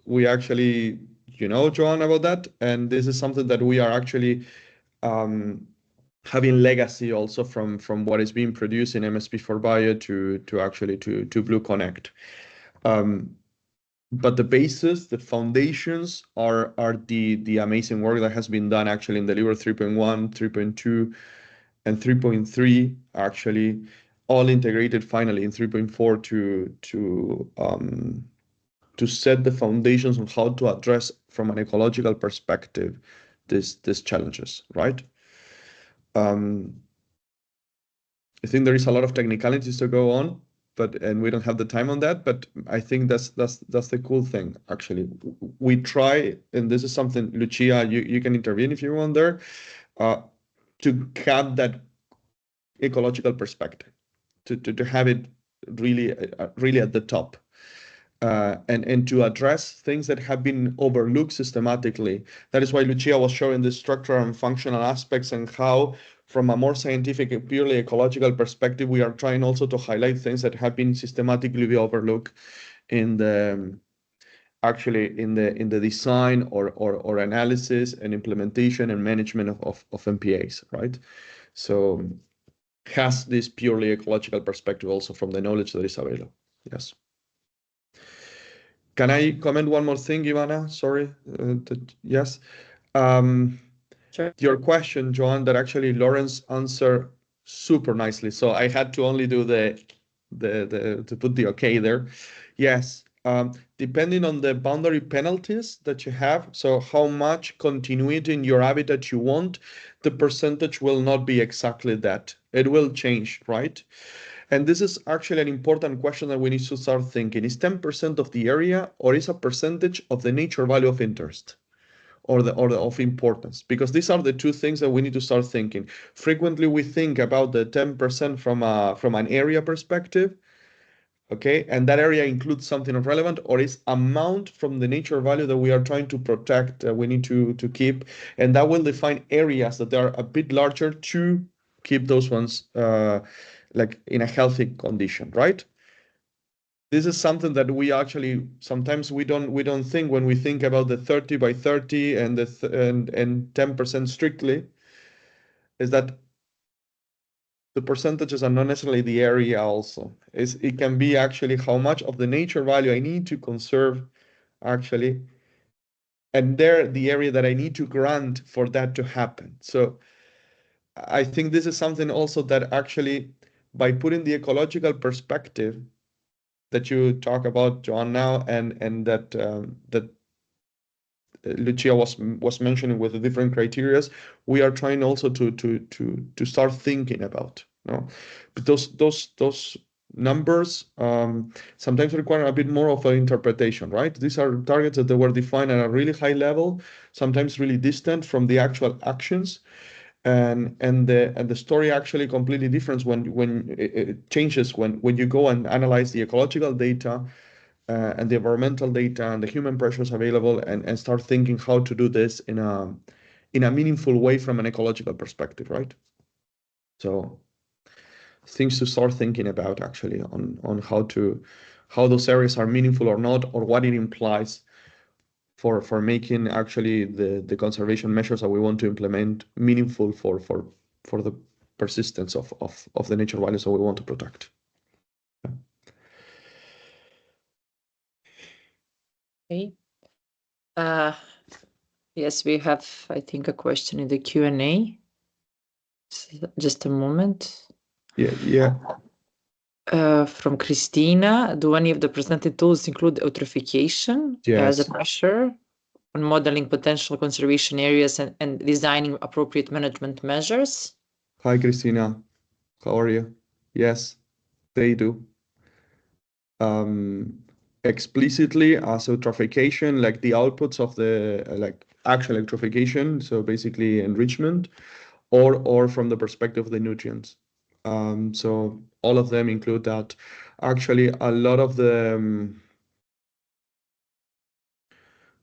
We actually, Joan, about that, and this is something that we are actually having legacy also from what is being produced in MSP4BIO to Blue Connect. But the basis, the foundations are the amazing work that has been done actually in the Deliver 3.1, 3.2, and 3.3 actually, all integrated finally in 3.4 to set the foundations on how to address from an ecological perspective these challenges, right? I think there is a lot of technicalities to go on, and we don't have the time on that. But I think that's the cool thing. Actually, we try, and this is something, Lucia, you can intervene if you want there, to have that ecological perspective, to have it really at the top. And to address things that have been overlooked systematically. That is why Lucia was showing the structural and functional aspects, and how, from a more scientific and purely ecological perspective, we are trying also to highlight things that have been systematically overlooked in the design or analysis and implementation and management of MPAs, right? So has this purely ecological perspective also from the knowledge that is available. Yes. Can I comment one more thing, Ivana? Sorry. Yes. your question, Joan, that actually Lawrence answered super nicely. So I had to only do to put the okay there. Yes, depending on the boundary penalties that you have, so how much continuity in your habitat you want, the percentage will not be exactly that. It will change, right? And this is actually an important question that we need to start thinking. Is 10% of the area, or is a percentage of the nature value of interest? Or of importance, because these are the two things that we need to start thinking. Frequently, we think about the 10% from an area perspective, okay, and that area includes something of relevant, or is amount from the nature value that we are trying to protect, we need to keep, and that will define areas that are a bit larger to keep those ones like in a healthy condition, right? This is something that we actually sometimes we don't think when we think about the 30 by 30 and and 10% strictly, is that the percentages are not necessarily the area also. It can be actually how much of the nature value I need to conserve actually, and there the area that I need to grant for that to happen. So I think this is something also that actually, by putting the ecological perspective that you talk about, John, now, and that Lucia was mentioning with the different criteria, we are trying also to start thinking about. But those numbers sometimes require a bit more of an interpretation, right? These are targets that they were defined at a really high level, sometimes really distant from the actual actions. And the story actually completely different when it changes when you go and analyze the ecological data and the environmental data and the human pressures available, and start thinking how to do this in a meaningful way from an ecological perspective, right? So things to start thinking about actually on how those areas are meaningful or not, or what it implies for making actually the conservation measures that we want to implement meaningful for the persistence of the nature values that we want to protect. Okay. Yes, we have, I think, a question in the Q&A. Just a moment. Yeah. From Christina, do any of the presented tools include eutrophication as a pressure on modeling potential conservation areas and designing appropriate management measures? Hi, Christina. How are you? Yes, they do. Explicitly as eutrophication, like the outputs of the actual eutrophication, so basically enrichment, or from the perspective of the nutrients. So all of them include that. Actually, a lot of the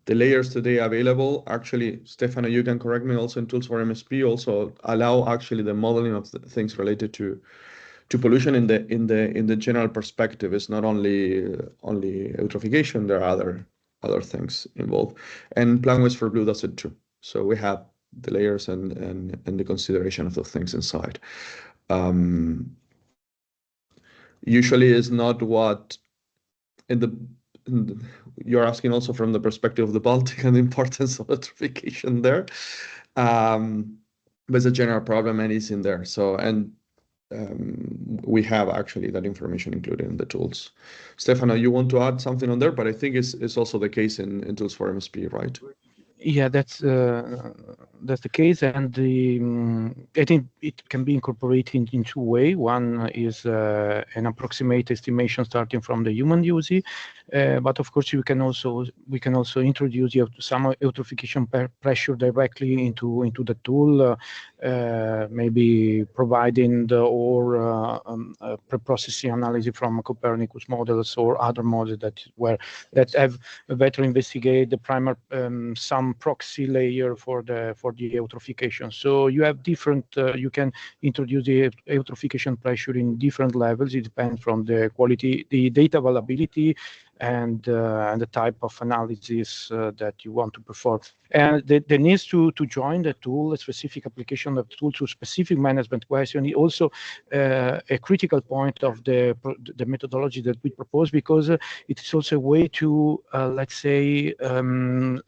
layers today available, actually, Stefano, you can correct me, also in tools for MSP also allow actually the modeling of the things related to pollution in the general perspective. It's not only eutrophication, there are other things involved. And Plan Waste for Blue does it too. So we have the layers and the consideration of those things inside. Usually is not what you're asking also from the perspective of the Baltic and the importance of eutrophication there. But it's a general problem and it's in there. So, we have actually that information included in the tools. Stefano, you want to add something on there? But I think it's also the case in tools for MSP, right? Yeah, that's the case, and I think it can be incorporated in two ways. One is an approximate estimation starting from the human use, but of course we can also introduce some eutrophication pressure directly into the tool, maybe providing pre-processing analysis from Copernicus models or other models that have better investigate the primary some proxy layer for the eutrophication. So you have different. You can introduce the eutrophication pressure in different levels. It depends from the quality, the data availability, and the type of analysis that you want to perform. And the needs to join the tool, a specific application of the tool to specific management question is also a critical point of the methodology that we propose, because it's also a way to, let's say,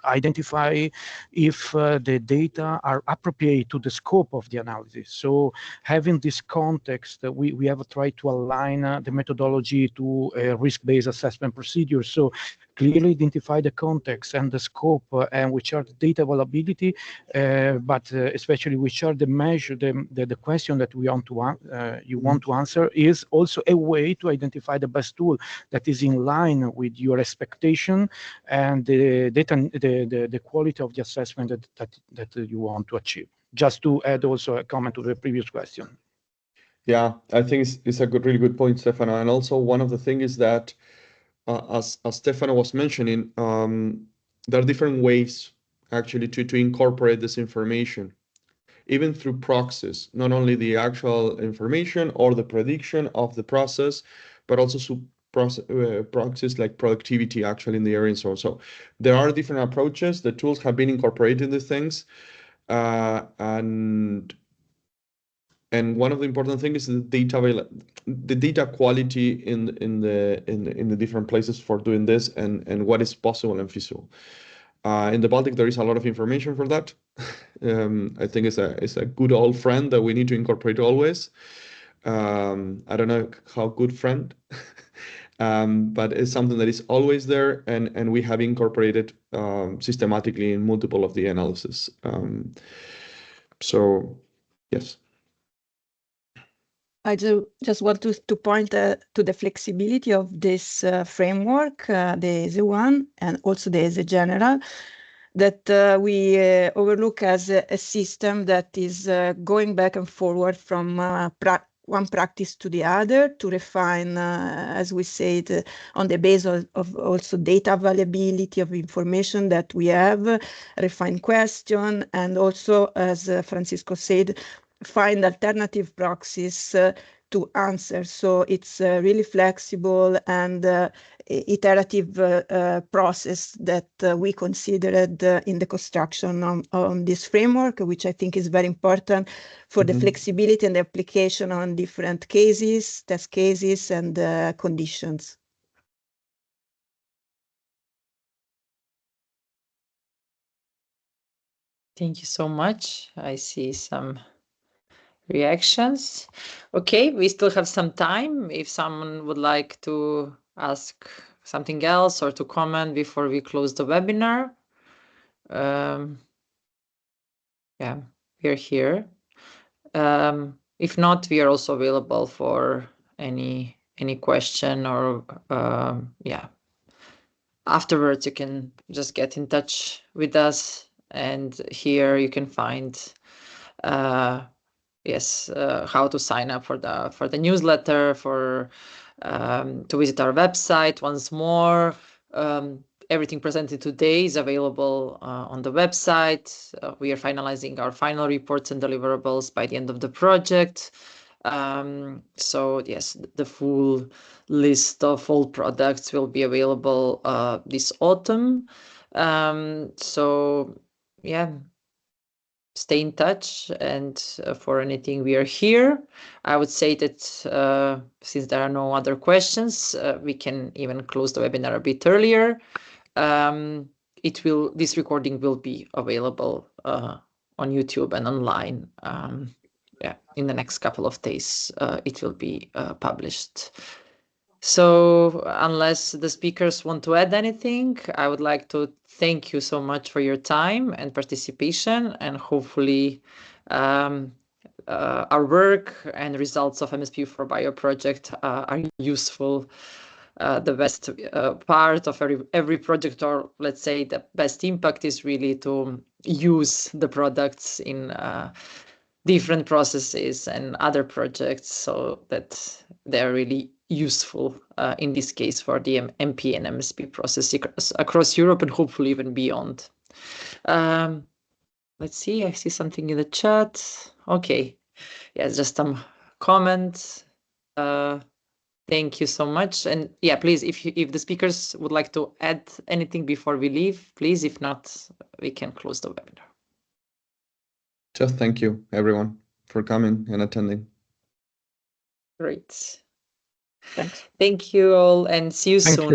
identify if the data are appropriate to the scope of the analysis. So having this context, we have tried to align the methodology to a risk-based assessment procedure. So clearly identify the context and the scope and which are the data availability, but especially which are the measure, the question that we want to you want to answer, is also a way to identify the best tool that is in line with your expectation and the data, the quality of the assessment that you want to achieve. Just to add also a comment to the previous question. Yeah, I think it's a really good point, Stefano. And also one of the things is that, as Stefano was mentioning, there are different ways actually to incorporate this information, even through proxies, not only the actual information or the prediction of the process, but also proxies like productivity actually in the area and so on. So there are different approaches. The tools have been incorporated in these things, and one of the important things is the data quality in the different places for doing this, and what is possible and feasible. In the Baltic, there is a lot of information for that. I think it's a good old friend that we need to incorporate always. I don't know how good friend, but it's something that is always there, and we have incorporated systematically in multiple of the analysis. So yes. I just want to point to the flexibility of this framework, the ESE 1 and also the ESE General, that we overlook as a system that is going back and forward from one practice to the other to refine, as we said, on the basis of also data availability of information that we have, refine question, and also, as Francisco said, find alternative proxies to answer. So it's really flexible and iterative process that we considered in the construction on this framework, which I think is very important for the flexibility and the application on different cases, test cases, and conditions. Thank you so much. I see some reactions. Okay, we still have some time. If someone would like to ask something else or to comment before we close the webinar, yeah, we're here. If not, we are also available for any question, or yeah, afterwards you can just get in touch with us, and here you can find yes, how to sign up for the newsletter, to visit our website once more. Everything presented today is available on the website. We are finalizing our final reports and deliverables by the end of the project. So yes, the full list of all products will be available this autumn. So yeah, stay in touch, and for anything we are here. I would say that since there are no other questions, we can even close the webinar a bit earlier. This recording will be available on YouTube and online. Yeah, in the next couple of days, it will be published. So unless the speakers want to add anything, I would like to thank you so much for your time and participation, and hopefully our work and results of MSP4BIO project are useful. The best part of every project, or let's say the best impact, is really to use the products in different processes and other projects, so that they're really useful, in this case for the MP and MSP process across Europe and hopefully even beyond. Let's see, I see something in the chat. Okay, yeah, just some comments. Thank you so much. And yeah, please, if the speakers would like to add anything before we leave, please. If not, we can close the webinar. Just thank you, everyone, for coming and attending. Great. Thanks. Thank you all, and see you soon. You all.